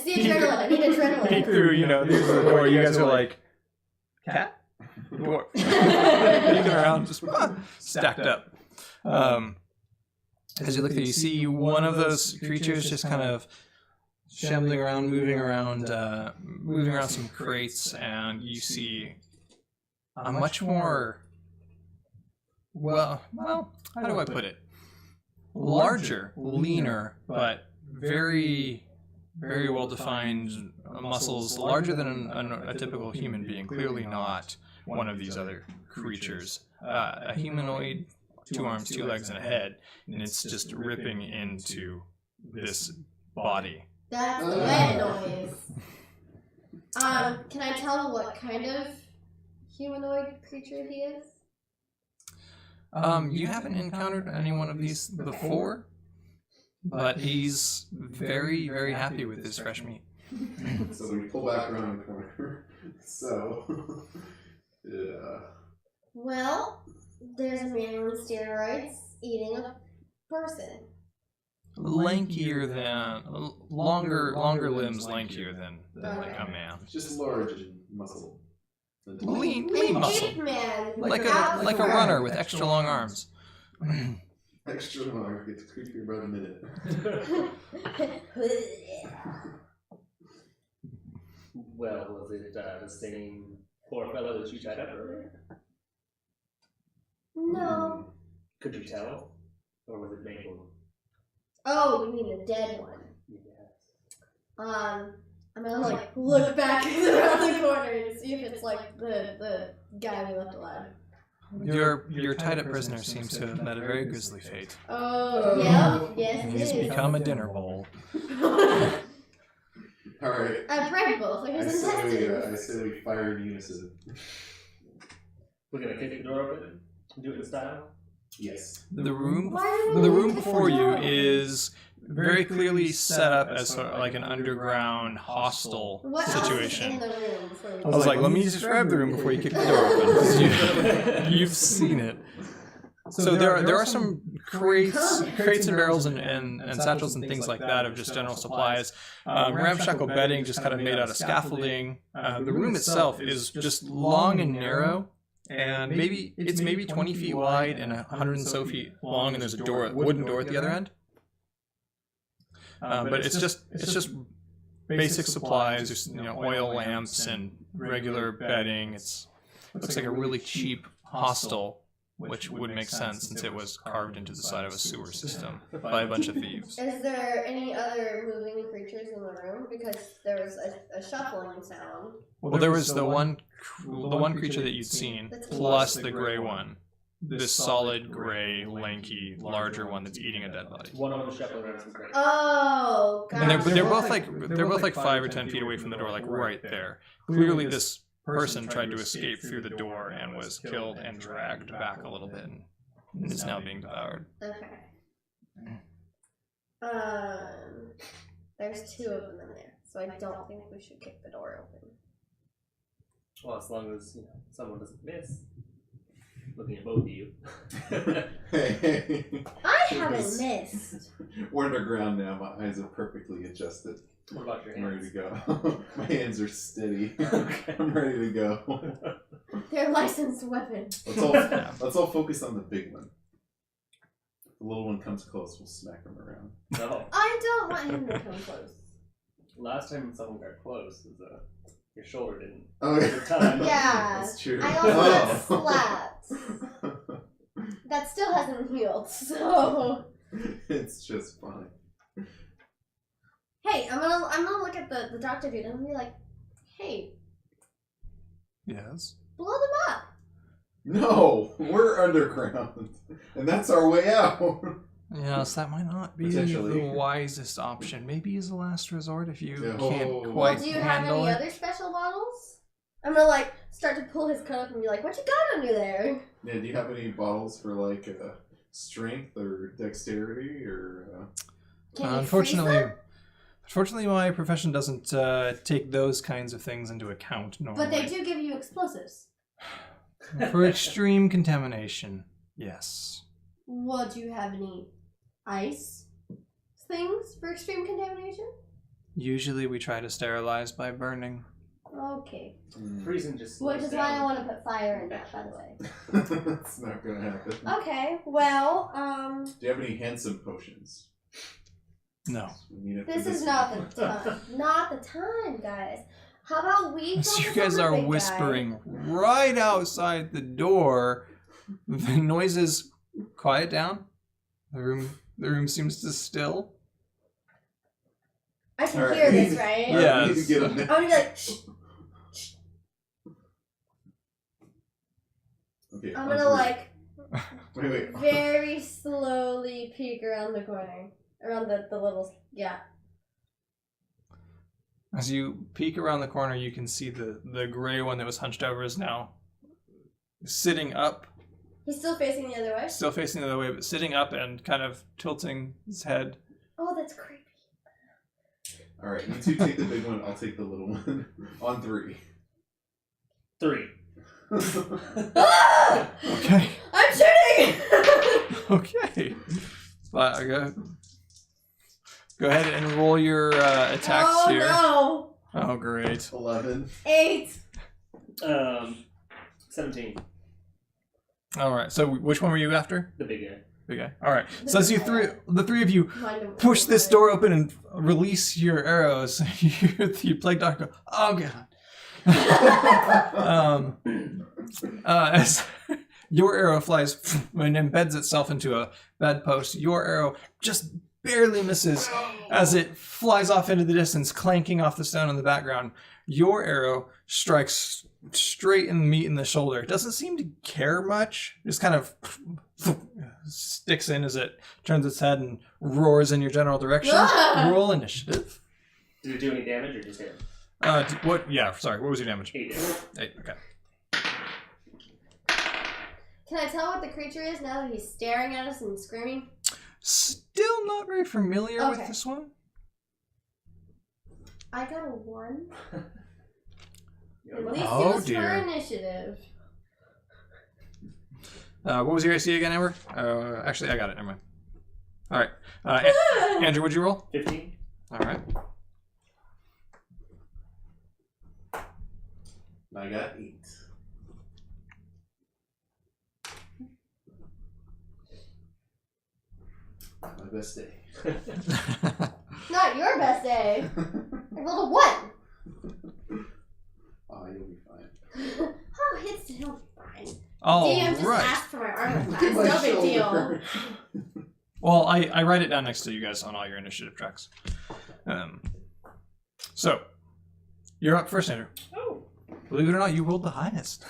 [SPEAKER 2] the adrenaline. I need
[SPEAKER 1] peek
[SPEAKER 2] adrenaline.
[SPEAKER 1] through, there's the door, you guys are like, cat? Dwarf. Peeking around, just stacked up. As you look through, you see one of those creatures just kind of shambling around, moving around some crates, and you see a much more, well, how do I put it? Larger, leaner, but very, very well-defined muscles, larger than a typical human being. Clearly not one of these other creatures. A humanoid, 2 arms, 2 legs, and a head, and it's just ripping into this body.
[SPEAKER 2] That's the wet noise. Can I tell what kind of humanoid creature he is?
[SPEAKER 1] You haven't encountered any one of these before, but he's very, very happy with his fresh meat.
[SPEAKER 4] So we pull back around the corner. So, yeah.
[SPEAKER 2] Well, there's a man on steroids eating a person.
[SPEAKER 1] Lankier than, longer limbs, lankier than like a man.
[SPEAKER 4] Just large and muscle.
[SPEAKER 1] Lean
[SPEAKER 2] An
[SPEAKER 1] muscle.
[SPEAKER 2] ape man.
[SPEAKER 1] Like
[SPEAKER 2] without
[SPEAKER 1] a
[SPEAKER 2] fur.
[SPEAKER 1] runner with extra long arms.
[SPEAKER 4] Extra long. It's creepy about a minute.
[SPEAKER 3] Well, was it the same poor fellow that you tied up earlier?
[SPEAKER 2] No.
[SPEAKER 3] Could you tell? Or was it Maple?
[SPEAKER 2] Oh, you mean the dead one?
[SPEAKER 3] Yes.
[SPEAKER 2] I'm gonna like look back around the corner and see if it's like the guy we left alive.
[SPEAKER 1] Your tied-up prisoner seems to have met a very grisly fate.
[SPEAKER 2] Oh, yeah, yes,
[SPEAKER 1] And
[SPEAKER 2] it
[SPEAKER 1] he's
[SPEAKER 2] is.
[SPEAKER 1] become a dinner bowl.
[SPEAKER 4] Alright.
[SPEAKER 2] A bread bowl for
[SPEAKER 4] I
[SPEAKER 2] his intestines.
[SPEAKER 4] say we fire in unison.
[SPEAKER 3] We're gonna kick the door open? Do it in style?
[SPEAKER 4] Yes.
[SPEAKER 1] The room
[SPEAKER 2] Why do we
[SPEAKER 1] The
[SPEAKER 2] need
[SPEAKER 1] room
[SPEAKER 2] to
[SPEAKER 1] before you
[SPEAKER 2] know?
[SPEAKER 1] is very clearly set up as sort of like an underground hostel
[SPEAKER 2] What else is
[SPEAKER 1] situation.
[SPEAKER 2] in the room before we
[SPEAKER 1] I was like, let me describe the room before you kick the door open, 'cause you've seen it. So there are some crates and barrels and satchels and things like that of just general supplies. Ramshackle bedding just kind of made out of scaffolding. The room itself is just long and narrow, and maybe 20 feet wide and 100 and so feet long, and there's a wooden door at the other end. But it's just basic supplies, just oil lamps and regular bedding. Looks like a really cheap hostel, which would make sense since it was carved into the side of a sewer system by a bunch of thieves.
[SPEAKER 2] Is there any other moving creatures in the room? Because there was a shuffling sound.
[SPEAKER 1] Well, there was the one creature that you'd seen, plus the gray one. This solid, gray, lanky, larger one that's eating a dead body.
[SPEAKER 3] One of them shuffling around some crates.
[SPEAKER 2] Oh, gotcha.
[SPEAKER 1] And they're both like 5 or 10 feet away from the door, like right there. Clearly, this person tried to escape through the door and was killed and dragged back a little bit, and is now being devoured.
[SPEAKER 2] Okay. There's 2 of them in there, so I don't think we should kick the door open.
[SPEAKER 3] Well, as long as someone doesn't miss. Looking at both of you.
[SPEAKER 2] I haven't missed.
[SPEAKER 4] We're underground now. My eyes are perfectly adjusted.
[SPEAKER 3] What about your
[SPEAKER 4] I'm ready
[SPEAKER 3] hands?
[SPEAKER 4] to go. My hands are steady.
[SPEAKER 3] Okay.
[SPEAKER 4] I'm ready to go.
[SPEAKER 2] They're licensed weapons.
[SPEAKER 4] Let's all focus on the big one. If the little one comes close, we'll smack him around.
[SPEAKER 3] No.
[SPEAKER 2] I don't want him to come close.
[SPEAKER 3] Last time someone got close, your shoulder didn't.
[SPEAKER 4] Oh,
[SPEAKER 3] At the time.
[SPEAKER 2] Yeah.
[SPEAKER 4] That's true.
[SPEAKER 2] I also got slapped. That still hasn't healed, so.
[SPEAKER 4] It's just fine.
[SPEAKER 2] Hey, I'm gonna look at the doctor dude and I'm gonna be like, hey,
[SPEAKER 1] Yes.
[SPEAKER 2] blow them up.
[SPEAKER 4] No, we're underground, and that's our way out.
[SPEAKER 1] Yes, that might not be
[SPEAKER 4] Potentially.
[SPEAKER 1] the wisest option. Maybe as a last resort if you
[SPEAKER 4] Yeah.
[SPEAKER 1] can't
[SPEAKER 4] Oh.
[SPEAKER 2] Well,
[SPEAKER 1] quite
[SPEAKER 2] do you have
[SPEAKER 1] handle
[SPEAKER 2] any
[SPEAKER 1] it.
[SPEAKER 2] other special bottles? I'm gonna start to pull his coat up and be like, what you got under there?
[SPEAKER 4] Yeah, do you have any bottles for strength or dexterity or?
[SPEAKER 2] Can you
[SPEAKER 1] Unfortunately, my profession doesn't take those kinds of things into account normally.
[SPEAKER 2] But they do give you explosives.
[SPEAKER 1] For extreme contamination, yes.
[SPEAKER 2] Well, do you have any ice things for extreme contamination?
[SPEAKER 1] Usually we try to sterilize by burning.
[SPEAKER 2] Okay.
[SPEAKER 3] Freezing just
[SPEAKER 2] Which
[SPEAKER 3] slows
[SPEAKER 2] is why I
[SPEAKER 3] down.
[SPEAKER 2] want to put fire in that, by the way.
[SPEAKER 4] It's not gonna happen.
[SPEAKER 2] Okay, well,
[SPEAKER 4] Do you have any handsome potions?
[SPEAKER 1] No.
[SPEAKER 4] We need it for
[SPEAKER 2] this is not the time. Not the time, guys. How about we
[SPEAKER 1] So you
[SPEAKER 2] focus
[SPEAKER 1] guys
[SPEAKER 2] on the
[SPEAKER 1] are
[SPEAKER 2] big
[SPEAKER 1] whispering right outside the door. The noises quiet down. The room seems to still.
[SPEAKER 2] guy? I can
[SPEAKER 4] All right.
[SPEAKER 2] hear this, right?
[SPEAKER 1] Yeah.
[SPEAKER 4] We need to get him
[SPEAKER 2] I'm gonna be like, shh.
[SPEAKER 4] Okay,
[SPEAKER 2] I'm
[SPEAKER 4] on
[SPEAKER 2] gonna
[SPEAKER 4] three. Wait.
[SPEAKER 2] very slowly peek around the corner. Around the little, yeah.
[SPEAKER 1] As you peek around the corner, you can see the gray one that was hunched over is now sitting up,
[SPEAKER 2] He's still facing the other way?
[SPEAKER 1] still facing the other way, but sitting up and kind of tilting his head.
[SPEAKER 2] Oh, that's creepy.
[SPEAKER 4] All right, you two take the big one. I'll take the little one. On 3.
[SPEAKER 3] 3.
[SPEAKER 2] Ah!
[SPEAKER 1] Okay.
[SPEAKER 2] I'm shooting!
[SPEAKER 1] Okay. Go ahead and roll your attacks
[SPEAKER 2] oh,
[SPEAKER 1] here.
[SPEAKER 2] no.
[SPEAKER 1] Oh, great.
[SPEAKER 4] 11.
[SPEAKER 2] 8.
[SPEAKER 3] 17.
[SPEAKER 1] All right. So which one were you after?
[SPEAKER 3] The big guy.
[SPEAKER 1] Big guy. All right. So as the three of you
[SPEAKER 2] Mind him.
[SPEAKER 1] push this door open and release your arrows, you plague doctor. Oh god. As your arrow flies and embeds itself into a bedpost, your arrow just barely misses as it flies off into the distance, clanking off the stone in the background. Your arrow strikes straight in the meat in the shoulder. It doesn't seem to care much. Just kind of sticks in as it turns its head and roars in your general direction.
[SPEAKER 2] Ah!
[SPEAKER 1] Roll initiative.
[SPEAKER 3] Did it do any damage or just hit him?
[SPEAKER 1] What? Yeah, sorry. What was your damage?
[SPEAKER 3] 8.
[SPEAKER 1] 8. Okay.
[SPEAKER 2] Can I tell what the creature is now that he's staring at us and screaming?
[SPEAKER 1] Still not very familiar with
[SPEAKER 2] Okay.
[SPEAKER 1] this one.
[SPEAKER 2] I got a 1.
[SPEAKER 3] You're
[SPEAKER 2] At
[SPEAKER 3] lucky.
[SPEAKER 2] least
[SPEAKER 1] Oh,
[SPEAKER 2] it was
[SPEAKER 1] dear.
[SPEAKER 2] for initiative.
[SPEAKER 1] What was your AC again, Amber? Actually, I got it. Never mind. All right. Andrew, what'd you roll?
[SPEAKER 3] 15.
[SPEAKER 1] All right.
[SPEAKER 4] I got 8. My best day.
[SPEAKER 2] Not your best day. I rolled a 1.
[SPEAKER 4] Oh, you'll be fine.
[SPEAKER 2] Oh, it's still fine.
[SPEAKER 1] All
[SPEAKER 2] DM just
[SPEAKER 1] right.
[SPEAKER 2] asked for my armor class.
[SPEAKER 4] Get my
[SPEAKER 2] No big deal.
[SPEAKER 4] shoulder.
[SPEAKER 1] Well, I write it down next to you guys on all your initiative tracks. So, you're up first, Andrew.
[SPEAKER 3] Oh.
[SPEAKER 1] Believe it or not, you rolled the highest.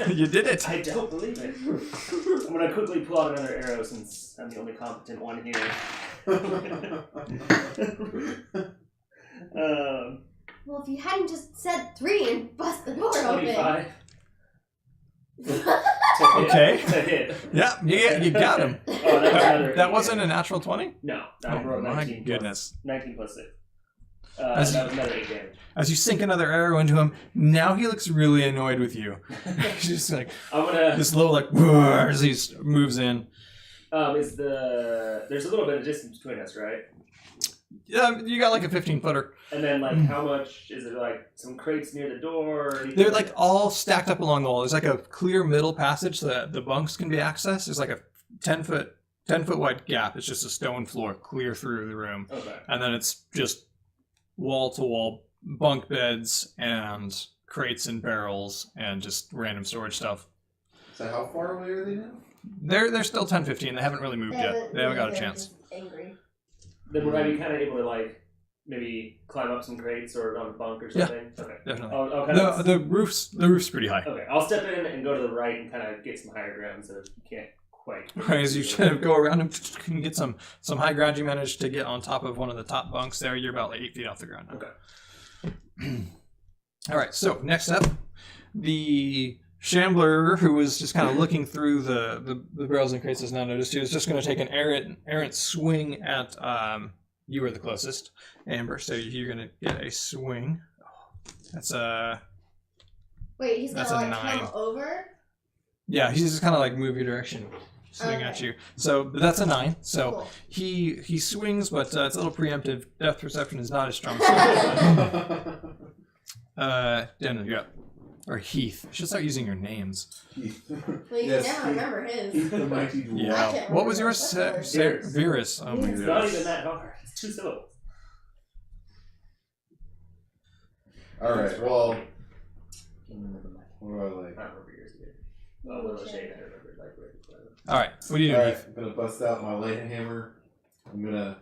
[SPEAKER 1] You did it.
[SPEAKER 3] I don't believe it. I'm going to quickly pull out another arrow since I'm the only competent one here.
[SPEAKER 2] Well, if you hadn't just said 3 and bust the door
[SPEAKER 3] 25.
[SPEAKER 2] open.
[SPEAKER 1] Okay.
[SPEAKER 3] To hit.
[SPEAKER 1] Yeah, you got him.
[SPEAKER 3] Oh, that was another
[SPEAKER 1] That
[SPEAKER 3] eight
[SPEAKER 1] wasn't a
[SPEAKER 3] damage.
[SPEAKER 1] natural 20?
[SPEAKER 3] No, I
[SPEAKER 1] Oh,
[SPEAKER 3] rolled
[SPEAKER 1] my
[SPEAKER 3] 19
[SPEAKER 1] goodness.
[SPEAKER 3] 19 plus 6.
[SPEAKER 1] As
[SPEAKER 3] That was another 8 damage.
[SPEAKER 1] As you sink another arrow into him, now he looks really annoyed with you. He's just like,
[SPEAKER 3] I'm gonna.
[SPEAKER 1] this little like, "Roar," as he moves in.
[SPEAKER 3] There's a little bit of distance between us, right?
[SPEAKER 1] Yeah, you got like a 15-footer.
[SPEAKER 3] And then like, how much is it? Like some crates near the door? Or anything
[SPEAKER 1] They're like all stacked up along the wall. There's like a clear middle passage so that the bunks can be accessed. There's like a 10-foot wide gap. It's just a stone floor clear through the room.
[SPEAKER 3] Okay.
[SPEAKER 1] And then it's just wall-to-wall bunk beds and crates and barrels and just random storage stuff.
[SPEAKER 4] So how far away are they now?
[SPEAKER 1] They're still 10-15. They haven't really moved yet. They haven't got a chance.
[SPEAKER 2] Just angry.
[SPEAKER 3] Then would I be kind of able to like maybe climb up some crates or on a bunk or something? Okay.
[SPEAKER 1] Definitely.
[SPEAKER 3] I'll kind of.
[SPEAKER 1] The roof's pretty high.
[SPEAKER 3] Okay, I'll step in and go to the right and kind of get some higher ground so you can't quite.
[SPEAKER 1] As you kind of go around and get some high ground, you manage to get on top of one of the top bunks there. You're about like 8 feet off the ground now.
[SPEAKER 3] Okay.
[SPEAKER 1] All right, so next up, the Shambler, who was just kind of looking through the barrels and crates, has now noticed he was just going to take an errant swing at you were the closest, Amber. So you're going to get a swing. That's a
[SPEAKER 2] Wait, he's
[SPEAKER 1] That's
[SPEAKER 2] gonna
[SPEAKER 1] a
[SPEAKER 2] like
[SPEAKER 1] 9.
[SPEAKER 2] come over?
[SPEAKER 1] yeah. He's just kind of like move your direction, swing at
[SPEAKER 2] Okay.
[SPEAKER 1] you. So but that's a 9. So
[SPEAKER 2] Cool.
[SPEAKER 1] he swings, but it's a little preemptive. Depth perception is not as strong. Daniel, you're up. Or Heath. I should start using your names.
[SPEAKER 4] Keith.
[SPEAKER 2] Well, you
[SPEAKER 4] Yes,
[SPEAKER 2] can never
[SPEAKER 4] Keith.
[SPEAKER 2] remember his.
[SPEAKER 4] Keith the mighty dwarf.
[SPEAKER 1] Yeah.
[SPEAKER 2] can't
[SPEAKER 1] What was
[SPEAKER 2] remember.
[SPEAKER 1] yours?
[SPEAKER 2] What's yours?
[SPEAKER 1] Virus. Oh my
[SPEAKER 3] It's not
[SPEAKER 1] goodness.
[SPEAKER 3] even that hard. It's 2 syllables.
[SPEAKER 4] All right. Well,
[SPEAKER 3] Can't remember mine.
[SPEAKER 4] what do I like?
[SPEAKER 3] I don't remember yours either. Oh, Little Shade, I remember like right before that.
[SPEAKER 1] All right. What do you do,
[SPEAKER 4] All right,
[SPEAKER 1] Heath?
[SPEAKER 4] I'm gonna bust out my light hammer. I'm gonna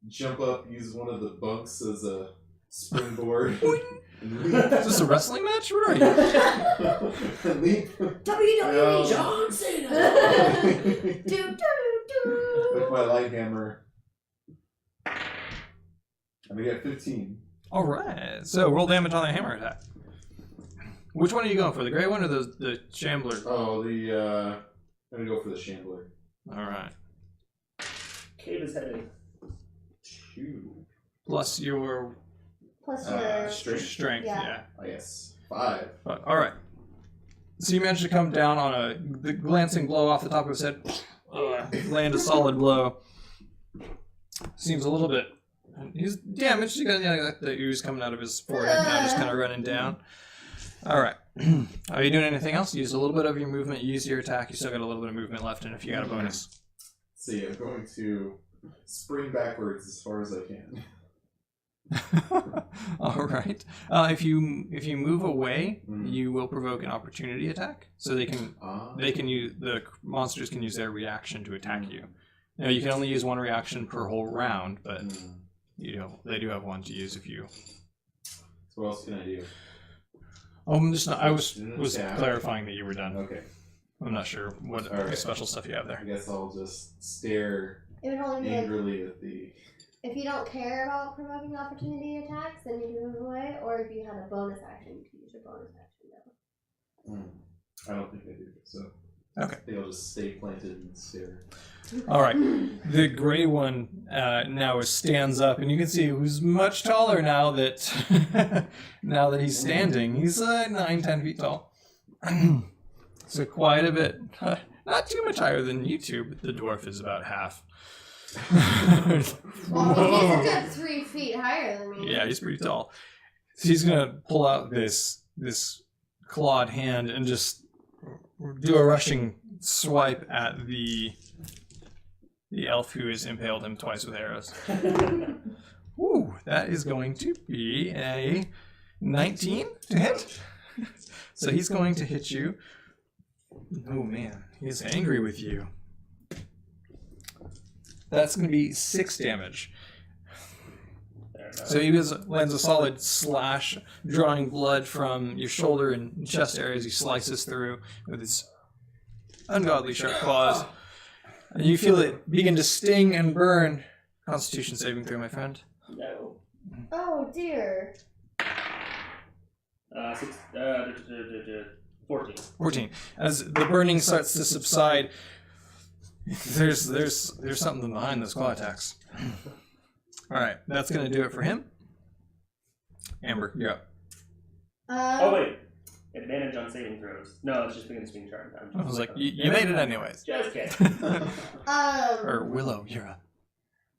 [SPEAKER 4] jump up, use one of the bunks as a springboard, and leap.
[SPEAKER 1] Is this a wrestling match? What are you?
[SPEAKER 4] And leap
[SPEAKER 2] WWE
[SPEAKER 4] John
[SPEAKER 2] do, do, do, do.
[SPEAKER 4] with my light hammer. And I get 15.
[SPEAKER 1] All right. So roll damage on the hammer attack. Which one are you going for? The gray one or the Shambler?
[SPEAKER 4] Oh, I'm gonna go for the Shambler.
[SPEAKER 1] All right.
[SPEAKER 3] Cave is headed.
[SPEAKER 4] 2.
[SPEAKER 1] Plus your
[SPEAKER 2] Plus your...
[SPEAKER 1] strength.
[SPEAKER 2] Yeah.
[SPEAKER 1] Yeah.
[SPEAKER 4] I guess 5.
[SPEAKER 1] But, all right. So you managed to come down on the glancing blow off the top of his head. Land a solid blow. Seems a little bit. He's damaged. You got the ooze coming out of his forehead now, just kind of running down. All right. Are you doing anything else? You used a little bit of your movement. You used your attack. You still got a little bit of movement left, and if you got a bonus.
[SPEAKER 4] See, I'm going to spring backwards as far as I can.
[SPEAKER 1] All right. If you move away,
[SPEAKER 4] Mhm.
[SPEAKER 1] you will provoke an opportunity attack. So they can use the monsters can use their reaction to attack you. Now you can only use one reaction per whole round, but they do have one to use if you.
[SPEAKER 4] So what else can I do?
[SPEAKER 1] I'm just not. I was
[SPEAKER 4] Yeah.
[SPEAKER 1] clarifying that you were done.
[SPEAKER 4] Okay,
[SPEAKER 1] I'm not sure what
[SPEAKER 4] All right.
[SPEAKER 1] special stuff you have there.
[SPEAKER 4] I guess I'll just stare
[SPEAKER 2] It would only be like,
[SPEAKER 4] angrily at the.
[SPEAKER 2] if you don't care about provoking opportunity attacks, then you can move away, or if you had a bonus action, you can use your bonus action now.
[SPEAKER 4] I don't think I do. So
[SPEAKER 1] Okay.
[SPEAKER 4] I think I'll just stay planted and stare.
[SPEAKER 1] All right. The gray one now stands up, and you can see who's much taller now that he's standing. He's 9-10 feet tall. So quite a bit Not too much higher than you two, but the dwarf is about half.
[SPEAKER 2] Well, he's a good 3 feet higher than me.
[SPEAKER 1] Yeah, he's pretty tall. So he's gonna pull out this clawed hand and just do a rushing swipe at the elf who has impaled him twice with arrows. Ooh, that is going to be a 19 to hit. So he's going to hit you. Oh man, he's angry with you. That's going to be 6 damage. So he lands a solid slash, drawing blood from your shoulder and chest area as he slices through with his ungodly sharp claws. And you feel it begin to sting and burn. Constitution saving throw, my friend.
[SPEAKER 3] No.
[SPEAKER 2] Oh dear.
[SPEAKER 3] 14.
[SPEAKER 1] 14. As the burning starts to subside, there's something behind those claw attacks. All right, that's gonna do it for him. Amber, you're up.
[SPEAKER 3] Oh wait, advantage on saving throws. No, it's just being swing charm.
[SPEAKER 1] I was like, you made it anyways.
[SPEAKER 3] Just kidding.
[SPEAKER 1] Or Willow, you're up.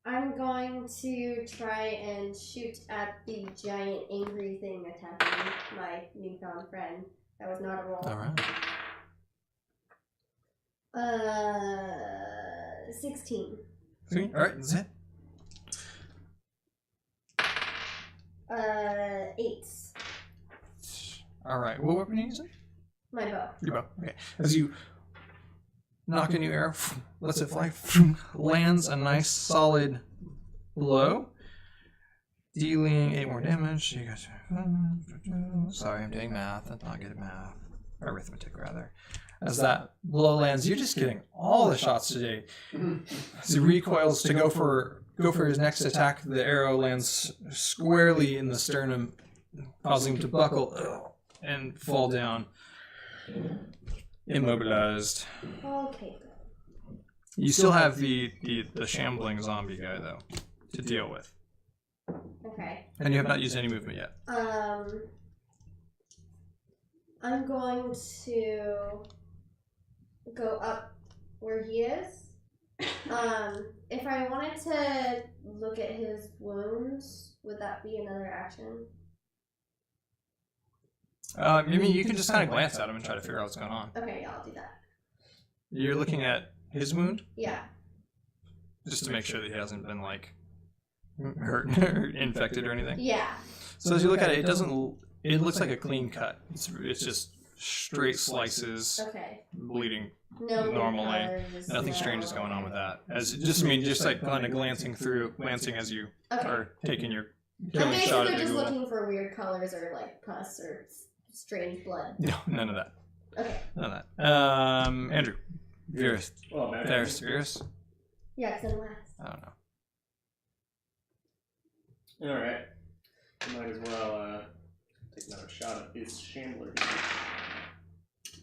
[SPEAKER 2] I'm going to try and shoot at the giant angry thing attacking my newfound friend. That was not a roll.
[SPEAKER 1] All right.
[SPEAKER 2] 16.
[SPEAKER 1] Sweet. All right, that's it.
[SPEAKER 2] 8.
[SPEAKER 1] All right, what weapon are you using?
[SPEAKER 2] My bow.
[SPEAKER 1] Your bow. Okay. As you knock a new arrow, lets it fly, lands a nice solid blow, dealing 8 more damage. You got. Sorry, I'm doing math. I'm not good at math. Arithmetic, rather. As that blow lands, you're just getting all the shots today. As he recoils to go for his next attack, the arrow lands squarely in the sternum, causing him to buckle and fall down, immobilized.
[SPEAKER 2] Okay.
[SPEAKER 1] You still have the shambling zombie guy though to deal with,
[SPEAKER 2] Okay.
[SPEAKER 1] and you have not used any movement yet.
[SPEAKER 2] I'm going to go up where he is. If I wanted to look at his wounds, would that be another action?
[SPEAKER 1] I mean, you can just kind of glance at him and try to figure out what's going on.
[SPEAKER 2] Okay, yeah, I'll do that.
[SPEAKER 1] You're looking at his wound
[SPEAKER 2] Yeah.
[SPEAKER 1] just to make sure that he hasn't been like hurt or infected or anything.
[SPEAKER 2] Yeah.
[SPEAKER 1] So as you look at it, it looks like a clean cut. It's just straight slices,
[SPEAKER 2] Okay.
[SPEAKER 1] bleeding
[SPEAKER 2] No
[SPEAKER 1] normally.
[SPEAKER 2] colors,
[SPEAKER 1] Nothing
[SPEAKER 2] no.
[SPEAKER 1] strange is going on with that. Just like kind of glancing as you
[SPEAKER 2] Okay.
[SPEAKER 1] are taking your
[SPEAKER 2] I'm
[SPEAKER 1] killing shot
[SPEAKER 2] basically
[SPEAKER 1] at the
[SPEAKER 2] just
[SPEAKER 1] ghoul.
[SPEAKER 2] looking for weird colors or like pus or strange blood.
[SPEAKER 1] No, none of that.
[SPEAKER 2] Okay.
[SPEAKER 1] None of that. Andrew. Virus.
[SPEAKER 3] Oh man.
[SPEAKER 1] Virus?
[SPEAKER 2] Yeah, because I'm last.
[SPEAKER 1] I don't know.
[SPEAKER 3] All right. I might as well take another shot at this shambler.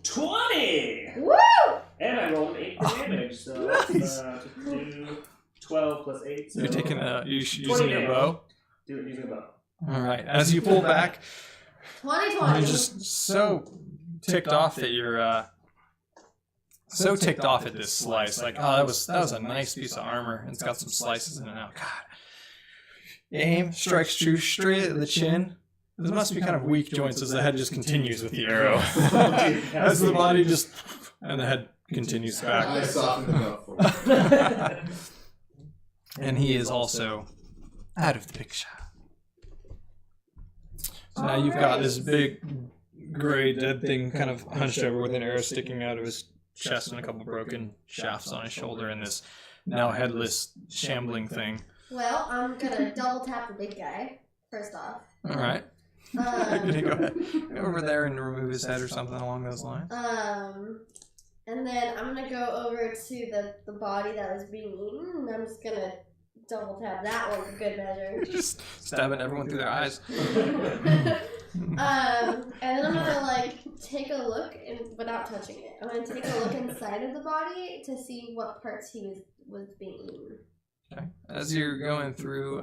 [SPEAKER 3] 20!
[SPEAKER 2] Woo!
[SPEAKER 3] And I rolled an 8 for damage, so
[SPEAKER 1] Nice.
[SPEAKER 3] that's 12 plus 8. So
[SPEAKER 1] You're taking using your
[SPEAKER 3] damage.
[SPEAKER 1] bow?
[SPEAKER 3] Do it using a bow.
[SPEAKER 1] Alright. As you pull back,
[SPEAKER 2] 2020.
[SPEAKER 1] you're just so ticked off that you're so ticked off at this slice. Like, oh, that was a nice piece of armor. It's got some slices in it now. God. Aim, strikes true, straight at the chin. There must be kind of weak joints as the head just continues with the arrow. As the body just, and the head continues back.
[SPEAKER 4] I softened him up for you.
[SPEAKER 1] And he is also out of the picture. So now you've got this big gray dead thing kind of hunched over with an arrow sticking out of his chest and a couple broken shafts on his shoulder and this now headless shambling thing.
[SPEAKER 2] Well, I'm gonna double tap the big guy first off.
[SPEAKER 1] All right. Gonna go ahead over there and remove his head or something along those lines.
[SPEAKER 2] And then I'm gonna go over to the body that was being eaten, and I'm just gonna double tap that one for good measure.
[SPEAKER 1] Just stabbing everyone through their eyes.
[SPEAKER 2] And then I'm gonna like take a look without touching it. I'm gonna take a look inside of the body to see what parts he was being eaten.
[SPEAKER 1] Okay. As you're going through,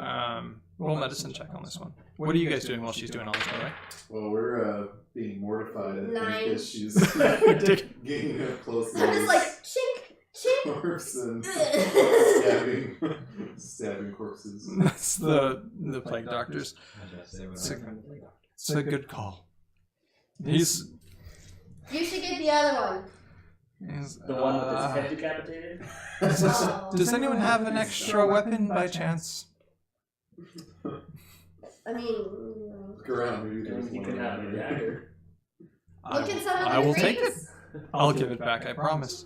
[SPEAKER 1] Roll a medicine check on this one. What are you guys doing while she's doing all this, by the way?
[SPEAKER 4] Well, we're being mortified, I think,
[SPEAKER 2] 9.
[SPEAKER 4] as she's getting up close to
[SPEAKER 2] I'm just
[SPEAKER 4] this
[SPEAKER 2] like, chink, chink.
[SPEAKER 4] corpse and stabbing corpses.
[SPEAKER 1] That's the plague doctors.
[SPEAKER 5] It's
[SPEAKER 1] It's a good call. He's
[SPEAKER 2] You should get the other one.
[SPEAKER 3] The one with his head decapitated?
[SPEAKER 1] Does anyone have an extra weapon by chance?
[SPEAKER 2] I mean,
[SPEAKER 4] Look around, maybe there's
[SPEAKER 3] You
[SPEAKER 4] one.
[SPEAKER 3] can have a dagger.
[SPEAKER 2] look at some of the
[SPEAKER 1] I will take it.
[SPEAKER 2] crates.
[SPEAKER 1] I'll give it back, I promise.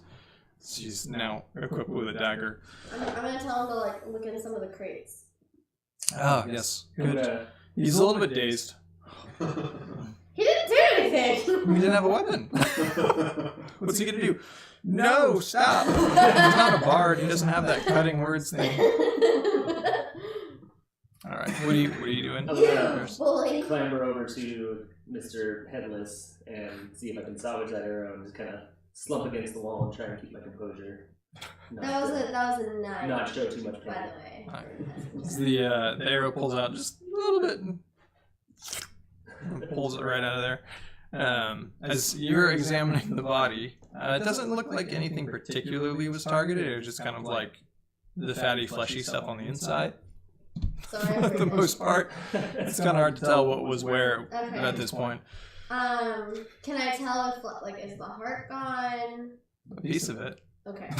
[SPEAKER 1] She's now equipped with a dagger.
[SPEAKER 2] I'm gonna tell him to like look in some of the crates.
[SPEAKER 1] Oh, yes.
[SPEAKER 3] I'm
[SPEAKER 1] Good.
[SPEAKER 3] gonna-
[SPEAKER 1] He's a little bit dazed.
[SPEAKER 2] He didn't do anything.
[SPEAKER 1] He didn't have a weapon. What's he gonna do? No, stop! He's not a bard. He doesn't have that cutting words thing. All right. What are you doing?
[SPEAKER 3] I'm gonna
[SPEAKER 2] Bully.
[SPEAKER 3] clamber over to Mr. Headless and see if I can salvage that arrow and just kind of slump against the wall and try and keep my composure.
[SPEAKER 2] That was a 9.
[SPEAKER 3] Not show too much
[SPEAKER 2] By
[SPEAKER 3] pain.
[SPEAKER 2] the way.
[SPEAKER 1] Alright. The arrow pulls out just a little bit and pulls it right out of there. As you're examining the body, it doesn't look like anything particularly was targeted. It was just kind of like the fatty, fleshy stuff on the inside.
[SPEAKER 2] Sorry.
[SPEAKER 1] For the most part, it's kind of hard to tell what was where
[SPEAKER 2] Okay.
[SPEAKER 1] at this point.
[SPEAKER 2] Can I tell if like is the heart gone?
[SPEAKER 1] A piece of it.
[SPEAKER 2] Okay.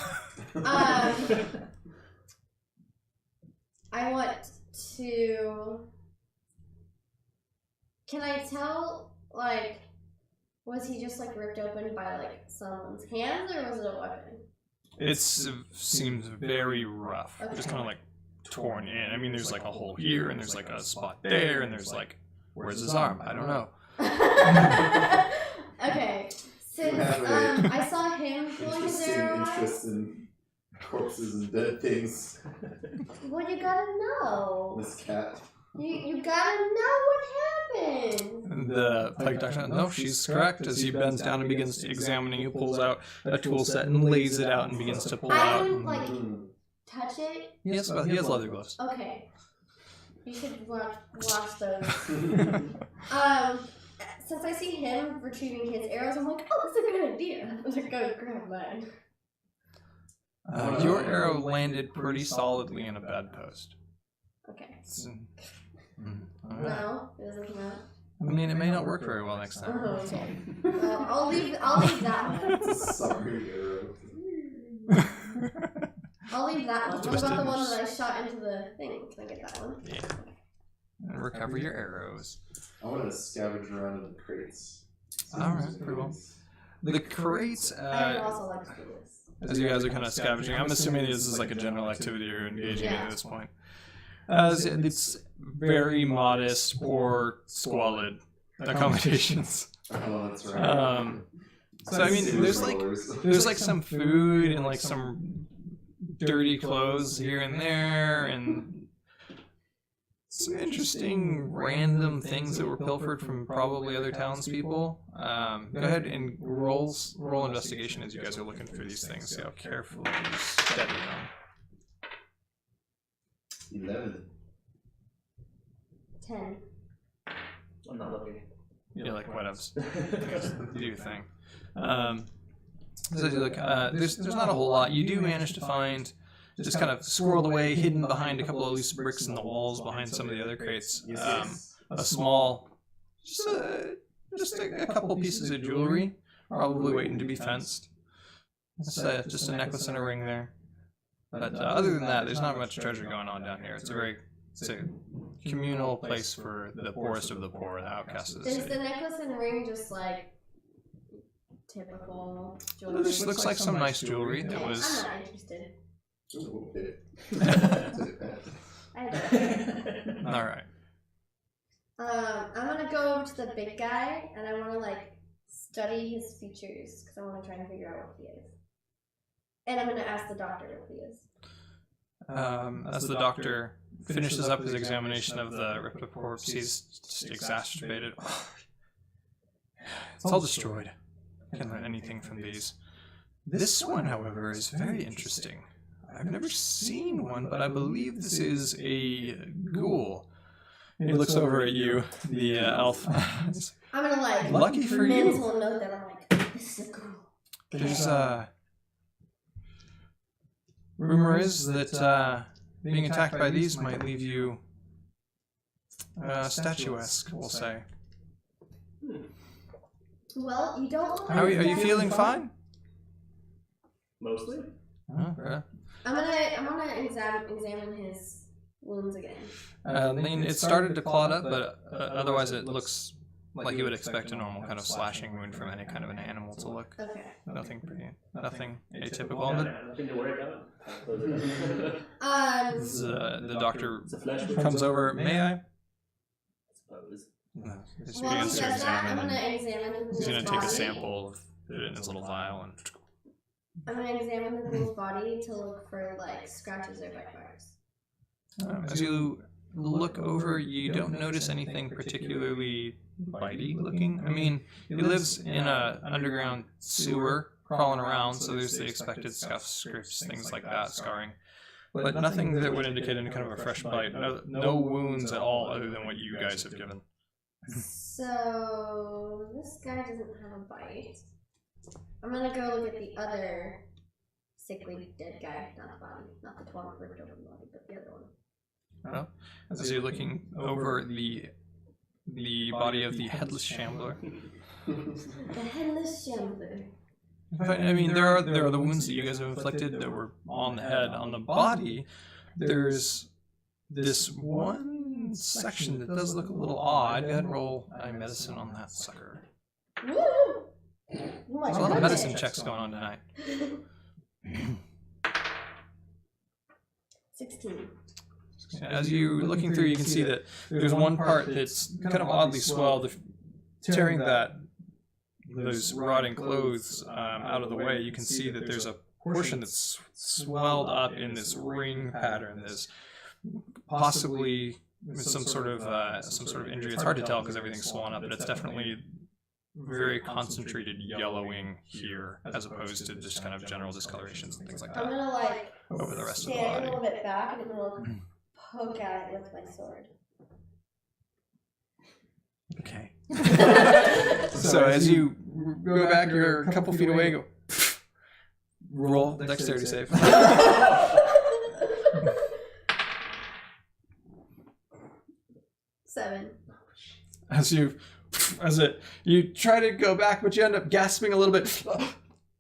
[SPEAKER 2] I want to. Can I tell like was he just like ripped open by like someone's hands or was it a weapon?
[SPEAKER 1] It seems very rough. Just kind of like torn in. I mean, there's like a hole here, and there's like a spot there, and there's like, where's his arm? I don't know.
[SPEAKER 2] Okay. Since I saw him pulling his
[SPEAKER 4] Interesting
[SPEAKER 2] arrow out,
[SPEAKER 4] interest in corpses and dead things.
[SPEAKER 2] well, you gotta know.
[SPEAKER 4] This cat.
[SPEAKER 2] You gotta know what happened.
[SPEAKER 1] And the plague doctor, no, she's correct. As he bends down and begins examining, he pulls out a tool set and lays it out and begins to pull
[SPEAKER 2] I
[SPEAKER 1] out.
[SPEAKER 2] didn't like
[SPEAKER 4] Mm.
[SPEAKER 2] touch it.
[SPEAKER 1] He has leather gloves.
[SPEAKER 2] Okay. You should watch those. Since I see him retrieving his arrows, I'm like, oh, that's a good idea. I'm gonna go grab mine.
[SPEAKER 1] Your arrow landed pretty solidly in a bedpost.
[SPEAKER 2] Okay.
[SPEAKER 1] All right.
[SPEAKER 2] No, it doesn't come out.
[SPEAKER 1] I mean, it may not work very well next time.
[SPEAKER 2] Oh, okay. Well, I'll leave that one.
[SPEAKER 4] It's a sorry arrow.
[SPEAKER 2] I'll leave that one. What
[SPEAKER 1] Twisted
[SPEAKER 2] about the one
[SPEAKER 1] and
[SPEAKER 2] that I shot into the thing? Can I get that one?
[SPEAKER 1] Yeah. And recover your arrows.
[SPEAKER 4] I want to scavenge around in the crates.
[SPEAKER 1] Alright, pretty well. The crates,
[SPEAKER 2] I would also like to do this.
[SPEAKER 1] as you guys are kind of scavenging, I'm assuming this is like a general activity you're engaging in
[SPEAKER 2] Yeah.
[SPEAKER 1] at this point. It's very modest or squalid accommodations.
[SPEAKER 4] Oh, that's right.
[SPEAKER 1] So I mean, there's like some food and like some dirty clothes here and there, and some interesting random things that were pilfered from probably other townspeople. Go ahead and roll investigation as you guys are looking through these things. See how carefully you study them.
[SPEAKER 4] 11.
[SPEAKER 2] 10.
[SPEAKER 3] I'm not looking.
[SPEAKER 1] You're like, whatevs. Do your thing. So you look, there's not a whole lot. You do manage to find, just kind of squirreled away, hidden behind a couple of loose bricks in the walls behind some of the other crates. A small, just a couple pieces of jewelry, probably waiting to be fenced. Just a necklace and a ring there. But other than that, there's not much treasure going on down here. It's a communal place for the poorest of the poor, the outcasts of the
[SPEAKER 2] Is
[SPEAKER 1] city.
[SPEAKER 2] the necklace and ring just like typical jewelry?
[SPEAKER 1] This looks like some nice jewelry that
[SPEAKER 2] Okay,
[SPEAKER 1] was.
[SPEAKER 2] I'm not interested.
[SPEAKER 4] Ooh, okay.
[SPEAKER 2] I had
[SPEAKER 1] All right.
[SPEAKER 2] I'm gonna go over to the big guy and I want to like study his features because I want to try and figure out what he is. And I'm gonna ask the doctor what he is.
[SPEAKER 1] As the doctor finishes up his examination of the ripped up corpse, he's just exacerbated. It's all destroyed. Can't learn anything from these. This one, however, is very interesting. I've never seen one, but I believe this is a ghoul. He looks over at you, the elf.
[SPEAKER 2] I'm gonna like
[SPEAKER 1] Lucky for you.
[SPEAKER 2] mental note that I'm like, this is a girl.
[SPEAKER 1] There's rumor is that being attacked by these might leave you statuesque, we'll say.
[SPEAKER 2] Well, you don't look like
[SPEAKER 1] How are you
[SPEAKER 2] that.
[SPEAKER 1] feeling fine?
[SPEAKER 3] Mostly.
[SPEAKER 1] Okay.
[SPEAKER 2] I'm gonna examine his wounds again.
[SPEAKER 1] I mean, it started to clot up, but otherwise it looks like you would expect a normal kind of slashing wound from any kind of an animal to look.
[SPEAKER 2] Okay.
[SPEAKER 1] Nothing atypical.
[SPEAKER 3] Nothing to worry about.
[SPEAKER 1] The doctor
[SPEAKER 3] It's a flesh wound.
[SPEAKER 1] comes over. May I?
[SPEAKER 3] Suppose.
[SPEAKER 1] No. He
[SPEAKER 2] Well, he
[SPEAKER 1] begins to
[SPEAKER 2] says that. I'm
[SPEAKER 1] examine.
[SPEAKER 2] gonna
[SPEAKER 1] And
[SPEAKER 2] examine
[SPEAKER 1] he's going
[SPEAKER 2] his
[SPEAKER 1] to take a
[SPEAKER 2] body.
[SPEAKER 1] sample of it in his little vial and.
[SPEAKER 2] I'm gonna examine the ghoul's body to look for like scratches or bite marks.
[SPEAKER 1] As you look over, you don't notice anything particularly bitey looking. I mean, he lives in a underground sewer, crawling around, so there's the expected scuffs, scrapes, things like that, scarring. But nothing that would indicate any kind of a fresh bite. No wounds at all, other than what you guys have given.
[SPEAKER 2] So this guy doesn't have a bite. I'm gonna go look at the other sickly dead guy, not the body, not the 12 ripped open body, but the other one.
[SPEAKER 1] Well, as you're looking over the body of the headless shambler.
[SPEAKER 2] The headless shambler.
[SPEAKER 1] I mean, there are the wounds that you guys have inflicted that were on the head. On the body, there's this one section that does look a little odd. Go ahead and roll a medicine on that sucker.
[SPEAKER 2] Woo! Oh my
[SPEAKER 1] There's a lot of
[SPEAKER 2] goodness.
[SPEAKER 1] medicine checks going on tonight.
[SPEAKER 2] 16.
[SPEAKER 1] As you're looking through, you can see that there's one part that's kind of oddly swelled. Tearing those rotting clothes out of the way, you can see that there's a portion that's swelled up in this ring pattern. There's possibly some sort of injury. It's hard to tell because everything's swollen up, but it's definitely very concentrated yellowing here, as opposed to just kind of general discolorations and things like
[SPEAKER 2] I'm
[SPEAKER 1] that
[SPEAKER 2] gonna like
[SPEAKER 1] over the rest of the
[SPEAKER 2] stand a
[SPEAKER 1] body.
[SPEAKER 2] little bit back and I'm gonna poke at it with my sword.
[SPEAKER 1] Okay. So as you go back, you're a couple feet away. Go. Roll dexterity save.
[SPEAKER 2] 7.
[SPEAKER 1] You try to go back, but you end up gasping a little bit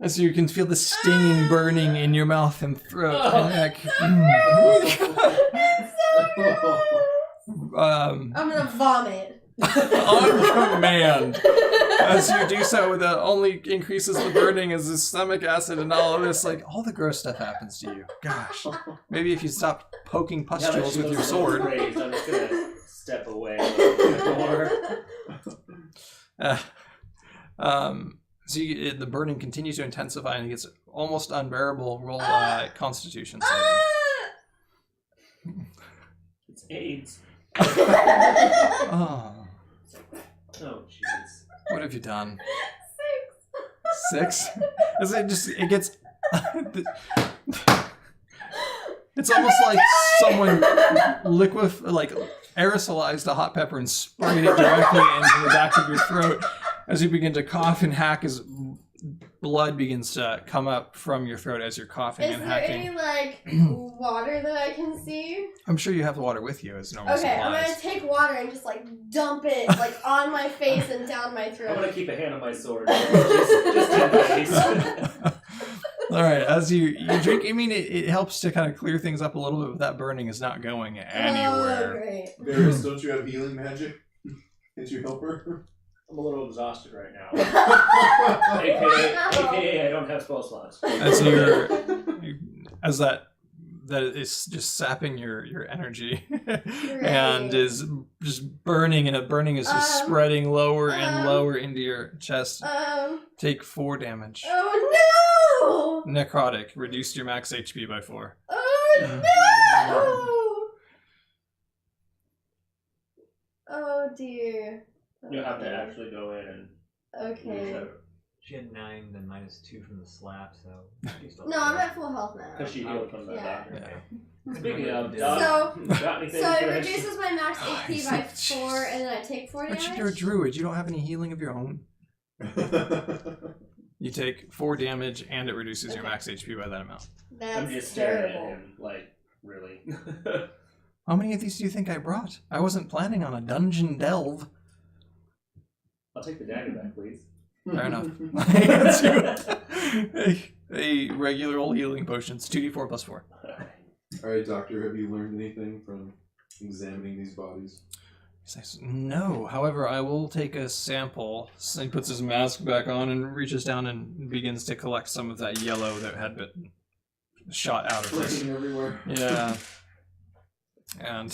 [SPEAKER 1] as you can feel the stinging burning in your mouth and throat and neck.
[SPEAKER 2] I'm gonna vomit.
[SPEAKER 1] On command. As you do so, that only increases the burning as the stomach acid and all of this, like, all the gross stuff happens to you. Gosh. Maybe if you stopped poking pustules with your sword.
[SPEAKER 3] I'm just gonna step away the door.
[SPEAKER 1] So the burning continues to intensify and it gets almost unbearable. Roll Constitution saving.
[SPEAKER 3] It's AIDS.
[SPEAKER 1] Oh,
[SPEAKER 3] Oh, jeez.
[SPEAKER 1] what have you done? 6? It gets... It's almost like someone aerosolized a hot pepper and sprayed it directly into the back of your throat as you begin to cough and hack as blood begins to come up from your throat as you're coughing
[SPEAKER 2] Is
[SPEAKER 1] and
[SPEAKER 2] there
[SPEAKER 1] hacking.
[SPEAKER 2] any like water that I can see?
[SPEAKER 1] I'm sure you have water with you as normal
[SPEAKER 2] Okay, I'm
[SPEAKER 1] supplies.
[SPEAKER 2] gonna take water and just like dump it like on my face and down my
[SPEAKER 3] I'm gonna
[SPEAKER 2] throat.
[SPEAKER 3] keep a hand on my sword. just in case.
[SPEAKER 1] All right, as you drink, I mean, it helps to kind of clear things up a little bit, but that burning is not going
[SPEAKER 2] Oh,
[SPEAKER 1] anywhere.
[SPEAKER 2] great.
[SPEAKER 4] Varys, don't you have healing magic? Did you help her?
[SPEAKER 3] I'm a little exhausted right now.
[SPEAKER 2] Oh,
[SPEAKER 3] AKA I don't have spell slots.
[SPEAKER 1] As that is just sapping your energy and is just burning, and burning is just spreading lower and lower into your chest. Take 4 damage.
[SPEAKER 2] Oh no!
[SPEAKER 1] Necrotic. Reduced your max HP by 4.
[SPEAKER 2] Oh no! Oh dear.
[SPEAKER 3] You'll have to actually go in and
[SPEAKER 2] Okay.
[SPEAKER 5] She had 9, then -2 from the slap, so. she's still
[SPEAKER 2] No, I'm
[SPEAKER 5] okay.
[SPEAKER 2] at full health now.
[SPEAKER 3] Because she healed from the
[SPEAKER 2] Yeah.
[SPEAKER 3] doctor.
[SPEAKER 1] Yeah.
[SPEAKER 3] Speaking of,
[SPEAKER 5] So-
[SPEAKER 3] got anything
[SPEAKER 2] So it
[SPEAKER 3] for us?
[SPEAKER 2] reduces my max
[SPEAKER 1] Oh,
[SPEAKER 2] HP by 4, and then I take 4
[SPEAKER 1] But
[SPEAKER 2] damage.
[SPEAKER 1] you're a druid. You don't have any healing of your own. You take 4 damage, and it reduces your max HP by that amount.
[SPEAKER 2] That's
[SPEAKER 3] I'm just staring
[SPEAKER 2] terrible.
[SPEAKER 3] at him, like, really.
[SPEAKER 1] How many of these do you think I brought? I wasn't planning on a dungeon delve.
[SPEAKER 3] I'll take the dagger back, please.
[SPEAKER 1] Fair enough. I hands you a regular old healing potion. It's 2d4 plus 4.
[SPEAKER 4] Alright, Doctor, have you learned anything from examining these bodies?
[SPEAKER 1] He says, no. However, I will take a sample. So he puts his mask back on and reaches down and begins to collect some of that yellow that had been shot out of this.
[SPEAKER 4] Flicking everywhere.
[SPEAKER 1] Yeah. And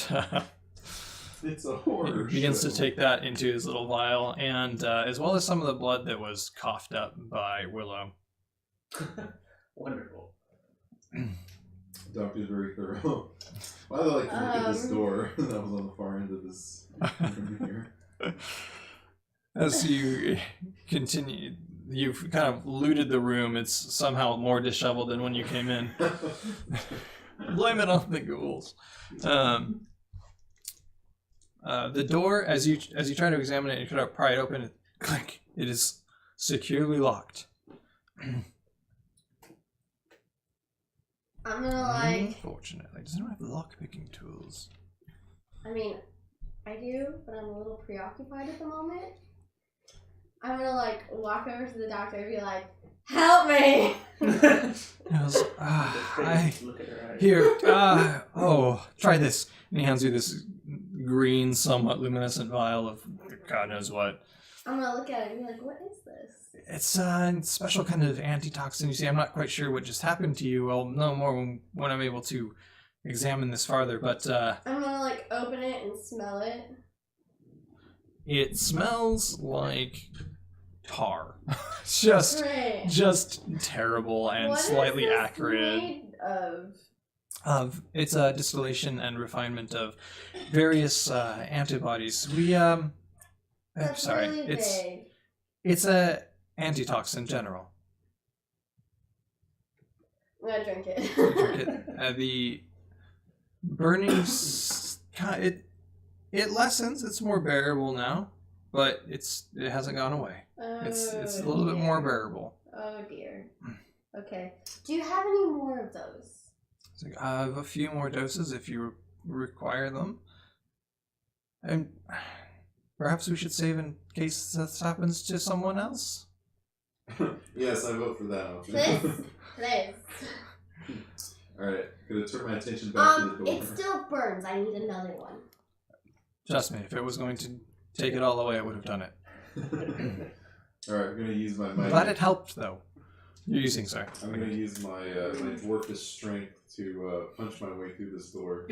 [SPEAKER 4] It's a
[SPEAKER 1] he
[SPEAKER 4] horror
[SPEAKER 1] begins
[SPEAKER 4] show.
[SPEAKER 1] to take that into his little vial, and as well as some of the blood that was coughed up by Willow.
[SPEAKER 3] Wonderful.
[SPEAKER 4] Doctor's very thorough. Why do I like to look at this door that was on the far end of this room here?
[SPEAKER 1] As you continue, you've kind of looted the room. It's somehow more disheveled than when you came in. Blame it on the ghouls. The door, as you try to examine it, you try to pry it open. Click! It is securely locked.
[SPEAKER 2] I'm gonna like.
[SPEAKER 1] Unfortunately, does anyone have lock-picking tools?
[SPEAKER 2] I mean, I do, but I'm a little preoccupied at the moment. I'm gonna like walk over to the doctor and be like, "Help me!"
[SPEAKER 1] Yes,
[SPEAKER 3] Look at her eyes.
[SPEAKER 1] Here, try this. And he hands you this green, somewhat luminescent vial of God knows what.
[SPEAKER 2] I'm gonna look at it and be like, "What is this?"
[SPEAKER 1] It's a special kind of antitoxin. You see, I'm not quite sure what just happened to you. I'll know more when I'm able to examine this farther, but
[SPEAKER 2] I'm gonna like open it and smell it.
[SPEAKER 1] it smells like tar. Just
[SPEAKER 2] Great.
[SPEAKER 1] terrible and
[SPEAKER 2] What is
[SPEAKER 1] slightly
[SPEAKER 2] this
[SPEAKER 1] acrid.
[SPEAKER 2] made of?
[SPEAKER 1] It's a distillation and refinement of various antibodies.
[SPEAKER 2] That's
[SPEAKER 1] sorry,
[SPEAKER 2] really big.
[SPEAKER 1] it's a antitoxin general.
[SPEAKER 2] I'm gonna drink it.
[SPEAKER 1] Drink it. The burning it lessens. It's more bearable now, but it hasn't gone away. It's a little bit more bearable.
[SPEAKER 2] Oh dear. Okay. Do you have any more of those?
[SPEAKER 1] So I have a few more doses if you require them, and perhaps we should save in case this happens to someone else.
[SPEAKER 4] Yes, I vote for that option.
[SPEAKER 2] Please.
[SPEAKER 4] Alright, gonna turn my attention back to the door.
[SPEAKER 2] It still burns. I need another one.
[SPEAKER 1] Trust me, if it was going to take it all away, I would have done it.
[SPEAKER 4] Alright, I'm gonna use my mighty...
[SPEAKER 1] Glad it helped, though. You're using, sorry.
[SPEAKER 4] I'm gonna use my my dwarfish strength to punch my way through this door.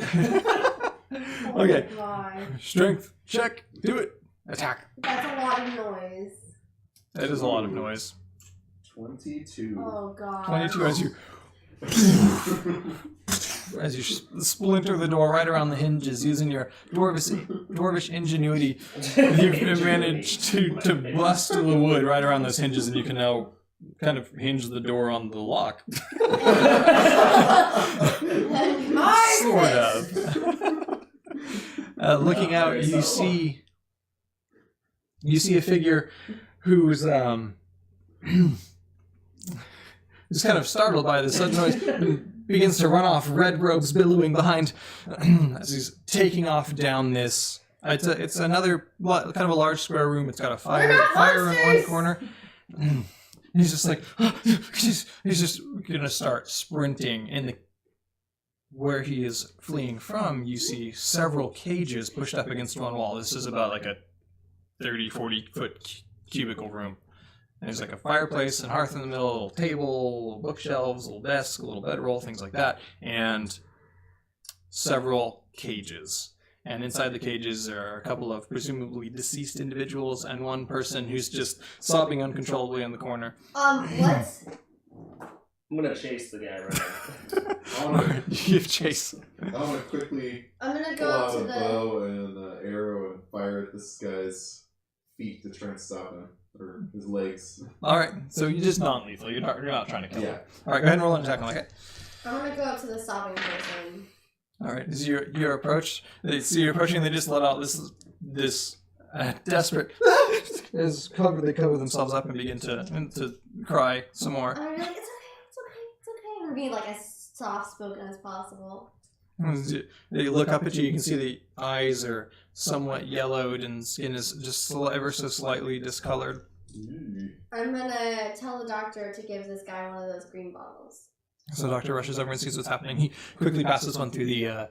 [SPEAKER 1] Okay.
[SPEAKER 2] Oh my.
[SPEAKER 1] Strength check. Do it. Attack.
[SPEAKER 2] That's a lot of noise.
[SPEAKER 1] It is a lot of noise.
[SPEAKER 4] 22.
[SPEAKER 2] Oh god.
[SPEAKER 1] 22 as you splinter the door right around the hinges using your dwarvish ingenuity. You've managed to bust the wood right around those hinges, and you can now kind of hinge the door on the lock. Sort of. Looking out, you see a figure who's is kind of startled by the sudden noise and begins to run off, red robes billowing behind as he's taking off down this. It's another kind of a large square room. It's got a fire in one corner. He's just like, he's just gonna start sprinting. In the where he is fleeing from, you see several cages pushed up against one wall. This is about like a 30-40 foot cubicle room. And there's like a fireplace and hearth in the middle, a little table, little bookshelves, a little desk, a little bedroll, things like that, and several cages. And inside the cages there are a couple of presumably deceased individuals and one person who's just sobbing uncontrollably in the corner.
[SPEAKER 2] What?
[SPEAKER 3] I'm gonna chase the guy right
[SPEAKER 4] I
[SPEAKER 1] You give chase.
[SPEAKER 4] wanna quickly
[SPEAKER 2] I'm gonna
[SPEAKER 4] pull
[SPEAKER 2] go up
[SPEAKER 4] out
[SPEAKER 2] to
[SPEAKER 4] a
[SPEAKER 2] the.
[SPEAKER 4] bow and an arrow and fire at this guy's feet to try and stop him. or his legs.
[SPEAKER 1] All right, so you're just non-lethal. You're not trying to kill him.
[SPEAKER 4] Yeah.
[SPEAKER 1] All right, go ahead and roll an attack on that guy.
[SPEAKER 2] I'm gonna go up to the sobbing person.
[SPEAKER 1] All right, as your approach, they see you approaching, they just let out this desperate. They cover themselves up and begin to cry some more.
[SPEAKER 2] I'm like, it's okay. I'm being like as soft spoken as possible.
[SPEAKER 1] They look up at you. You can see the eyes are somewhat yellowed, and skin is just ever so slightly discolored.
[SPEAKER 2] I'm gonna tell the doctor to give this guy one of those green bottles.
[SPEAKER 1] So the doctor rushes over and sees what's happening. He quickly passes one through the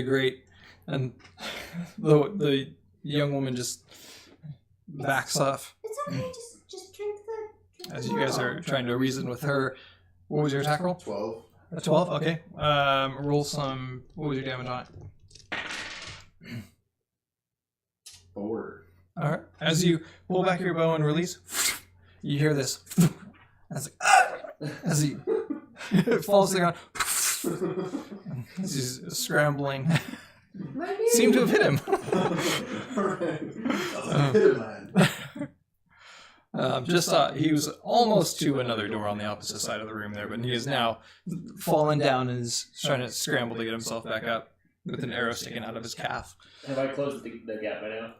[SPEAKER 1] grate, and the young woman just backs off.
[SPEAKER 2] It's okay. Just drink the.
[SPEAKER 1] As you guys are trying to reason with her. What was your attack roll?
[SPEAKER 4] 12.
[SPEAKER 1] A 12? Okay. Roll some. What was your damage on it?
[SPEAKER 4] 4.
[SPEAKER 1] Alright. As you pull back your bow and release, you hear this. As he falls to the ground. As he's scrambling. Seemed to have hit him. He was almost to another door on the opposite side of the room there, but he is now fallen down and is trying to scramble to get himself back up with an arrow sticking out of his calf.
[SPEAKER 3] Have I closed the gap by now?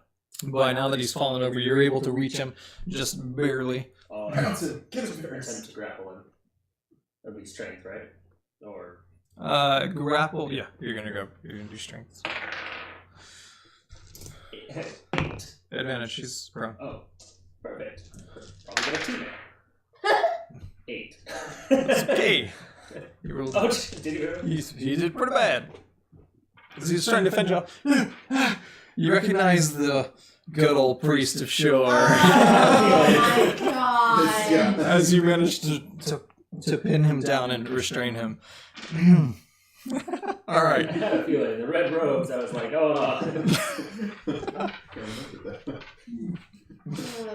[SPEAKER 1] By now that he's fallen over, you're able to reach him just barely.
[SPEAKER 3] Attempt to grapple him. That'd be strength, right? Or
[SPEAKER 1] grapple. Yeah, you're gonna do strength.
[SPEAKER 3] 8.
[SPEAKER 1] Advantage. She's prone.
[SPEAKER 3] Oh, perfect. Probably get a 2 now. 8.
[SPEAKER 1] It's okay. He rolled.
[SPEAKER 3] Oh, did he really?
[SPEAKER 1] He did pretty bad. As he's trying to fend you off, you recognize the good old priest of Shore.
[SPEAKER 2] Oh my god!
[SPEAKER 4] Yeah.
[SPEAKER 1] As you manage to pin him down and restrain him. All right.
[SPEAKER 3] I had a feeling. The red robes, I was like, oh.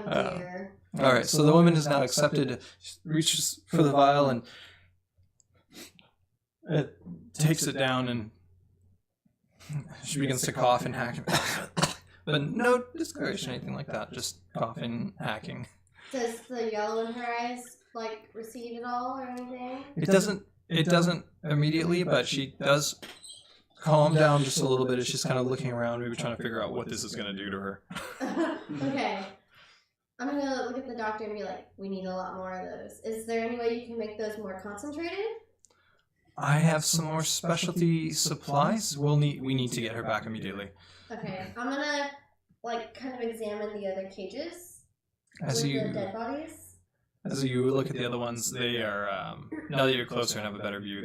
[SPEAKER 2] Oh dear.
[SPEAKER 1] All right. So the woman is now accepted. She reaches for the vial and it takes it down, and she begins to cough and hack. But no discoloration or anything like that. Just coughing, hacking.
[SPEAKER 2] Does the yellow in her eyes like recede at all or anything?
[SPEAKER 1] It doesn't immediately, but she does calm down just a little bit as she's kind of looking around, maybe trying to figure out what this is going to do to her.
[SPEAKER 2] Okay. I'm gonna look at the doctor and be like, we need a lot more of those. Is there any way you can make those more concentrated?
[SPEAKER 1] I have some more specialty supplies. We need to get her back immediately.
[SPEAKER 2] Okay. I'm gonna like kind of examine the other cages
[SPEAKER 1] As
[SPEAKER 2] with
[SPEAKER 1] you
[SPEAKER 2] the dead bodies.
[SPEAKER 1] As you look at the other ones, they are, now that you're closer and have a better view,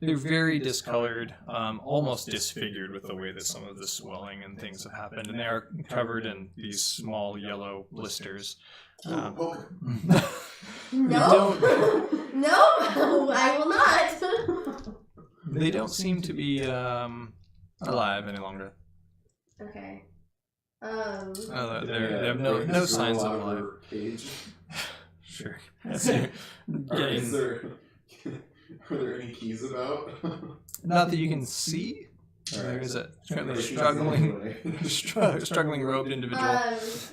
[SPEAKER 1] they're very discolored, almost disfigured with the way that some of the swelling and things have happened, and they are covered in these small yellow blisters.
[SPEAKER 2] No,
[SPEAKER 1] don't-
[SPEAKER 2] no, I will not.
[SPEAKER 1] They don't seem to be alive any longer.
[SPEAKER 2] Okay.
[SPEAKER 1] They have no signs of life.
[SPEAKER 4] Cage.
[SPEAKER 1] Sure. As you're getting,
[SPEAKER 4] Are there any keys about?
[SPEAKER 1] not that you can see. There is a currently struggling robed individual.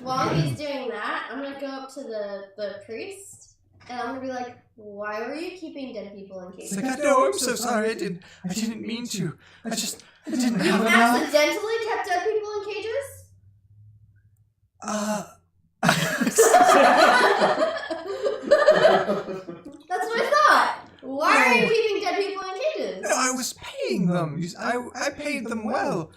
[SPEAKER 2] While he's doing that, I'm gonna go up to the priest and I'm gonna be like, "Why were you keeping dead people in cages?"
[SPEAKER 1] It's like, no, I'm so sorry. I didn't mean to. I didn't
[SPEAKER 2] You
[SPEAKER 1] have enough.
[SPEAKER 2] accidentally kept dead people in cages? That's what I thought. Why are you keeping dead people in cages?
[SPEAKER 1] No, I was paying them. I paid them well.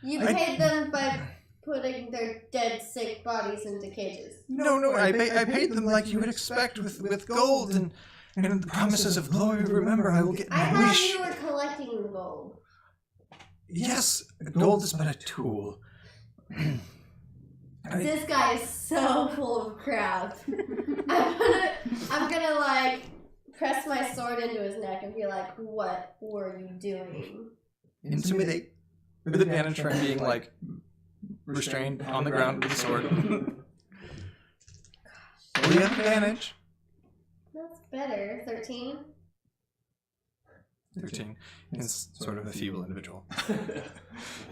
[SPEAKER 2] You paid them by putting their dead, sick bodies into cages.
[SPEAKER 1] No, I paid them like you would expect with gold and the promises of glory. Remember, I will get
[SPEAKER 2] I
[SPEAKER 1] my
[SPEAKER 2] heard
[SPEAKER 1] wish.
[SPEAKER 2] you were collecting the gold.
[SPEAKER 1] Yes, gold is but a tool.
[SPEAKER 2] This guy is so full of crap. I'm gonna like press my sword into his neck and be like, "What were you doing?"
[SPEAKER 1] Intimidate with advantage for him being like restrained on the ground with a sword. We have advantage.
[SPEAKER 2] That's better. 13.
[SPEAKER 1] 13. He's sort of a feeble individual.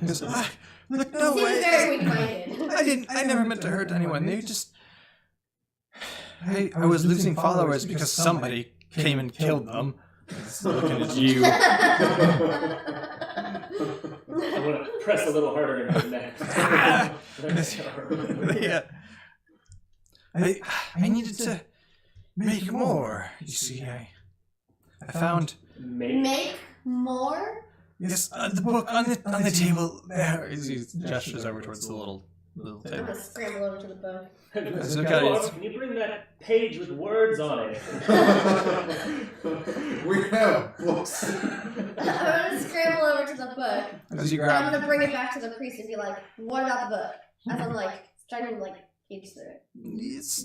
[SPEAKER 1] He goes, look, no
[SPEAKER 2] Seems
[SPEAKER 1] way.
[SPEAKER 2] very weak-minded.
[SPEAKER 1] I never meant to hurt anyone. They just... I was losing followers because somebody came and killed them. He's looking at you.
[SPEAKER 3] I want to press a little harder in his neck.
[SPEAKER 1] Yeah. I needed to make more. You see, I found...
[SPEAKER 2] Make more?
[SPEAKER 1] Yes, the book on the table there. He gestures over towards the little
[SPEAKER 2] I'm
[SPEAKER 1] table.
[SPEAKER 2] gonna scramble over to the book.
[SPEAKER 3] Dwarf, can you bring that page with words on it?
[SPEAKER 4] We have books.
[SPEAKER 2] I'm gonna scramble over to the book.
[SPEAKER 1] As you
[SPEAKER 2] And I'm
[SPEAKER 1] grab,
[SPEAKER 2] gonna bring it back to the priest and be like, what about the book? As I'm like, trying to like, page through it.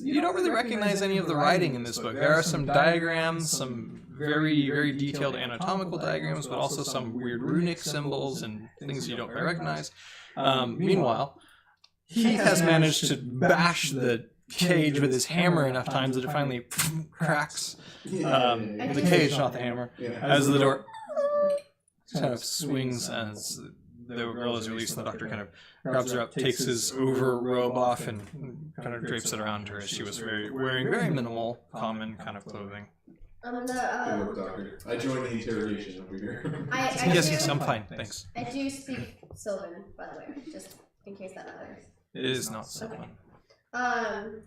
[SPEAKER 1] you don't really recognize any of the writing in this book. There are some diagrams, some very, very detailed anatomical diagrams, but also some weird runic symbols and things you don't quite recognize. Meanwhile, he has managed to bash the cage with his hammer enough times that it finally cracks. The cage, not the hammer. As the door kind of swings as the girl is released, the doctor kind of grabs her up, takes his over robe off, and kind of drapes it around her as she was wearing very minimal, common kind of clothing.
[SPEAKER 2] I'm
[SPEAKER 4] Good
[SPEAKER 2] gonna,
[SPEAKER 4] work, doctor. I joined the interrogation over here.
[SPEAKER 1] Yes, I'm fine, thanks.
[SPEAKER 2] I do speak Sylvan, by the way, just in case that matters.
[SPEAKER 1] It is not so fun.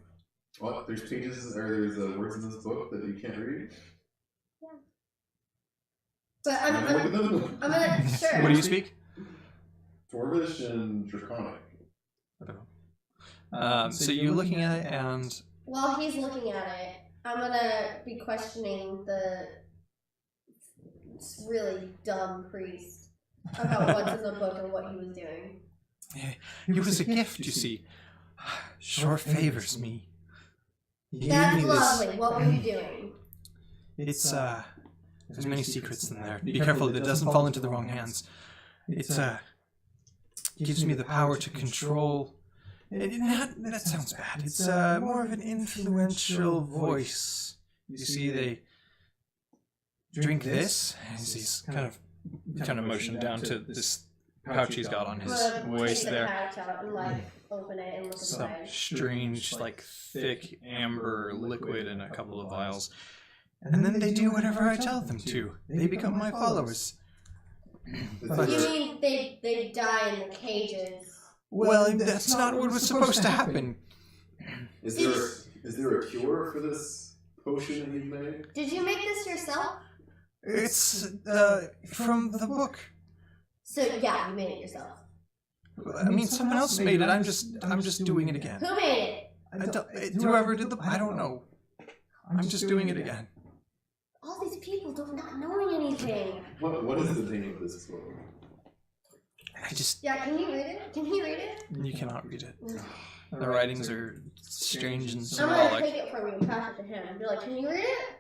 [SPEAKER 4] What? There's pages, or there's words in this book that you can't read?
[SPEAKER 2] But I'm gonna, sure.
[SPEAKER 1] What do you speak?
[SPEAKER 4] Dwarvish and Draconic.
[SPEAKER 1] So you're looking at it, and
[SPEAKER 2] While he's looking at it, I'm gonna be questioning the really dumb priest about what's in the book and what he was doing.
[SPEAKER 1] it was a gift, you see. Sure favors me. He gave
[SPEAKER 2] That's
[SPEAKER 1] me this.
[SPEAKER 2] lovely. What were you doing?
[SPEAKER 1] It's there's many secrets in there. Be careful that it doesn't fall into the wrong hands. It gives me the power to control. That sounds bad. It's more of an influential voice. You see, they drink this, and he's kind of motioned down to this pouch he's got on his waist
[SPEAKER 2] Take the
[SPEAKER 1] there.
[SPEAKER 2] pouch out and like open it and look
[SPEAKER 1] Some
[SPEAKER 2] inside.
[SPEAKER 1] strange, like thick amber liquid in a couple of vials. And then they do whatever I tell them to. They become my followers. But,
[SPEAKER 2] You mean they die in the cages?
[SPEAKER 1] well, that's not what was supposed to happen.
[SPEAKER 4] Is there a cure for this potion that you made?
[SPEAKER 2] Did you make this yourself?
[SPEAKER 1] It's from the book.
[SPEAKER 2] So yeah, you made it yourself.
[SPEAKER 1] I mean, someone else made it. I'm just doing it again.
[SPEAKER 2] Who made
[SPEAKER 1] Whoever did I don't know. I'm just doing it again.
[SPEAKER 2] it? All these people do not knowing anything.
[SPEAKER 4] What is the name of this book?
[SPEAKER 2] Yeah, can you read it? Can he read it?
[SPEAKER 1] You cannot read it. The writings are strange and
[SPEAKER 2] I'm gonna
[SPEAKER 1] symbolic.
[SPEAKER 2] take it from you and pass it to him and be like, can you read it?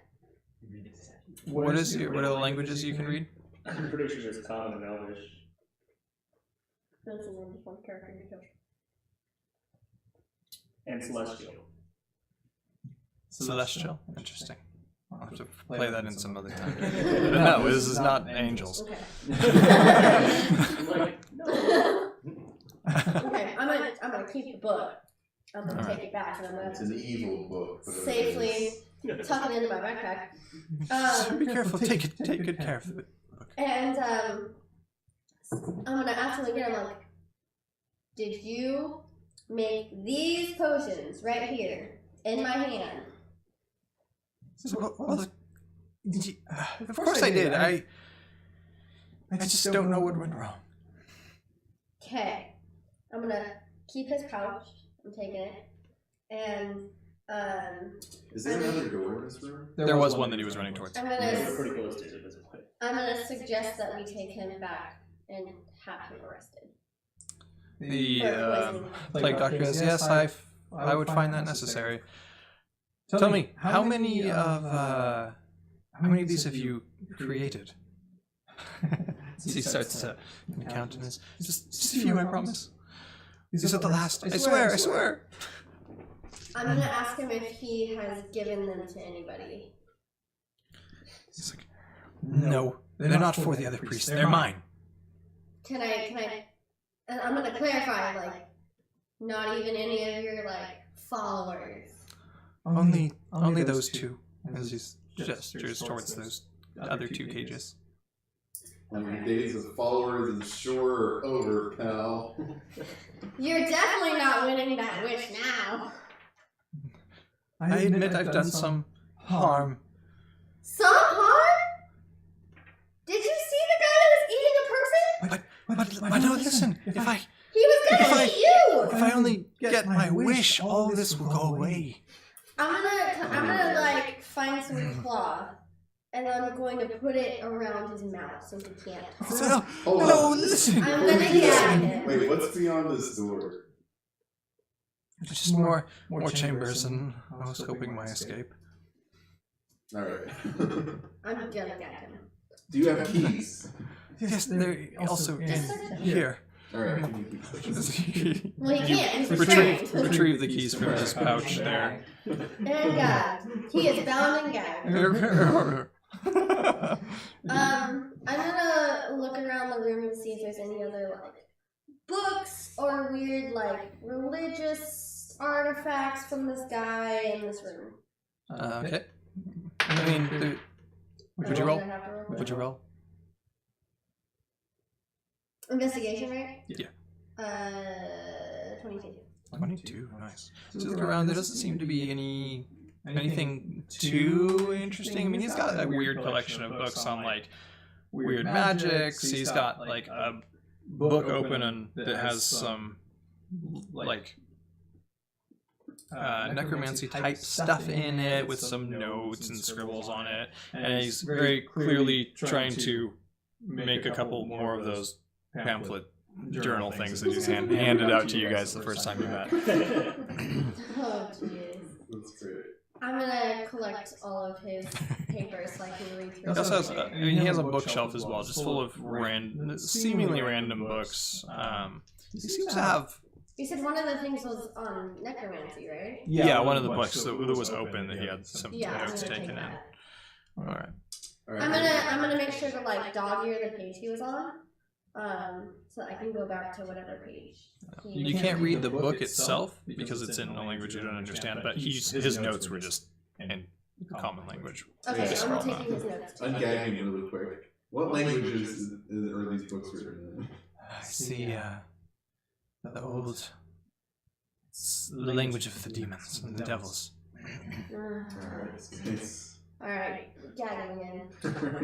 [SPEAKER 1] What are the languages you can read?
[SPEAKER 3] I'm pretty sure there's common and elvish.
[SPEAKER 2] This is only one character you kill.
[SPEAKER 3] And celestial.
[SPEAKER 1] Celestial? Interesting. I'll have to play that in some other time. No, this is not angels.
[SPEAKER 2] Okay.
[SPEAKER 3] Like, no.
[SPEAKER 2] Okay, I'm gonna keep the book. I'm gonna
[SPEAKER 1] Alright.
[SPEAKER 2] take it back and I'm
[SPEAKER 4] It's an evil book. but it
[SPEAKER 2] safely
[SPEAKER 4] is.
[SPEAKER 2] tuck it into my backpack.
[SPEAKER 1] Be careful. Take good care of it.
[SPEAKER 2] And I'm gonna ask him again. I'm like, did you make these potions right here in my hand?
[SPEAKER 1] Well, of course I did. I just don't know what went wrong.
[SPEAKER 2] Okay, I'm gonna keep his pouch. I'm taking it, and
[SPEAKER 4] Is there another door in this room?
[SPEAKER 1] There was one that he was running towards.
[SPEAKER 2] I'm
[SPEAKER 3] We're
[SPEAKER 2] gonna
[SPEAKER 3] pretty close to it at this point.
[SPEAKER 2] suggest that we take him back and have him arrested.
[SPEAKER 1] The
[SPEAKER 2] For poisoning.
[SPEAKER 1] plague doctor says, yes, I would find that necessary. Tell me, how many of these have you created? He starts to count in his, just a few, I promise. These are the last. I swear.
[SPEAKER 2] I'm gonna ask him if he has given them to anybody.
[SPEAKER 1] He's like, No, they're not for the other priests. They're mine.
[SPEAKER 2] Can I, and I'm gonna clarify, like, not even any of your, like, followers.
[SPEAKER 1] Only those two. As he gestures towards those other two cages.
[SPEAKER 4] Well, your days as a follower of the shore are over, pal.
[SPEAKER 2] You're definitely not winning that wish now.
[SPEAKER 1] I admit I've done some harm.
[SPEAKER 2] Some harm? Did you see the guy that was eating a person?
[SPEAKER 1] But no, listen. If I
[SPEAKER 2] He was gonna eat you!
[SPEAKER 1] if I only get my wish, all this will go away.
[SPEAKER 2] I'm gonna like find some cloth, and I'm going to put it around his mouth so he can't talk.
[SPEAKER 1] So,
[SPEAKER 4] Hold
[SPEAKER 1] no,
[SPEAKER 4] on.
[SPEAKER 1] listen.
[SPEAKER 2] I'm gonna gag him.
[SPEAKER 4] Wait, what's beyond this door?
[SPEAKER 1] Just more chambers, and I was hoping my escape.
[SPEAKER 4] Alright.
[SPEAKER 2] I'm gonna gag him.
[SPEAKER 4] Do you have keys?
[SPEAKER 1] Yes, they're also in here.
[SPEAKER 4] Alright, give me keys.
[SPEAKER 2] Well, he can't. He's restrained.
[SPEAKER 1] Retrieve the keys from his pouch there.
[SPEAKER 2] And gagged. He is bound and gagged. I'm gonna look around the room and see if there's any other like books or weird like religious artifacts from this guy in this room.
[SPEAKER 1] Okay. I mean, would you roll? Would you roll?
[SPEAKER 2] Investigation, right?
[SPEAKER 1] Yeah.
[SPEAKER 2] 22.
[SPEAKER 1] 22, nice. So look around, there doesn't seem to be anything too interesting. I mean, he's got a weird collection of books on, like, weird magics. He's got, like, a book open and that has some, like, necromancy type stuff in it with some notes and scribbles on it. And he's very clearly trying to make a couple more of those pamphlet journal things that he's handed out to you guys the first time you met.
[SPEAKER 2] Oh, jeez.
[SPEAKER 4] That's great.
[SPEAKER 2] I'm gonna collect all of his papers so I can read through
[SPEAKER 1] He also has,
[SPEAKER 2] them.
[SPEAKER 1] he has a bookshelf as well, just full of seemingly random books. He seems to have...
[SPEAKER 2] You said one of the things was on necromancy, right?
[SPEAKER 1] Yeah, one of the books that was open that he had some
[SPEAKER 2] Yeah, I'm
[SPEAKER 1] notes
[SPEAKER 2] gonna take
[SPEAKER 1] taken in.
[SPEAKER 2] that.
[SPEAKER 1] Alright.
[SPEAKER 2] I'm gonna make sure to like dog ear the page he was on, so I can go back to whatever page.
[SPEAKER 1] You can't read the book itself because it's in a language you don't understand, but his notes were just in common language.
[SPEAKER 2] Okay,
[SPEAKER 1] Just
[SPEAKER 2] I'm
[SPEAKER 1] scroll
[SPEAKER 2] taking
[SPEAKER 1] down.
[SPEAKER 2] his notes.
[SPEAKER 4] Ungagging you really quick. What languages are these books written in?
[SPEAKER 1] I see, the old... It's the language of the demons and the devils.
[SPEAKER 2] Alright, gagging again.
[SPEAKER 4] Alright,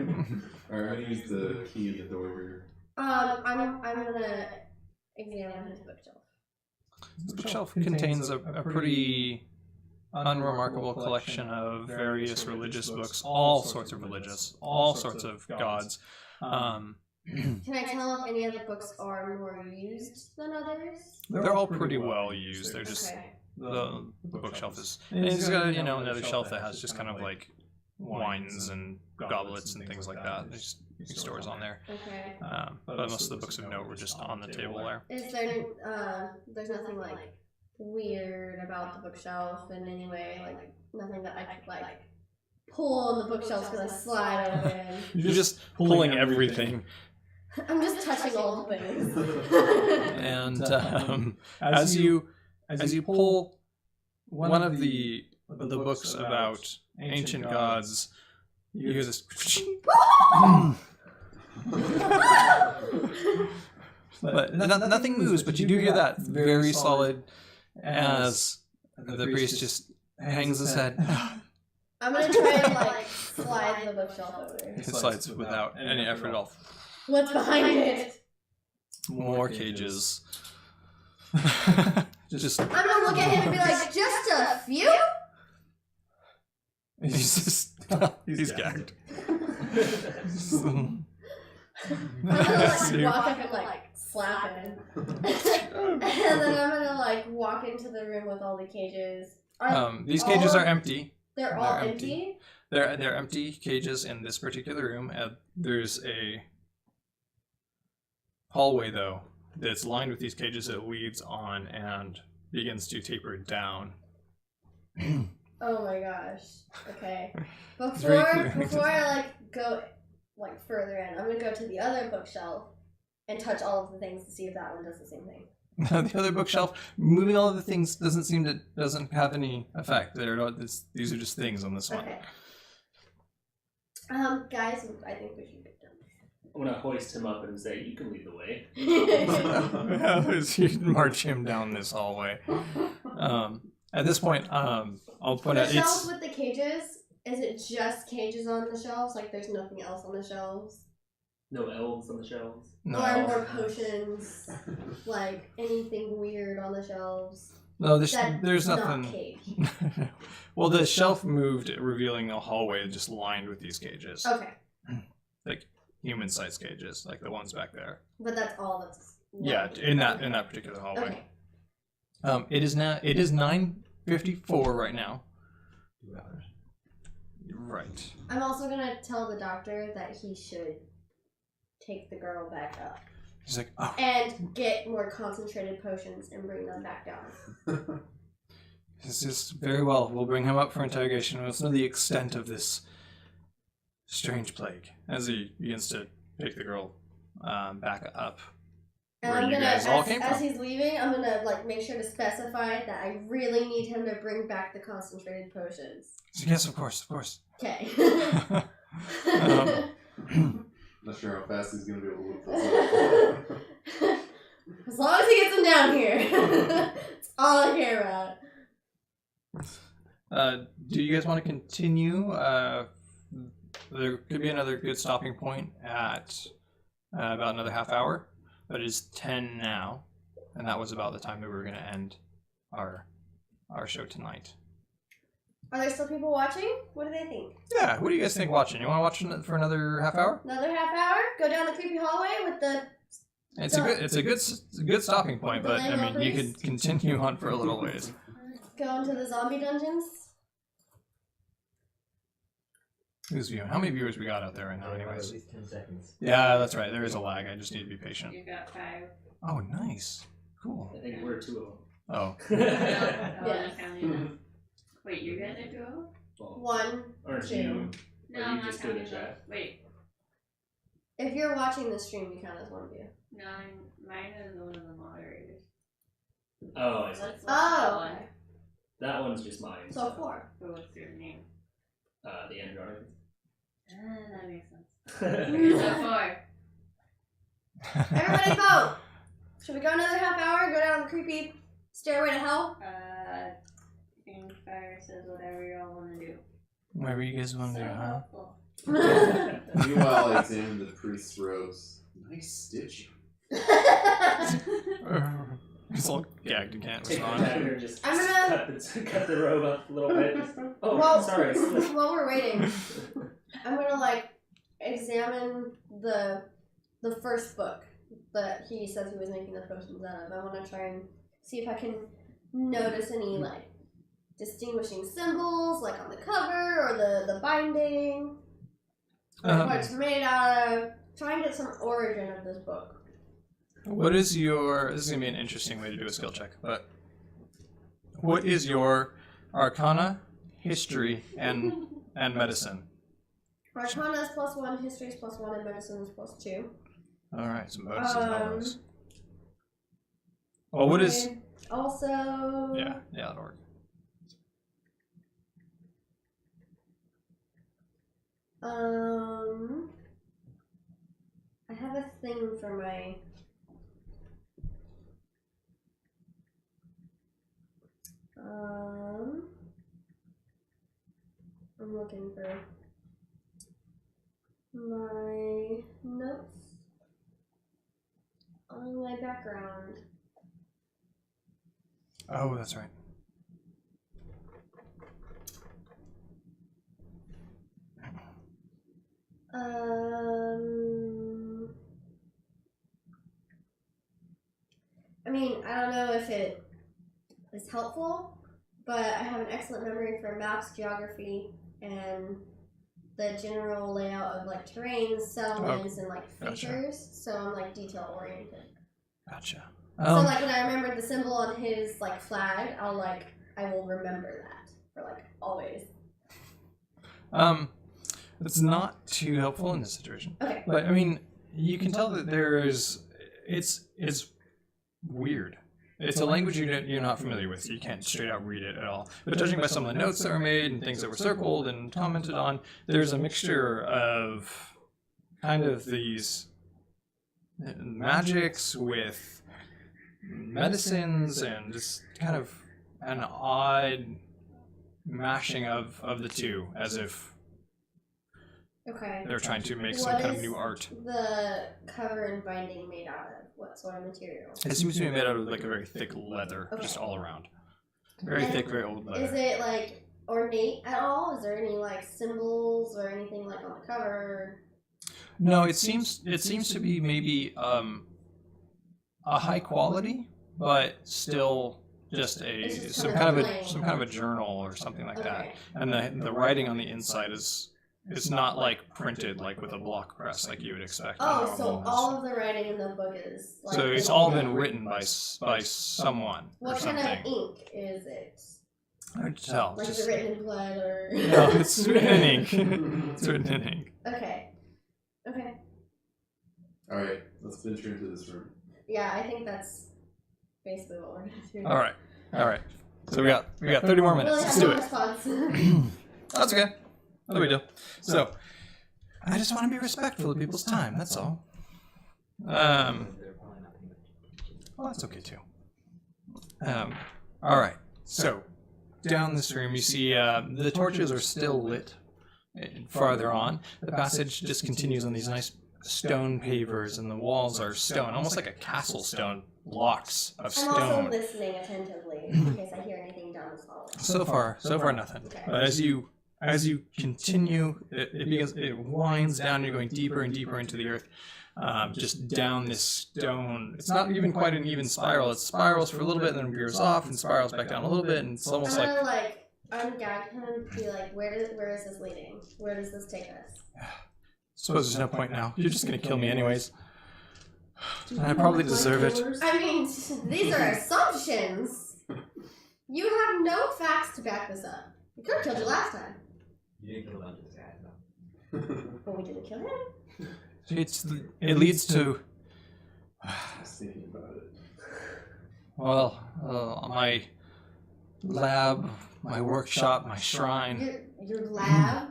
[SPEAKER 4] I'm gonna use the key in the door here.
[SPEAKER 2] I'm gonna examine his bookshelf.
[SPEAKER 1] The bookshelf contains a pretty unremarkable collection of various religious books, all sorts of religious, all sorts of gods.
[SPEAKER 2] Can I tell if any of the books are more used than others?
[SPEAKER 1] They're all pretty well used. They're just
[SPEAKER 2] Okay.
[SPEAKER 1] the bookshelf is. And he's got another shelf that has just kind of like wines and goblets and things like that. There's stores on there.
[SPEAKER 2] Okay.
[SPEAKER 1] But most of the books of note were just on the table there.
[SPEAKER 2] Is there, there's nothing like weird about the bookshelf in any way? Like nothing that I could like pull on the bookshelf because I slide open.
[SPEAKER 1] You're just pulling everything.
[SPEAKER 2] I'm just touching all the things.
[SPEAKER 1] And as you pull one of the books about ancient gods, you hear this. But nothing moves. But you do hear that very solid as the priest just hangs his head.
[SPEAKER 2] I'm gonna try and like slide the bookshelf over.
[SPEAKER 1] It slides without any effort at all.
[SPEAKER 2] What's behind it?
[SPEAKER 1] More cages. Just
[SPEAKER 2] I'm gonna look at him and be like, just a few?
[SPEAKER 1] he's gagged.
[SPEAKER 2] I'm gonna like walk up and like slap him. And then I'm gonna like walk into the room with all the cages.
[SPEAKER 1] These cages are empty.
[SPEAKER 2] They're all
[SPEAKER 1] they're
[SPEAKER 2] empty?
[SPEAKER 1] They're empty cages in this particular room. There's a hallway though that's lined with these cages that leads on and begins to taper down.
[SPEAKER 2] Oh my gosh. Okay.
[SPEAKER 1] It's very clear.
[SPEAKER 2] Before I like go like further in. I'm gonna go to the other bookshelf and touch all of the things to see if that one does the same thing.
[SPEAKER 1] The other bookshelf, moving all of the things doesn't have any effect. These are just things on this one.
[SPEAKER 2] Okay. Guys, I think we should get done.
[SPEAKER 3] I'm gonna hoist him up and say, "You can lead the way."
[SPEAKER 1] You march him down this hallway. At this point, I'll point out
[SPEAKER 2] The shelves with the cages. Is it just cages on the shelves? Like there's nothing else on the shelves?
[SPEAKER 3] No elves on the shelves.
[SPEAKER 1] no,
[SPEAKER 2] Or more potions? Like anything weird on the shelves?
[SPEAKER 1] no.
[SPEAKER 2] That's
[SPEAKER 1] There's
[SPEAKER 2] not
[SPEAKER 1] nothing.
[SPEAKER 2] cage.
[SPEAKER 1] Well, the shelf moved, revealing a hallway just lined with these cages,
[SPEAKER 2] Okay,
[SPEAKER 1] like human-sized cages, like the ones back there.
[SPEAKER 2] but that's all that's.
[SPEAKER 1] Yeah, in that particular hallway.
[SPEAKER 2] Okay.
[SPEAKER 1] It is 9:54 right now.
[SPEAKER 5] 2 hours.
[SPEAKER 1] Right.
[SPEAKER 2] I'm also gonna tell the doctor that he should take the girl back up
[SPEAKER 1] He's like, oh,
[SPEAKER 2] and get more concentrated potions and bring them back down.
[SPEAKER 1] this is very well. We'll bring him up for interrogation. We'll know the extent of this strange plague. As he begins to pick the girl back up.
[SPEAKER 2] And
[SPEAKER 1] Where
[SPEAKER 2] I'm
[SPEAKER 1] you
[SPEAKER 2] gonna,
[SPEAKER 1] guys all came
[SPEAKER 2] as
[SPEAKER 1] from.
[SPEAKER 2] he's leaving, I'm gonna like make sure to specify that I really need him to bring back the concentrated potions.
[SPEAKER 1] Yes, of course.
[SPEAKER 2] Okay.
[SPEAKER 4] Not sure how fast he's gonna be able to whip this up.
[SPEAKER 2] As long as he gets them down here. That's all I care about.
[SPEAKER 1] Do you guys want to continue? There could be another good stopping point at about another half hour, but it is 10 now, and that was about the time that we were going to end our show tonight.
[SPEAKER 2] Are there still people watching? What do they think?
[SPEAKER 1] Yeah, what do you guys think watching? You want to watch for another half hour?
[SPEAKER 2] Another half hour? Go down the creepy hallway with the...
[SPEAKER 1] It's a good stopping point, but I mean you could continue on for a little ways.
[SPEAKER 2] Go into the zombie dungeons?
[SPEAKER 1] Who's viewing? How many viewers we got out there right now,
[SPEAKER 5] At
[SPEAKER 1] anyways?
[SPEAKER 5] least 10 seconds.
[SPEAKER 1] Yeah, that's right. There is a lag. I just need to be patient.
[SPEAKER 6] You got 5.
[SPEAKER 1] Oh, nice. Cool.
[SPEAKER 3] I think we're 2
[SPEAKER 1] Oh.
[SPEAKER 6] Oh,
[SPEAKER 2] Yeah.
[SPEAKER 6] Wait, you guys are 2 of them?
[SPEAKER 3] Well,
[SPEAKER 2] 1,
[SPEAKER 3] aren't
[SPEAKER 2] 2.
[SPEAKER 3] you?
[SPEAKER 6] No,
[SPEAKER 3] Or
[SPEAKER 6] I'm
[SPEAKER 3] you
[SPEAKER 6] not
[SPEAKER 3] just doing
[SPEAKER 6] counting
[SPEAKER 3] the
[SPEAKER 6] those.
[SPEAKER 3] chat?
[SPEAKER 6] Wait,
[SPEAKER 2] If you're watching the stream, you count as one of you.
[SPEAKER 6] no, mine is one of the moderators.
[SPEAKER 3] Oh, I see.
[SPEAKER 6] What's
[SPEAKER 2] Oh,
[SPEAKER 6] that one?
[SPEAKER 2] okay.
[SPEAKER 3] That one's just mine.
[SPEAKER 2] So 4.
[SPEAKER 6] So what's your name?
[SPEAKER 3] The Andronic.
[SPEAKER 6] That makes sense.
[SPEAKER 3] That's
[SPEAKER 6] So 4.
[SPEAKER 2] Everybody vote! Should we go another half hour? Go down the creepy stairway to hell?
[SPEAKER 6] Fire says whatever y'all want to do.
[SPEAKER 1] Whatever you guys want to do, huh?
[SPEAKER 6] helpful.
[SPEAKER 4] Meanwhile, I examine the priest's robes. Nice stitching.
[SPEAKER 1] He's all gagged and can't
[SPEAKER 3] Take the
[SPEAKER 1] respond.
[SPEAKER 3] dagger and just
[SPEAKER 2] I'm gonna-
[SPEAKER 3] cut the robe up a little bit. Just, oh,
[SPEAKER 2] Well,
[SPEAKER 3] sorry. I slipped.
[SPEAKER 2] while we're waiting, I'm gonna like examine the first book that he says he was making the potions out of. I want to try and see if I can notice any like distinguishing symbols, like on the cover or the binding, or what it's made out of. Try and get some origin of this book.
[SPEAKER 1] What is your... This is going to be an interesting way to do a skill check, but... What is your Arcana, History, and medicine?
[SPEAKER 2] Arcana is +1, History is +1, and Medicine is +2.
[SPEAKER 1] Alright, some bonuses and all those. Well, what is...
[SPEAKER 2] And also...
[SPEAKER 1] Yeah, that'll work.
[SPEAKER 2] I have a thing for my... I'm looking for my notes on my background.
[SPEAKER 1] Oh, that's right.
[SPEAKER 2] I mean, I don't know if it is helpful, but I have an excellent memory for maps, geography, and the general layout of like terrains, settlements, and like
[SPEAKER 1] Gotcha.
[SPEAKER 2] features. So I'm like detail oriented.
[SPEAKER 1] Gotcha.
[SPEAKER 2] So like when I remember the symbol on his like flag, I will remember that for like always.
[SPEAKER 1] It's not too helpful in this situation.
[SPEAKER 2] Okay.
[SPEAKER 1] But I mean, you can tell that it's weird. It's a language you're not familiar with, so you can't straight out read it at all. But judging by some of the notes that were made and things that were circled and commented on, there's a mixture of kind of these magics with medicines and just kind of an odd mashing of the two, as if
[SPEAKER 2] Okay.
[SPEAKER 1] they're trying to make
[SPEAKER 2] What
[SPEAKER 1] some kind of
[SPEAKER 2] is
[SPEAKER 1] new art.
[SPEAKER 2] the cover and binding made out of? What sort of material?
[SPEAKER 1] It seems to be made out of like a very thick leather,
[SPEAKER 2] Okay.
[SPEAKER 1] just all around. Very
[SPEAKER 2] And
[SPEAKER 1] thick, very old leather.
[SPEAKER 2] Is it like ornate at all? Is there any like symbols or anything like on the cover?
[SPEAKER 1] No, it seems to be maybe a high quality, but still just
[SPEAKER 2] It's just
[SPEAKER 1] some
[SPEAKER 2] kind
[SPEAKER 1] kind
[SPEAKER 2] of
[SPEAKER 1] of
[SPEAKER 2] plain.
[SPEAKER 1] some kind of a journal or something like that.
[SPEAKER 2] Okay.
[SPEAKER 1] And the writing on the inside is it's not like printed like with a block press like you would expect. on
[SPEAKER 2] Oh, so
[SPEAKER 1] normal.
[SPEAKER 2] all of the writing in the book is like.
[SPEAKER 1] So it's all been written by someone or
[SPEAKER 2] What kind
[SPEAKER 1] something.
[SPEAKER 2] of ink is it?
[SPEAKER 1] Hard to tell.
[SPEAKER 2] Like is
[SPEAKER 1] Just-
[SPEAKER 2] it written in blood or?
[SPEAKER 1] no, it's written in ink. It's written in ink.
[SPEAKER 2] Okay. Okay.
[SPEAKER 4] All right, let's venture into this room.
[SPEAKER 2] Yeah, I think that's basically what we're gonna do.
[SPEAKER 1] All right. So we got 30 more minutes.
[SPEAKER 2] Really
[SPEAKER 1] Let's
[SPEAKER 2] have
[SPEAKER 1] do
[SPEAKER 2] no
[SPEAKER 1] it.
[SPEAKER 2] response.
[SPEAKER 1] That's okay. No big deal. So, I just want to be respectful of people's time. That's all.
[SPEAKER 5] They're probably not paying attention.
[SPEAKER 1] Well, that's okay too. All right. So, down this room, you see the torches are still lit. Farther on, the passage just continues on these nice stone pavers, and the walls are stone, almost like a castle stone, blocks of
[SPEAKER 2] I'm also
[SPEAKER 1] stone.
[SPEAKER 2] listening attentively in case I hear anything down this hallway.
[SPEAKER 1] So far, nothing.
[SPEAKER 2] Okay.
[SPEAKER 1] But as you continue, it winds down. You're going deeper and deeper into the earth, just down this stone. It's not even quite an even spiral. It spirals for a little bit, and then veers off, and spirals back down a little bit, and it's
[SPEAKER 2] I'm
[SPEAKER 1] almost like
[SPEAKER 2] gonna like ungag him and be like, where is this leading? Where does this take us?
[SPEAKER 1] suppose there's no point now. You're just gonna kill me anyways. And I probably deserve it.
[SPEAKER 2] I mean, these are assumptions. You have no facts to back this up. We could have killed you last time,
[SPEAKER 5] You didn't kill a bunch of guys, though.
[SPEAKER 2] but we didn't kill him.
[SPEAKER 1] It leads to
[SPEAKER 4] I was thinking about it.
[SPEAKER 1] my lab, my workshop, my shrine.
[SPEAKER 2] Your lab.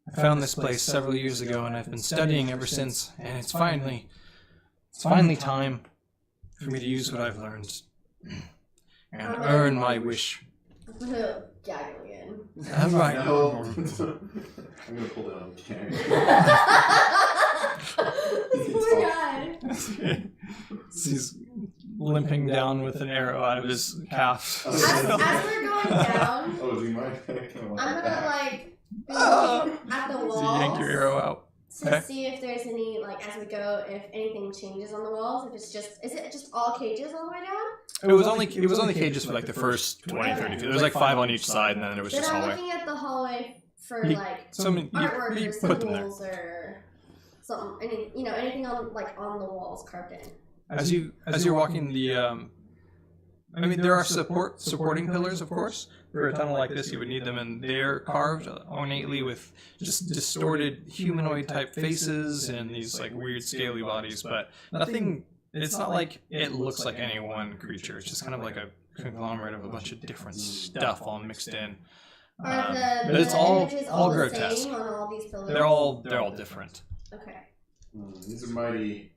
[SPEAKER 1] I found this place several years ago, and I've been studying ever since. And it's finally time for me to use what I've learned and earn my wish.
[SPEAKER 2] Gag again.
[SPEAKER 1] All right.
[SPEAKER 4] No. I'm gonna pull down the camera.
[SPEAKER 2] This poor guy.
[SPEAKER 1] He's limping down with an arrow out of his calf.
[SPEAKER 2] As we're going down,
[SPEAKER 4] Oh, do you mind?
[SPEAKER 2] I'm gonna like be
[SPEAKER 1] Ah.
[SPEAKER 2] looking at the
[SPEAKER 1] So
[SPEAKER 2] walls
[SPEAKER 1] you yank your arrow out.
[SPEAKER 2] to
[SPEAKER 1] Okay.
[SPEAKER 2] see if there's any like as we go, if anything changes on the walls. If it's just, is it just all cages all the way down?
[SPEAKER 1] It was only cages for like the first 20, 30 feet. There was like 5 on each side, and then it was
[SPEAKER 2] Then
[SPEAKER 1] just
[SPEAKER 2] I'm
[SPEAKER 1] hallway.
[SPEAKER 2] looking at the hallway for
[SPEAKER 1] You-
[SPEAKER 2] like
[SPEAKER 1] So you
[SPEAKER 2] artwork or
[SPEAKER 1] put them there.
[SPEAKER 2] symbols or something. Anything on the walls carved in.
[SPEAKER 1] As you're walking the I mean, there are supporting pillars, of course. For a tunnel like this, you would need them, and they're carved ornately with just distorted humanoid type faces and these like weird scaly bodies. But nothing. It's not like it looks like any one creature. It's just kind of like a conglomerate of a bunch of different stuff all mixed in.
[SPEAKER 2] Are
[SPEAKER 1] But it's all
[SPEAKER 2] images all the
[SPEAKER 1] grotesque.
[SPEAKER 2] same on all these pillars?
[SPEAKER 1] They're all different.
[SPEAKER 2] Okay.
[SPEAKER 4] These are mighty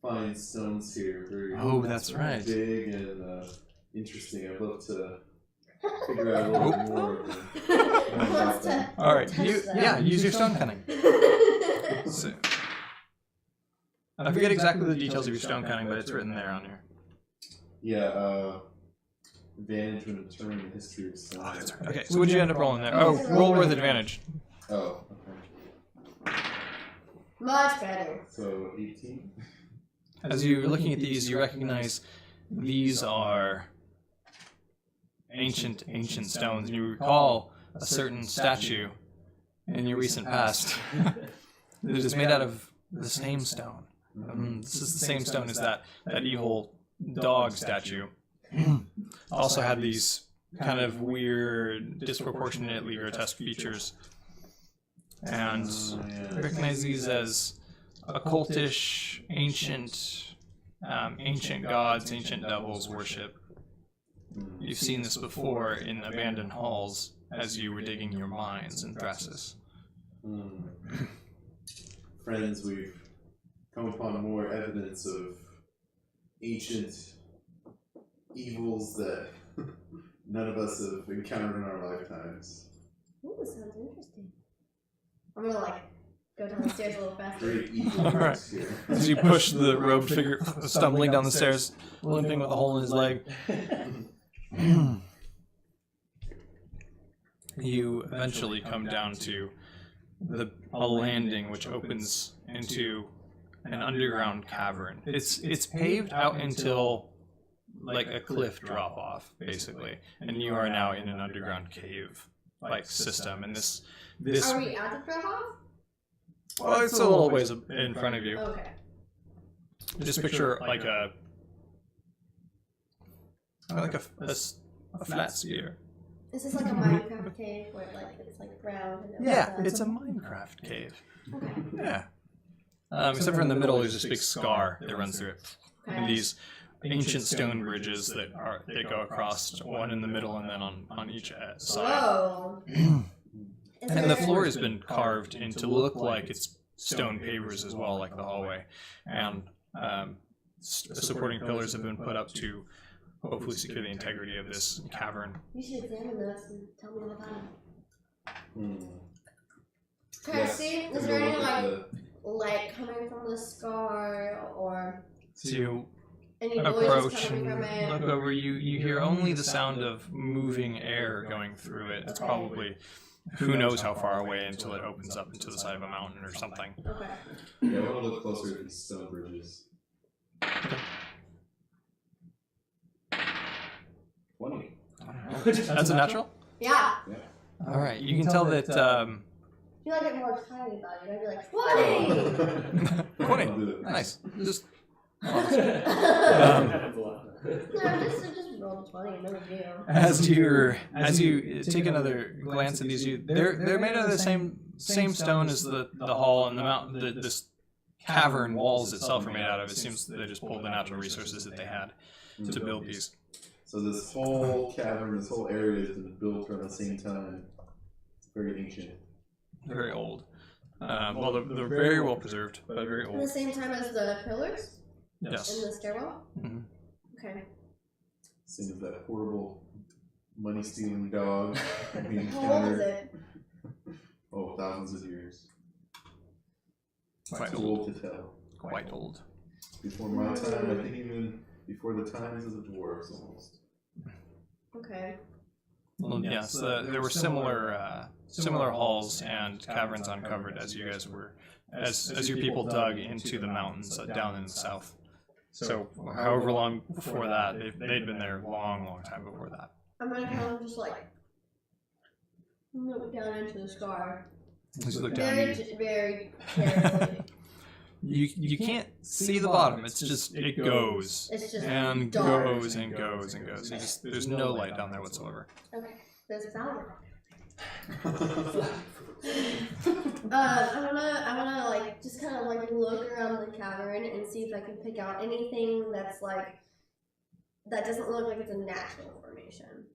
[SPEAKER 4] fine stones here. Very
[SPEAKER 1] That's right.
[SPEAKER 4] big and interesting. I'd love to figure out a little bit more of them.
[SPEAKER 2] Wants to
[SPEAKER 1] All right,
[SPEAKER 2] touch them.
[SPEAKER 1] use your stone cunning. So, I forget exactly the details of your stone cunning, but it's written there on here.
[SPEAKER 4] Yeah, advantage when determining the history of stones.
[SPEAKER 1] Oh, that's right. Okay, so what'd you end up rolling there? Oh, roll with advantage.
[SPEAKER 4] Oh, okay.
[SPEAKER 2] Much better.
[SPEAKER 4] So 18.
[SPEAKER 1] As you're looking at these, you recognize these are ancient stones. And you recall a certain statue in your recent past that is made out of the same stone. This is the same stone as that evil dog statue. Also had these kind of weird, disproportionately grotesque features. And you recognize these as occultish, ancient gods, ancient devils worship. You've seen this before in abandoned halls as you were digging your mines in Thrasis.
[SPEAKER 4] Friends, we've come upon more evidence of ancient evils that none of us have encountered in our lifetimes.
[SPEAKER 2] Ooh, sounds interesting. I'm gonna like go down the stairs a little faster.
[SPEAKER 4] Great evil
[SPEAKER 1] All right.
[SPEAKER 4] here.
[SPEAKER 1] As you push the robed figure stumbling down the stairs, limping with a hole in his leg. You eventually come down to a landing which opens into an underground cavern. It's paved out until like a cliff drop off, basically, and you are now in an underground cave like system. And this
[SPEAKER 2] Are we at the drop off?
[SPEAKER 1] well, it's a little ways in front of you.
[SPEAKER 2] Okay.
[SPEAKER 1] Just picture like a flat sphere.
[SPEAKER 2] Is this like a Minecraft cave where like it's like round? And
[SPEAKER 1] Yeah, it's a Minecraft cave.
[SPEAKER 2] Okay.
[SPEAKER 1] Yeah. Except for in the middle, there's this big scar that runs through it, and these ancient stone bridges that go across, one in the middle and then on each side.
[SPEAKER 2] Whoa.
[SPEAKER 1] And the floor has been carved into look like it's stone pavers as well, like the hallway, and supporting pillars have been put up to hopefully secure the integrity of this cavern.
[SPEAKER 2] You should examine this and tell me what about it. Can I
[SPEAKER 4] Yes.
[SPEAKER 2] see? Is
[SPEAKER 4] Take a
[SPEAKER 2] there any
[SPEAKER 4] look at
[SPEAKER 2] like light coming from the scar or
[SPEAKER 1] So you
[SPEAKER 2] any noises
[SPEAKER 1] approach
[SPEAKER 2] coming from
[SPEAKER 1] and
[SPEAKER 2] it?
[SPEAKER 1] look over. You hear only the sound of moving air going through it. It's probably who knows how far away until it opens up into the side of a mountain or something.
[SPEAKER 2] Okay.
[SPEAKER 4] Yeah, I want to look closer at these stone bridges.
[SPEAKER 3] 20.
[SPEAKER 1] That's a natural?
[SPEAKER 2] Yeah.
[SPEAKER 1] All right. You can tell that
[SPEAKER 2] I feel like I'm more excited about it. I'd be like, 20!
[SPEAKER 1] 20.
[SPEAKER 4] I'll do it.
[SPEAKER 1] Nice. Just
[SPEAKER 3] Happens a lot.
[SPEAKER 2] No, just roll 20, no big deal.
[SPEAKER 1] as you take another glance at these, they're made out of the same stone as the hall and the mountain. This cavern walls itself are made out of. It seems that they just pulled the natural resources that they had to build these.
[SPEAKER 4] So this whole cavern, this whole area has been built around the same time. It's very ancient.
[SPEAKER 1] Very old. Well, they're very well preserved, but very
[SPEAKER 2] At the
[SPEAKER 1] old.
[SPEAKER 2] same time as the pillars
[SPEAKER 1] Yes.
[SPEAKER 2] in the stairwell?
[SPEAKER 1] Mhm.
[SPEAKER 2] Okay.
[SPEAKER 4] Same as that horrible money-stealing dog we
[SPEAKER 2] How old is
[SPEAKER 4] encountered.
[SPEAKER 2] it?
[SPEAKER 4] Oh, thousands of years.
[SPEAKER 1] Quite
[SPEAKER 4] Too
[SPEAKER 1] old.
[SPEAKER 4] old to tell.
[SPEAKER 1] Quite old.
[SPEAKER 4] Before my time, I think even before the times of the dwarves almost.
[SPEAKER 2] Okay.
[SPEAKER 1] Well, yes, there were similar halls and caverns uncovered as you guys were, as your people dug into the mountains down in the south. So, however long before that, they'd been there a long time before that.
[SPEAKER 2] I'm gonna kind of just like look down into the scar.
[SPEAKER 1] As you look down,
[SPEAKER 2] Very carefully.
[SPEAKER 1] you can't see the bottom. It's just it goes
[SPEAKER 2] It's just
[SPEAKER 1] and
[SPEAKER 2] dark.
[SPEAKER 1] goes and goes and goes. There's no light down there whatsoever.
[SPEAKER 2] Okay. There's a flower. I wanna like just kind of like look around the cavern and see if I can pick out anything that's like that doesn't look like it's a natural formation.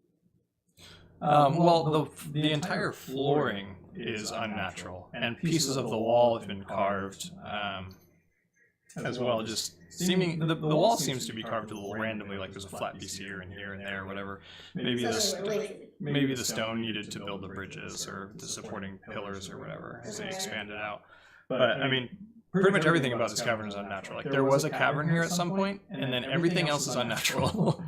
[SPEAKER 1] Well, the entire flooring is unnatural, and pieces of the wall have been carved as well. Just seeming the wall seems to be carved a little randomly, like there's a flat piece here and here and there, whatever. Maybe the stone needed to build the bridges or the supporting pillars or whatever as they expanded out. But I mean, pretty much everything about this cavern is unnatural. Like there was a cavern here at some point, and then everything else is unnatural.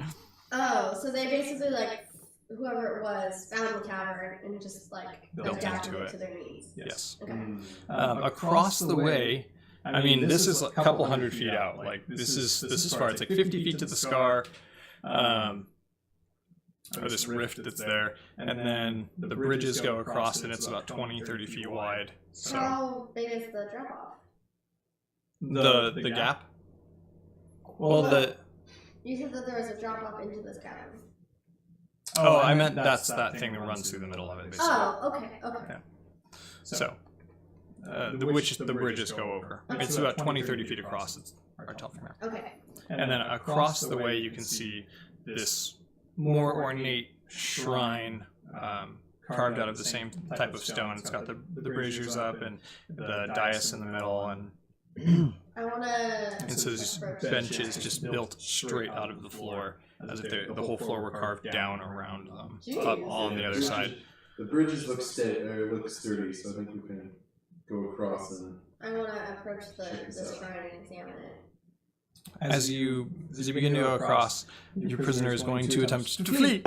[SPEAKER 2] Oh, so they basically like whoever it was found the cavern and just like
[SPEAKER 1] Built
[SPEAKER 2] adapted
[SPEAKER 1] into
[SPEAKER 2] it
[SPEAKER 1] it.
[SPEAKER 2] to their needs.
[SPEAKER 1] Yes.
[SPEAKER 2] Okay.
[SPEAKER 1] Across the way, I mean, this is a couple hundred feet out. Like this is far. It's like 50 feet to the scar, or this rift that's there, and then the bridges go across, and it's about 20, 30 feet wide. So
[SPEAKER 2] How big is the drop off?
[SPEAKER 1] the gap. Well,
[SPEAKER 2] You said that there was a drop off into this cavern.
[SPEAKER 1] I meant that's that thing that runs through the middle of it, basically.
[SPEAKER 2] Oh, okay.
[SPEAKER 1] So which the bridges go over. It's about 20-30 feet across. It's hard to tell from here.
[SPEAKER 2] Okay.
[SPEAKER 1] And then across the way, you can see this more ornate shrine carved out of the same type of stone. It's got the braziers up and the dais in the middle, and
[SPEAKER 2] I want to.
[SPEAKER 1] and so these benches just built straight out of the floor, as if the whole floor were carved down around them, up on the other side.
[SPEAKER 4] The bridges look sturdy, so I think we can go across and.
[SPEAKER 2] I want to approach the shrine and examine it.
[SPEAKER 1] As you begin to go across, your prisoner is going to attempt to flee.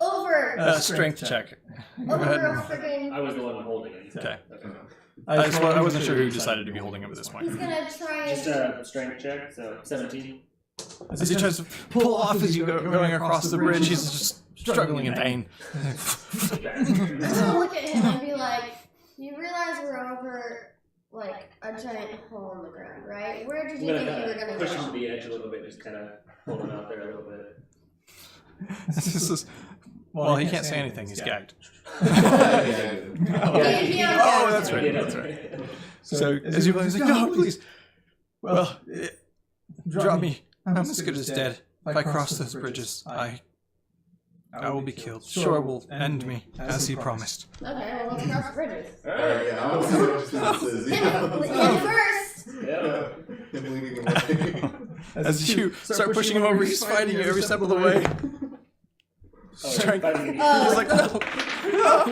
[SPEAKER 2] Over.
[SPEAKER 1] Strength check. Go
[SPEAKER 2] Over
[SPEAKER 1] ahead.
[SPEAKER 2] a friggin'.
[SPEAKER 3] I was the one holding it.
[SPEAKER 1] Okay. I wasn't sure who decided to be holding him at this point.
[SPEAKER 2] He's gonna try.
[SPEAKER 3] Just a strength check, so 17.
[SPEAKER 1] As he tries to pull off as you going across the bridge, he's just struggling in pain.
[SPEAKER 2] I'm gonna look at him and be like, "You realize we're over like a giant hole in the ground, right? Where did
[SPEAKER 3] I'm
[SPEAKER 2] you
[SPEAKER 3] gonna
[SPEAKER 2] think you were gonna
[SPEAKER 3] push him to
[SPEAKER 2] go?"
[SPEAKER 3] the edge a little bit, just kind of hold him out there a little bit.
[SPEAKER 1] Well, he can't say anything. He's gagged.
[SPEAKER 2] Yeah,
[SPEAKER 1] Oh, that's right. That's right. So as you he's like, no, please. Well, drop me. I'm as good as dead. If I cross those bridges, I will be killed. Shore will end me, as he promised.
[SPEAKER 2] Okay, well let's cross the bridges.
[SPEAKER 3] Alright.
[SPEAKER 4] Yeah, I was what says.
[SPEAKER 2] Him first.
[SPEAKER 3] Yeah.
[SPEAKER 4] Him leading away.
[SPEAKER 1] As you start pushing him over, he's fighting you every step of the way. Trying-
[SPEAKER 3] Fighting
[SPEAKER 1] He's like, no, no.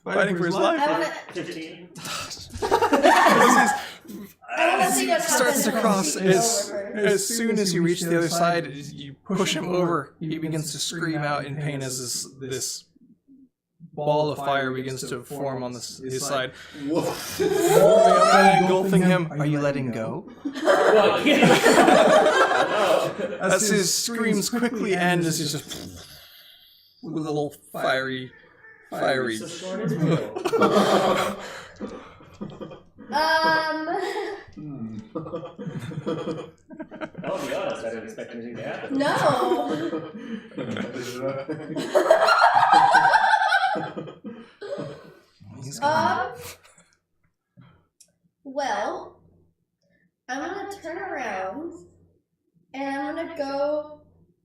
[SPEAKER 1] Fighting for his
[SPEAKER 2] I
[SPEAKER 1] life.
[SPEAKER 2] wanna.
[SPEAKER 3] 15.
[SPEAKER 1] As he starts to cross, as soon as you reach the other side, you push him over. He begins to scream out in pain as this ball of fire begins to form on his side.
[SPEAKER 4] Whoa.
[SPEAKER 1] Engulfing him. Are you letting go?
[SPEAKER 3] Well, yeah. No.
[SPEAKER 1] As his screams quickly end, as he's just with a little fiery.
[SPEAKER 3] So short is I'll be honest, I didn't expect anything to happen.
[SPEAKER 2] No.
[SPEAKER 1] He's gone.
[SPEAKER 2] Well, I'm gonna turn around and I'm gonna go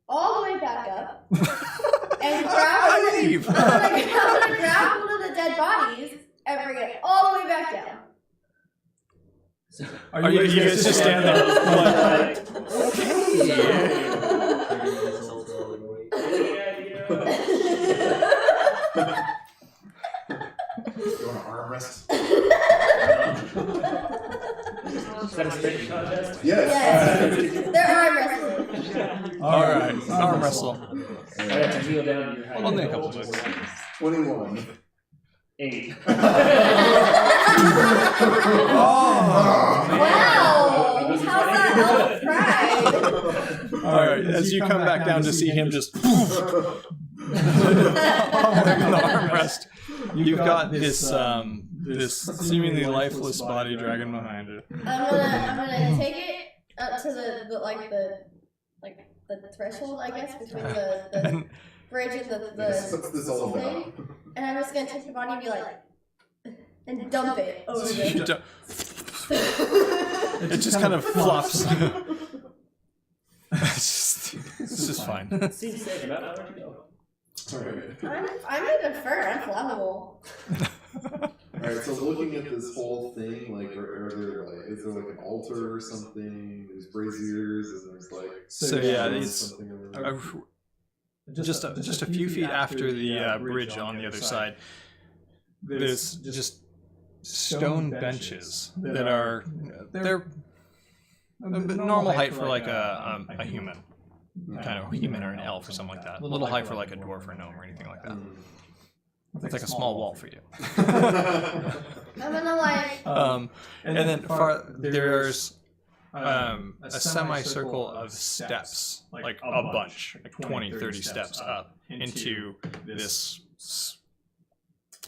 [SPEAKER 2] all the way back up and grab
[SPEAKER 1] I leave.
[SPEAKER 2] I'm gonna grab one of the dead bodies and bring it all the way back down.
[SPEAKER 1] Are you guys just stand there?
[SPEAKER 4] You want to arm wrest?
[SPEAKER 3] Is that a spitting contest?
[SPEAKER 4] Yes.
[SPEAKER 2] They're arm wrestling.
[SPEAKER 1] All right, arm wrestle.
[SPEAKER 3] I have to kneel down to your height.
[SPEAKER 1] Only a couple books.
[SPEAKER 4] 21.
[SPEAKER 3] 8.
[SPEAKER 2] Wow! How's that elf pride?
[SPEAKER 1] All right, as you come back down to see him just on the armrest, you've got this seemingly lifeless body dragging behind it.
[SPEAKER 2] I'm gonna take it up to the threshold, I guess, between the bridge and the
[SPEAKER 4] What's this all about?
[SPEAKER 2] thing, and I'm just gonna take the body and be like, and dump it over
[SPEAKER 1] You
[SPEAKER 2] the.
[SPEAKER 1] don't- it just kind of flops. It's just fine.
[SPEAKER 3] Seems safe enough. I'll let you go.
[SPEAKER 4] Alright.
[SPEAKER 2] I'm in the fur. I'm flammable.
[SPEAKER 4] Alright, so looking at this whole thing, like, are there like, is there like an altar or something? There's braziers and there's like.
[SPEAKER 1] So yeah,
[SPEAKER 4] something
[SPEAKER 1] it's
[SPEAKER 4] over there.
[SPEAKER 1] just a few feet after the bridge on the other side. There's just stone benches that are they're a normal height for like a human, kind of human or an elf or something like that. A little high for like a dwarf or gnome or anything like that. It's like a small wall for you.
[SPEAKER 2] I'm gonna like.
[SPEAKER 1] And then there's a semicircle of steps, like a bunch, like 20, 30 steps up into this,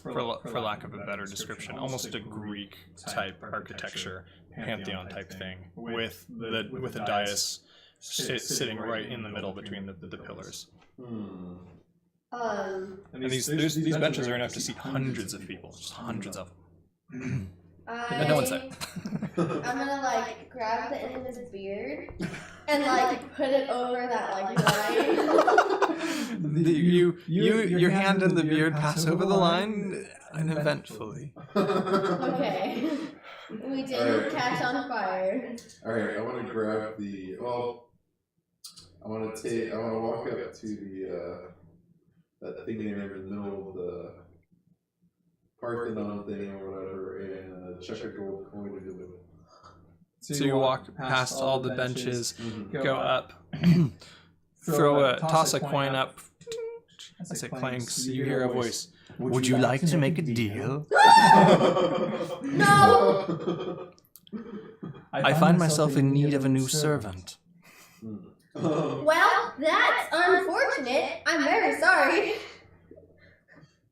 [SPEAKER 1] for lack of a better description, almost a Greek type architecture, pantheon type thing, with a dais sitting right in the middle between the pillars. And these benches are enough to seat hundreds of people, just hundreds of them. But no one said.
[SPEAKER 2] I'm gonna like grab the end of his beard and like put it over that like line.
[SPEAKER 1] Your hand and the beard pass over the line uneventfully.
[SPEAKER 2] Okay. We didn't catch on fire.
[SPEAKER 4] Alright, I want to grab the. Well, I want to walk up to the. That thing there in the middle of the Parthenon thing or whatever, and chuck a gold coin into it.
[SPEAKER 1] So you walk past all the benches,
[SPEAKER 4] Mm-hmm.
[SPEAKER 1] go up, toss a coin up. As it clanks, you hear a voice. Would you like to make a deal?
[SPEAKER 2] No!
[SPEAKER 1] I find myself in need of a new servant.
[SPEAKER 2] Well, that's unfortunate. I'm very sorry.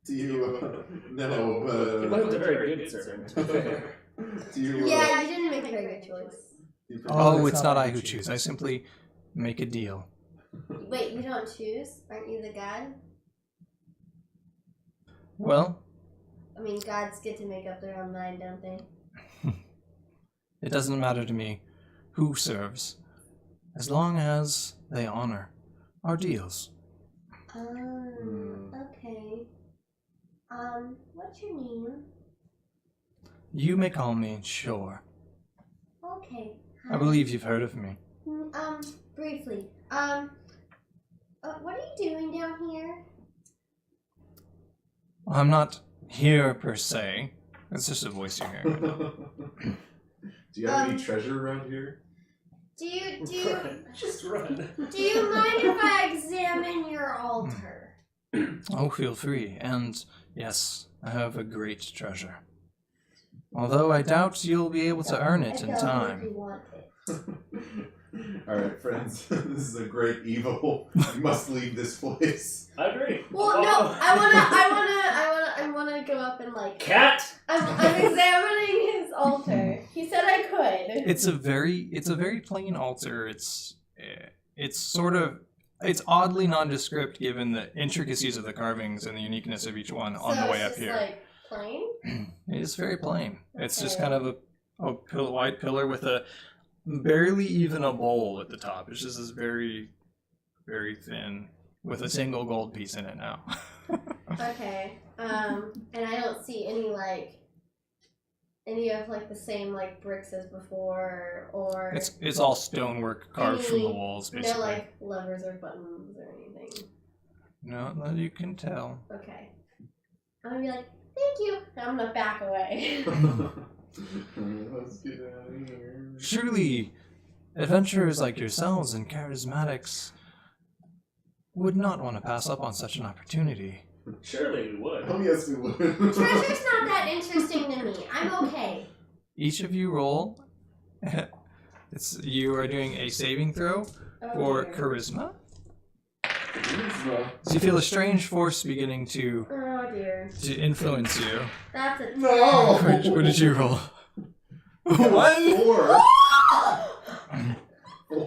[SPEAKER 4] Do you? No,
[SPEAKER 3] He
[SPEAKER 4] but.
[SPEAKER 3] wasn't a very good servant.
[SPEAKER 4] Do you?
[SPEAKER 2] Yeah, you didn't make a very good choice.
[SPEAKER 1] Oh, it's not I who choose. I simply make a deal.
[SPEAKER 2] Wait, you don't choose? Aren't you the god?
[SPEAKER 1] Well,
[SPEAKER 2] I mean, gods get to make up their own mind, don't they?
[SPEAKER 1] it doesn't matter to me who serves, as long as they honor our deals.
[SPEAKER 2] Okay. What's your name?
[SPEAKER 1] You may call me Shore.
[SPEAKER 2] Okay.
[SPEAKER 1] I believe you've heard of me.
[SPEAKER 2] Briefly. What are you doing down here?
[SPEAKER 1] I'm not here per se. It's just a voice you hear.
[SPEAKER 4] Do you have any treasure around here?
[SPEAKER 2] Do you
[SPEAKER 3] Just run.
[SPEAKER 2] do you mind if I examine your altar?
[SPEAKER 1] Oh, feel free. And yes, I have a great treasure. Although I doubt you'll be able to earn it in
[SPEAKER 2] I don't
[SPEAKER 1] time.
[SPEAKER 2] really want it.
[SPEAKER 4] Alright, friends. This is a great evil. You must leave this place.
[SPEAKER 3] I agree.
[SPEAKER 2] Well, no, I wanna go up and like.
[SPEAKER 3] Cat!
[SPEAKER 2] I'm examining his altar. He said I could.
[SPEAKER 1] It's a very plain altar. It's oddly nondescript given the intricacies of the carvings and the uniqueness of each one on
[SPEAKER 2] So
[SPEAKER 1] the way
[SPEAKER 2] it's
[SPEAKER 1] up
[SPEAKER 2] just,
[SPEAKER 1] here.
[SPEAKER 2] like plain.
[SPEAKER 1] It is very plain. It's just
[SPEAKER 2] Okay.
[SPEAKER 1] kind of a white pillar with a barely even a bowl at the top. It's just this very, very thin with a single gold piece in it now.
[SPEAKER 2] Okay. And I don't see any of like the same like bricks as before, or
[SPEAKER 1] It's all stonework carved from the
[SPEAKER 2] Any-
[SPEAKER 1] walls,
[SPEAKER 2] no
[SPEAKER 1] basically.
[SPEAKER 2] like levers or buttons or anything.
[SPEAKER 1] No, that you can tell.
[SPEAKER 2] Okay. I'm gonna be like, thank you, and I'm gonna back away.
[SPEAKER 4] Let's get out of here.
[SPEAKER 1] Surely, adventurers like yourselves and charismatics would not want to pass up on such an opportunity.
[SPEAKER 3] Surely we would.
[SPEAKER 4] Oh, yes, we would.
[SPEAKER 2] Treasure's not that interesting to me. I'm okay.
[SPEAKER 1] Each of you roll. You are doing a saving throw for
[SPEAKER 2] dear.
[SPEAKER 1] charisma.
[SPEAKER 4] Charisma.
[SPEAKER 1] So you feel a strange force beginning to
[SPEAKER 2] Oh dear.
[SPEAKER 1] influence you.
[SPEAKER 2] That's a
[SPEAKER 4] No!
[SPEAKER 1] What did you roll? One?
[SPEAKER 4] 4.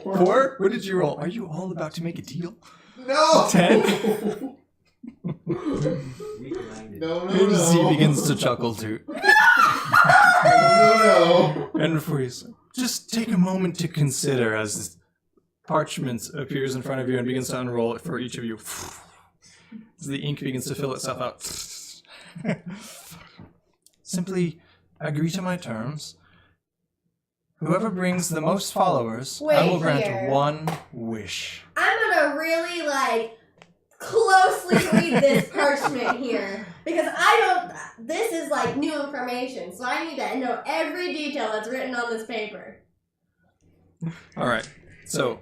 [SPEAKER 1] 4? What did you roll? Are you all about to make a deal?
[SPEAKER 4] No!
[SPEAKER 1] 10?
[SPEAKER 5] Weak-minded.
[SPEAKER 4] No.
[SPEAKER 1] Z begins to chuckle too.
[SPEAKER 4] No.
[SPEAKER 1] And before you say, just take a moment to consider as this parchment appears in front of you and begins to unroll it for each of you. As the ink begins to fill itself out. Simply agree to my terms. Whoever brings the most followers, I
[SPEAKER 2] Wait
[SPEAKER 1] will grant
[SPEAKER 2] here.
[SPEAKER 1] one wish.
[SPEAKER 2] I'm gonna really like closely read this parchment here because this is like new information, so I need to know every detail that's written on this paper.
[SPEAKER 1] Alright, so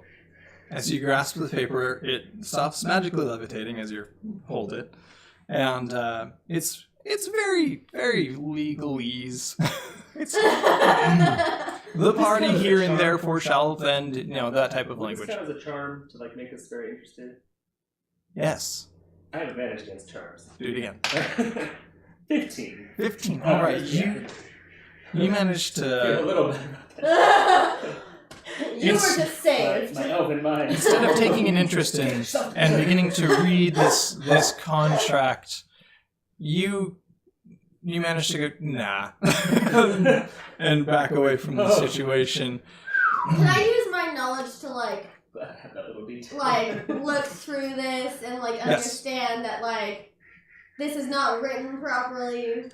[SPEAKER 1] as you grasp the paper, it stops magically levitating as you hold it. And it's very, very legalese. It's the party here and therefore shall then, that type of
[SPEAKER 3] Would
[SPEAKER 1] language.
[SPEAKER 3] this count as a charm to like make us very interested?
[SPEAKER 1] Yes.
[SPEAKER 3] I have advantage against charms.
[SPEAKER 1] Do it again.
[SPEAKER 3] 15.
[SPEAKER 1] 15. All right.
[SPEAKER 3] Yeah.
[SPEAKER 1] You managed
[SPEAKER 3] Feel a
[SPEAKER 1] to,
[SPEAKER 3] little better about that.
[SPEAKER 2] You were just saved.
[SPEAKER 3] My elven mind.
[SPEAKER 1] instead of taking an interest in and beginning to read this contract, you you manage to go, nah, and back away from the situation.
[SPEAKER 2] Can I use my knowledge to like
[SPEAKER 3] that little detail.
[SPEAKER 2] look through this and like understand that like this is not written properly,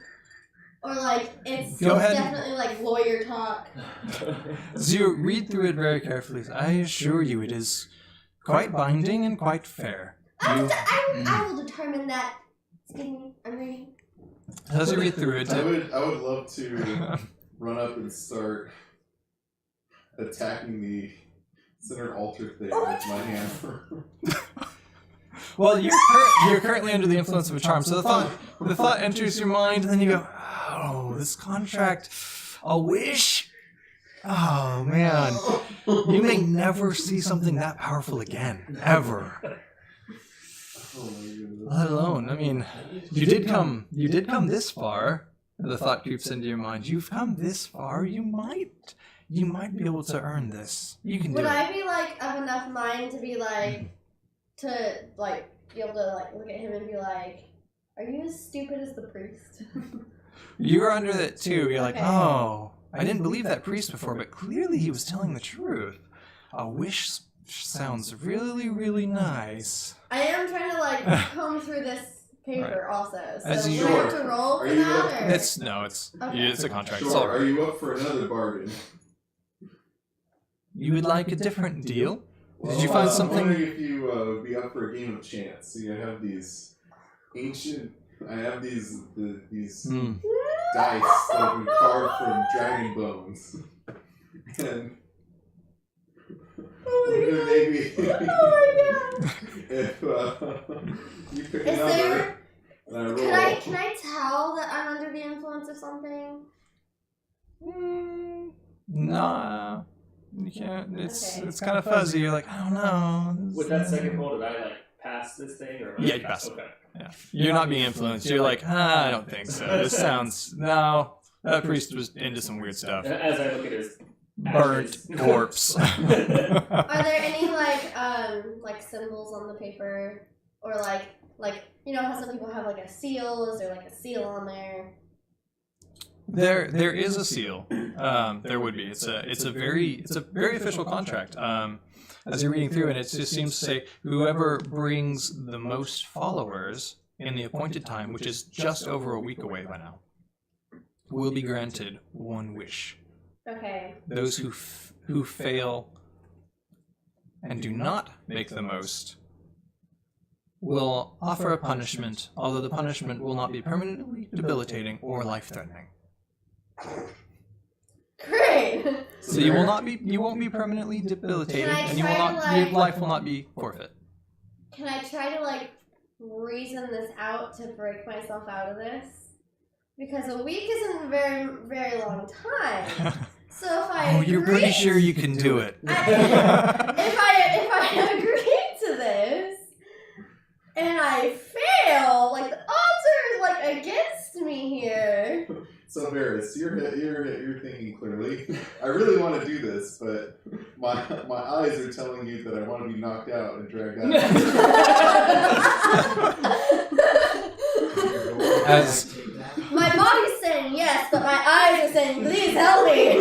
[SPEAKER 2] or like it's definitely like lawyer talk.
[SPEAKER 1] As you read through it very carefully, I assure you it is quite binding and quite fair.
[SPEAKER 2] I will determine that. Excuse me, I'm reading.
[SPEAKER 1] As you read through it,
[SPEAKER 4] I would love to run up and start attacking the center altar thing with my hammer.
[SPEAKER 1] well, you're currently under the influence of a charm, so the thought enters your mind, and then you go, oh, this contract, a wish? Oh, man. You may never see something that powerful again, ever.
[SPEAKER 4] Oh my goodness.
[SPEAKER 1] Let alone, I mean, you did come this far. The thought creeps into your mind. You've come this far. You might be able to earn this. You can do it.
[SPEAKER 2] Would I be like of enough mind to be like to like be able to like look at him and be like, "Are you as stupid as the priest?"
[SPEAKER 1] You were under that too. You're like,
[SPEAKER 2] Okay.
[SPEAKER 1] oh, I didn't believe that priest before, but clearly he was telling the truth. A wish sounds really, really nice.
[SPEAKER 2] I am trying to like comb through this paper also. So
[SPEAKER 1] As
[SPEAKER 2] do
[SPEAKER 1] you-
[SPEAKER 2] I have to roll
[SPEAKER 4] Are
[SPEAKER 2] for
[SPEAKER 4] you-
[SPEAKER 2] that? Or?
[SPEAKER 1] It's a contract. It's
[SPEAKER 4] Sure.
[SPEAKER 1] all right.
[SPEAKER 4] Are you up for another bargain?
[SPEAKER 1] You would like a different deal?
[SPEAKER 4] Well,
[SPEAKER 1] Did you find
[SPEAKER 4] I'm
[SPEAKER 1] something?
[SPEAKER 4] wondering if you would be up for a game of chance. So you have these ancient. I have these
[SPEAKER 1] Hmm.
[SPEAKER 4] dice that have been carved from dragon bones, and wonder maybe if you pick a
[SPEAKER 2] Is
[SPEAKER 4] number
[SPEAKER 2] there?
[SPEAKER 4] and I roll.
[SPEAKER 2] Can I tell that I'm under the influence of something?
[SPEAKER 1] Nah, you can't. It's
[SPEAKER 2] Okay.
[SPEAKER 1] it's kind of fuzzy. You're like, I don't know.
[SPEAKER 3] With that second roll, did I like pass this thing or?
[SPEAKER 1] Yeah, you passed it.
[SPEAKER 3] Okay.
[SPEAKER 1] Yeah. You're not being influenced. You're like, I don't think so. This sounds that priest was into some weird stuff.
[SPEAKER 3] As I look at his
[SPEAKER 1] Burnt
[SPEAKER 3] ashes.
[SPEAKER 1] corpse.
[SPEAKER 2] Are there any like symbols on the paper, or like you know how some people have like a seal? Is there like a seal on there?
[SPEAKER 1] There is a seal. There would be. It's a very official contract. As you're reading through it, it just seems to say whoever brings the most followers in the appointed time, which is just over a week away by now, will be granted one wish.
[SPEAKER 2] Okay.
[SPEAKER 1] Those who fail and do not make the most will offer a punishment, although the punishment will not be permanently debilitating or life-threatening.
[SPEAKER 2] Great.
[SPEAKER 1] So you won't be permanently debilitated,
[SPEAKER 2] Can I
[SPEAKER 1] and you will
[SPEAKER 2] try
[SPEAKER 1] not,
[SPEAKER 2] to,
[SPEAKER 1] your life will not be forfeit.
[SPEAKER 2] Can I try to like reason this out to break myself out of this? Because a week isn't a very, very long time. So if I
[SPEAKER 1] You're
[SPEAKER 2] agree,
[SPEAKER 1] pretty sure you can do it.
[SPEAKER 2] if I agree to this and I fail, like the odds are like against me here.
[SPEAKER 4] So Varys, you're thinking clearly. I really want to do this, but my eyes are telling you that I want to be knocked out and dragged out.
[SPEAKER 1] As
[SPEAKER 2] My body's saying yes, but my eyes are saying, please help me.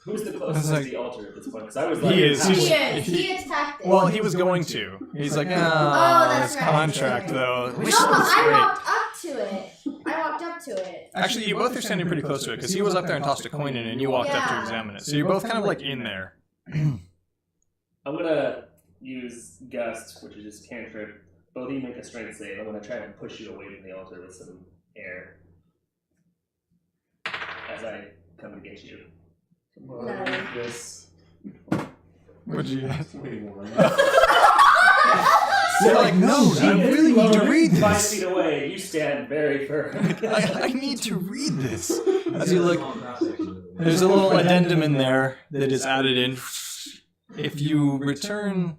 [SPEAKER 3] Who's the closest
[SPEAKER 1] like-
[SPEAKER 3] to the altar at this point? Because I was like,
[SPEAKER 1] He is.
[SPEAKER 2] He attacked it.
[SPEAKER 1] well, he was going to. He's like,
[SPEAKER 2] that's
[SPEAKER 1] this
[SPEAKER 2] right.
[SPEAKER 1] contract though.
[SPEAKER 2] No,
[SPEAKER 1] Wish
[SPEAKER 2] but
[SPEAKER 1] was
[SPEAKER 2] I
[SPEAKER 1] great.
[SPEAKER 2] walked up to it.
[SPEAKER 1] Actually, you both are standing pretty close to it because he was up there and tossed a coin in, and you walked up to
[SPEAKER 2] Yeah.
[SPEAKER 1] examine it. So you're both kind of like in there.
[SPEAKER 3] I'm gonna use gust, which is just cantrip. Both of you make a strength save. I'm gonna try and push you away from the altar with some air as I come to get you.
[SPEAKER 4] This
[SPEAKER 1] What'd you get?
[SPEAKER 4] 21.
[SPEAKER 1] You're like, no, I really need to read
[SPEAKER 3] 5
[SPEAKER 1] this.
[SPEAKER 3] feet away, you stand very firm.
[SPEAKER 1] I need to read this. As you look, there's a little addendum in there that is added in. If you return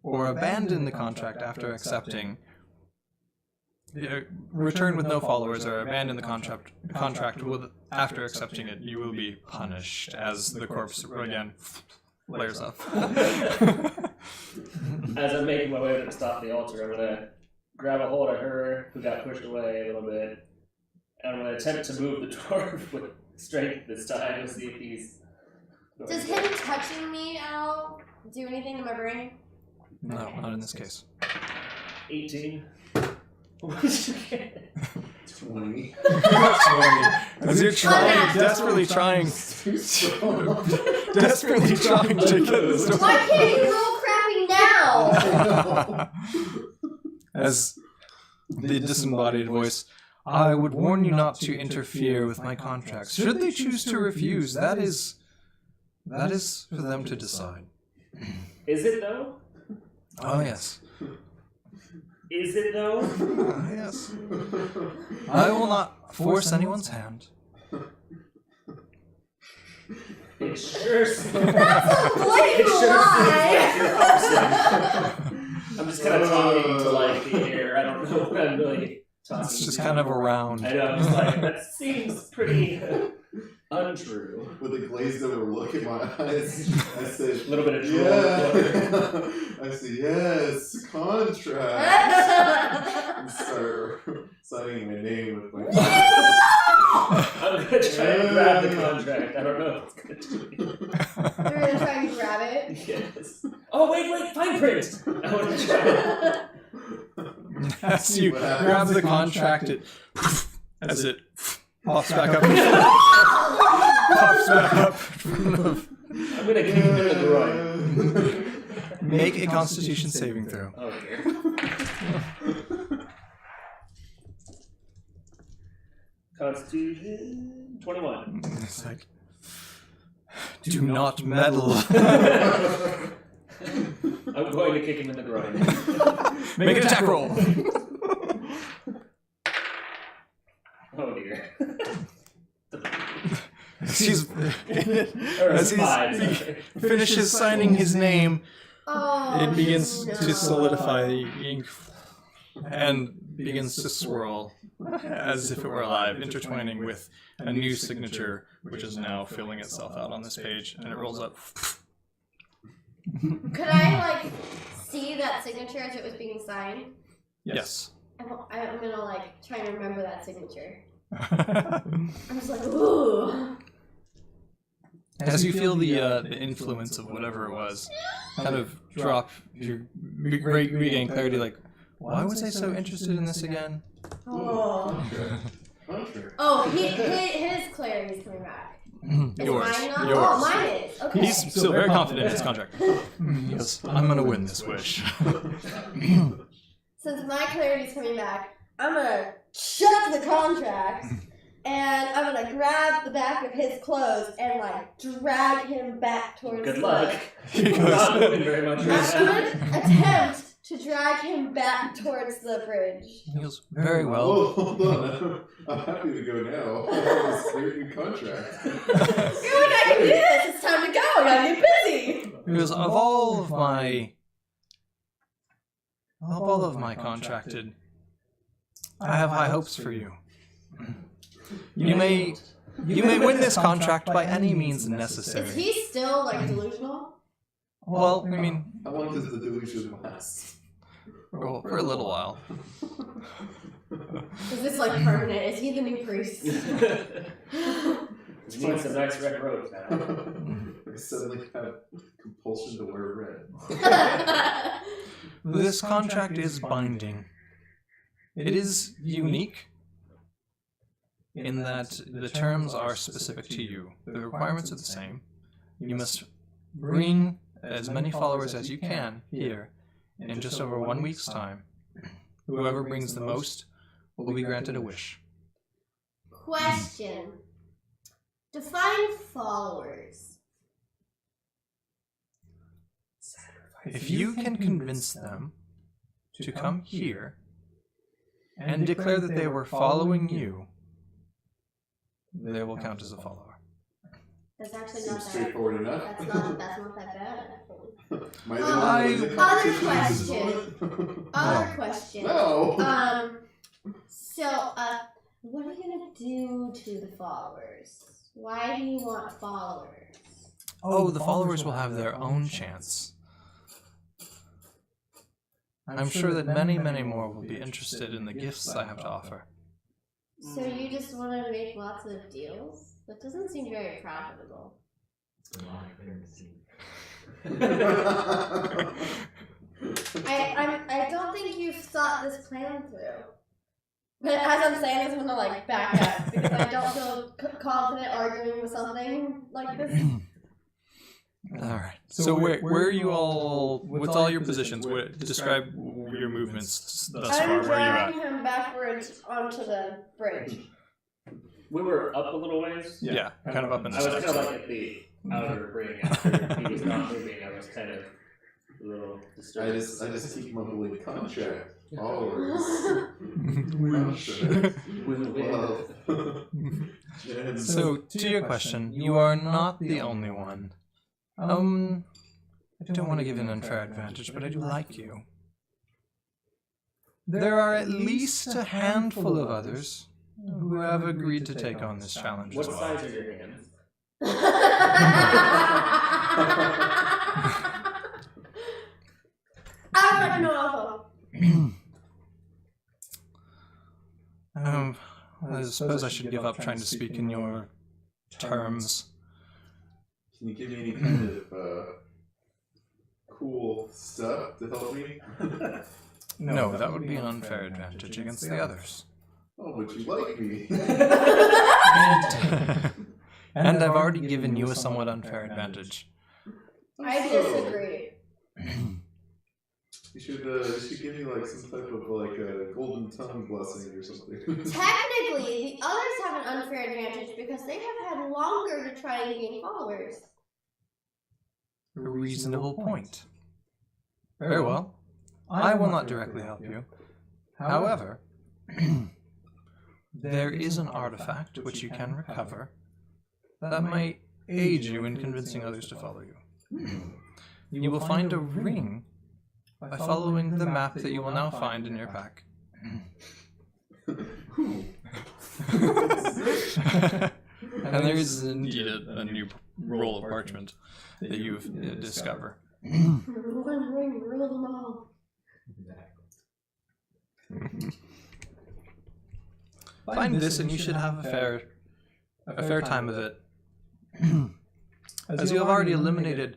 [SPEAKER 1] or abandon the contract after accepting, return with no followers or abandon the contract after accepting it, you will be punished as the corpse again flares up.
[SPEAKER 3] As I'm making my way to stop the altar, I'm gonna grab a hold of her, who got pushed away a little bit, and I'm going to attempt to move the dwarf with strength this time to see if he's...
[SPEAKER 2] Does him touching me at all do anything to my brain?
[SPEAKER 1] No, not in this case.
[SPEAKER 3] 18.
[SPEAKER 4] 20.
[SPEAKER 1] As you're desperately trying to get this door.
[SPEAKER 2] Why can't you roll crappy now?
[SPEAKER 1] As the disembodied voice, I would warn you not to interfere with my contracts. Should they choose to refuse, that is for them to decide.
[SPEAKER 3] Is it though?
[SPEAKER 1] Oh yes.
[SPEAKER 3] Is it though?
[SPEAKER 1] Yes. I will not force anyone's hand.
[SPEAKER 3] It sure seems...
[SPEAKER 2] That's a blatant lie.
[SPEAKER 3] I'm just kind of talking to like the air. I don't know what I'm really talking
[SPEAKER 1] It's just
[SPEAKER 3] to.
[SPEAKER 1] kind of around.
[SPEAKER 3] I know, I'm just like, that seems pretty untrue.
[SPEAKER 4] With a glazed over look in my eyes, I said,
[SPEAKER 3] A little bit of drool.
[SPEAKER 4] yeah. I said, yes, contract. And start signing my name with my
[SPEAKER 3] I'm going to try and grab the contract. I don't know if it's going to do it.
[SPEAKER 2] You're gonna try and grab it?
[SPEAKER 3] Yes. Oh, wait, fine print! I want to try it.
[SPEAKER 1] As you grab the contract, as it pops back up. Pops back up in front of.
[SPEAKER 3] I'm going to kick him in the groin.
[SPEAKER 1] Make a Constitution saving throw.
[SPEAKER 3] Oh, dear. Constitution 21.
[SPEAKER 1] It's like, do not meddle.
[SPEAKER 3] I'm going to kick him in the groin.
[SPEAKER 1] Make an attack roll.
[SPEAKER 3] Oh dear.
[SPEAKER 1] As he finishes signing his name,
[SPEAKER 2] Oh,
[SPEAKER 1] it begins
[SPEAKER 2] no.
[SPEAKER 1] to solidify the ink and begins to swirl as if it were alive, intertwining with a new signature, which is now filling itself out on this page, and it rolls up.
[SPEAKER 2] Could I, like, see that signature as it was being signed?
[SPEAKER 1] Yes.
[SPEAKER 2] I'm gonna, like, try and remember that signature. I'm just like, ooh.
[SPEAKER 1] As you feel the influence of whatever it was kind of drop, you regain clarity, like, why was I so interested in this again?
[SPEAKER 2] Oh.
[SPEAKER 4] contract.
[SPEAKER 2] Oh, his clarity's coming back. Is
[SPEAKER 1] Yours.
[SPEAKER 2] mine not?
[SPEAKER 1] Yours.
[SPEAKER 2] Oh, mine is. Okay.
[SPEAKER 1] He's still very confident in his contract. He goes, I'm gonna win this wish.
[SPEAKER 2] Since my clarity's coming back, I'm gonna shut the contract and I'm gonna grab the back of his clothes and like drag him back towards
[SPEAKER 3] Good luck.
[SPEAKER 1] He goes,
[SPEAKER 3] Not moving very much
[SPEAKER 2] I'm
[SPEAKER 3] right now.
[SPEAKER 2] gonna attempt to drag him back towards the bridge.
[SPEAKER 1] he goes, very well.
[SPEAKER 4] Oh, hold on. I'm happy to go now. It's a new contract.
[SPEAKER 2] You're like, I can do this. It's time to go. I gotta get busy.
[SPEAKER 1] He goes, of all of my contracted, I have high hopes for you. You may win this contract by any means necessary.
[SPEAKER 2] Is he still like delusional?
[SPEAKER 1] Well, I mean,
[SPEAKER 4] How long does the delusion last?
[SPEAKER 1] for a little while.
[SPEAKER 2] Is this like permanent? Is he the new priest?
[SPEAKER 3] You need some nice red robes now.
[SPEAKER 4] I suddenly have compulsion to wear red.
[SPEAKER 1] This contract is binding. It is unique in that the terms are specific to you. The requirements are the same. You must bring as many followers as you can here in just over 1 week's time. Whoever brings the most will be granted a wish.
[SPEAKER 2] Question. Define followers.
[SPEAKER 1] If you can convince them to come here and declare that they were following you, they will count as a follower.
[SPEAKER 2] That's actually
[SPEAKER 4] Seems
[SPEAKER 2] not that.
[SPEAKER 4] straightforward enough.
[SPEAKER 2] That's not that bad.
[SPEAKER 4] Am I the only one that
[SPEAKER 2] Other
[SPEAKER 4] constitutes
[SPEAKER 2] question.
[SPEAKER 4] on
[SPEAKER 2] Other question.
[SPEAKER 4] it? No.
[SPEAKER 2] So, what are you gonna do to the followers? Why do you want followers?
[SPEAKER 1] Oh, the followers will have their own chance. I'm sure that many, many more will be interested in the gifts I have to offer.
[SPEAKER 2] So you just want to make lots of deals? That doesn't seem very profitable.
[SPEAKER 5] It's a lot of courtesy.
[SPEAKER 2] I don't think you've thought this plan through. But as I'm saying this, I'm gonna like back up because I don't feel confident arguing with something like this.
[SPEAKER 1] Alright. So where are you all, with all your positions, describe your movements thus far.
[SPEAKER 2] I'm
[SPEAKER 1] Where are you
[SPEAKER 2] dragging
[SPEAKER 1] at?
[SPEAKER 2] him backwards onto the bridge.
[SPEAKER 3] We were up a little ways.
[SPEAKER 1] Yeah, kind of up in the
[SPEAKER 3] I was
[SPEAKER 1] side.
[SPEAKER 3] kind of like at the outer ring after he was not moving. I was kind of a little disturbed.
[SPEAKER 4] I just keep mumbling contract. Always. With love.
[SPEAKER 1] So, to your question, you are not the only one. I don't want to give an unfair advantage, but I do like you. There are at least a handful of others who have agreed to take on this challenge
[SPEAKER 3] What
[SPEAKER 1] as well.
[SPEAKER 3] size are your hands?
[SPEAKER 2] I don't know.
[SPEAKER 1] I suppose I should give up trying to speak in your terms.
[SPEAKER 4] Can you give me any kind of cool stuff to help me?
[SPEAKER 1] No, that would be an unfair advantage against the others.
[SPEAKER 4] Oh, but you like me.
[SPEAKER 1] And I've already given you a somewhat unfair advantage.
[SPEAKER 2] I disagree.
[SPEAKER 4] You should give me like some type of like a golden tongue blessing or something.
[SPEAKER 2] Technically, the others have an unfair advantage because they have had longer to try and gain followers.
[SPEAKER 1] A reasonable point. Very well. I will not directly help you. However, there is an artifact which you can recover that might aid you in convincing others to follow you. You will find a ring by following the map that you will now find in your pack. And there is indeed a new roll of parchment that you discover.
[SPEAKER 2] One ring, rule them all.
[SPEAKER 1] Find this and you should have a fair time of it. As you have already eliminated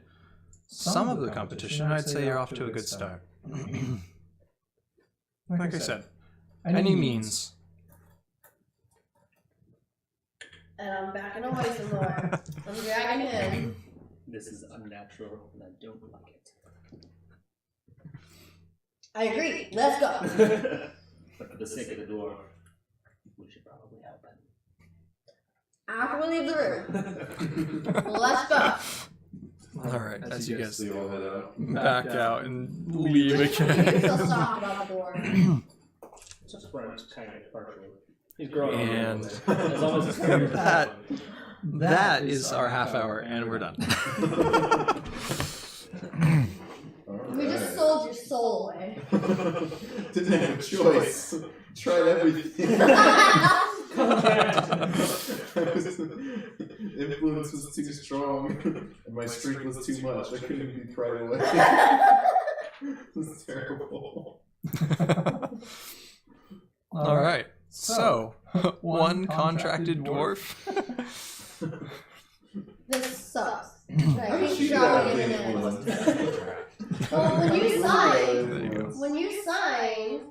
[SPEAKER 1] some of the competition, I'd say you're off to a good start. Like I said, any means.
[SPEAKER 2] And I'm backing away some more. I'm dragging him.
[SPEAKER 3] This is unnatural, and I don't like it.
[SPEAKER 2] I agree. Let's go.
[SPEAKER 3] But for the sake of the dwarf, we should probably help him.
[SPEAKER 2] After we leave the room. Let's go.
[SPEAKER 1] Alright, as you guys
[SPEAKER 4] See all that out.
[SPEAKER 1] back out and leave
[SPEAKER 2] You're
[SPEAKER 1] again.
[SPEAKER 2] still soft about the door.
[SPEAKER 3] Just Brian's kind of partial. He's growing
[SPEAKER 1] And
[SPEAKER 3] as long as it's kind of
[SPEAKER 1] that is our half hour, and we're done.
[SPEAKER 2] We just sold your soul away.
[SPEAKER 4] Didn't have a choice. Tried everything. Influence was too strong, and my strength was too much. I couldn't be pried away. It was terrible.
[SPEAKER 1] Alright, so, one contracted dwarf.
[SPEAKER 2] This sucks.
[SPEAKER 4] How
[SPEAKER 2] Right,
[SPEAKER 4] did she
[SPEAKER 2] he's
[SPEAKER 4] get out of
[SPEAKER 2] drawing
[SPEAKER 4] the
[SPEAKER 2] it in.
[SPEAKER 4] influence?
[SPEAKER 2] Well,
[SPEAKER 1] There
[SPEAKER 2] when you sign,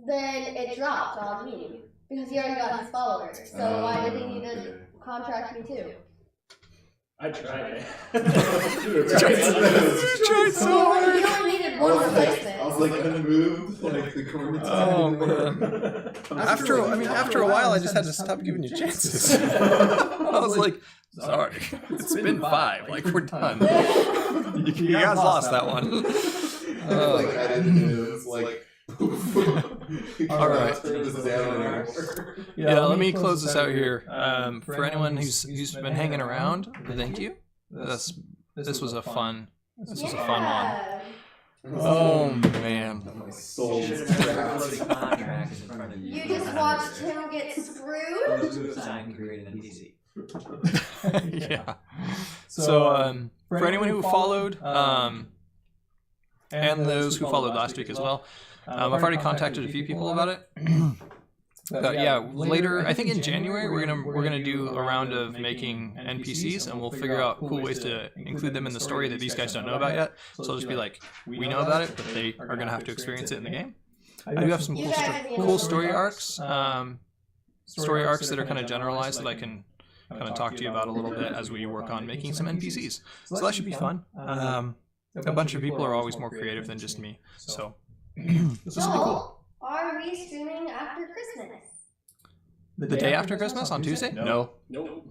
[SPEAKER 2] then it dropped on me. Because he already got his followers. So why did he need to contract me too?
[SPEAKER 3] I tried it.
[SPEAKER 1] Tried so hard.
[SPEAKER 2] You only needed one replacement.
[SPEAKER 4] I was like unmoved, like the corner.
[SPEAKER 1] Oh, man. After a while, I just had to stop giving you chances. I was like, sorry, it's been 5. Like, we're done. You guys lost that one.
[SPEAKER 4] Like I didn't know. It was like.
[SPEAKER 1] All right.
[SPEAKER 4] Turn this down anymore.
[SPEAKER 1] Yeah, let me close this out here. For anyone who's been hanging around, thank you. This was a fun one. Oh man.
[SPEAKER 4] My soul's
[SPEAKER 5] Should have never
[SPEAKER 4] trapped.
[SPEAKER 5] floating contract in front of you.
[SPEAKER 2] You just watched him get screwed?
[SPEAKER 5] Those who sign can create an NPC.
[SPEAKER 1] Yeah. So for anyone who followed, and those who followed last week as well. I've already contacted a few people about it. But yeah, later, I think in January, we're gonna do a round of making NPCs, and we'll figure out cool ways to include them in the story that these guys don't know about yet. So it'll just be like, we know about it, but they are gonna have to experience it in the game. I do have some cool story arcs, that are kind of generalized that I can kind of talk to you about a little bit as we work on making some NPCs. So that should be fun. A bunch of people are always more creative than just me, so this will be cool.
[SPEAKER 2] Are we streaming after Christmas?
[SPEAKER 1] The day after Christmas on Tuesday? No.
[SPEAKER 3] Nope.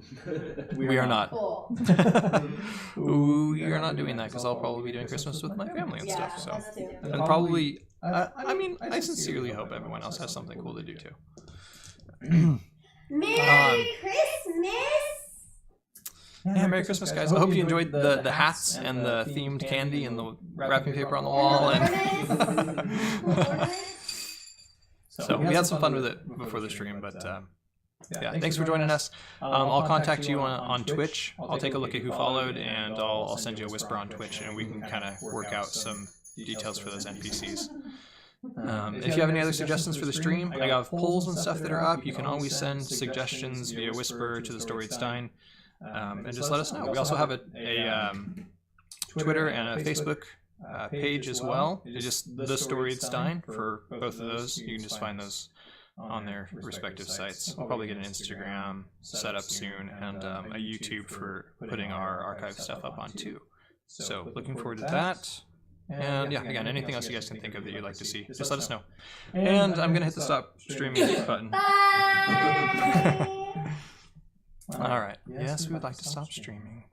[SPEAKER 1] We are not.
[SPEAKER 2] Cool.
[SPEAKER 1] We are not doing that because I'll probably be doing Christmas with my family and stuff. So,
[SPEAKER 2] us too.
[SPEAKER 1] and probably, I mean, I sincerely hope everyone else has something cool to do too.
[SPEAKER 2] Merry Christmas!
[SPEAKER 1] Yeah, Merry Christmas, guys. I hope you enjoyed the hats and the themed candy and the wrapping paper on the wall. And so we had some fun with it before the stream, but yeah, thanks for joining us. I'll contact you on Twitch. I'll take a look at who followed, and I'll send you a whisper on Twitch, and we can kind of work out some details for those NPCs. If you have any other suggestions for the stream, I got polls and stuff that are up. You can always send suggestions via whisper to the Storied Stein, and just let us know. We also have a Twitter and a Facebook page as well. It's just the Storied Stein for both of those. You can just find those on their respective sites. We'll probably get an Instagram set up soon, and a YouTube for putting our archive stuff up on too. So looking forward to that. And yeah, again, anything else you guys can think of that you'd like to see, just let us know. And I'm gonna hit the stop streaming button.
[SPEAKER 2] Bye!
[SPEAKER 1] All right. Yes, we would like to stop streaming.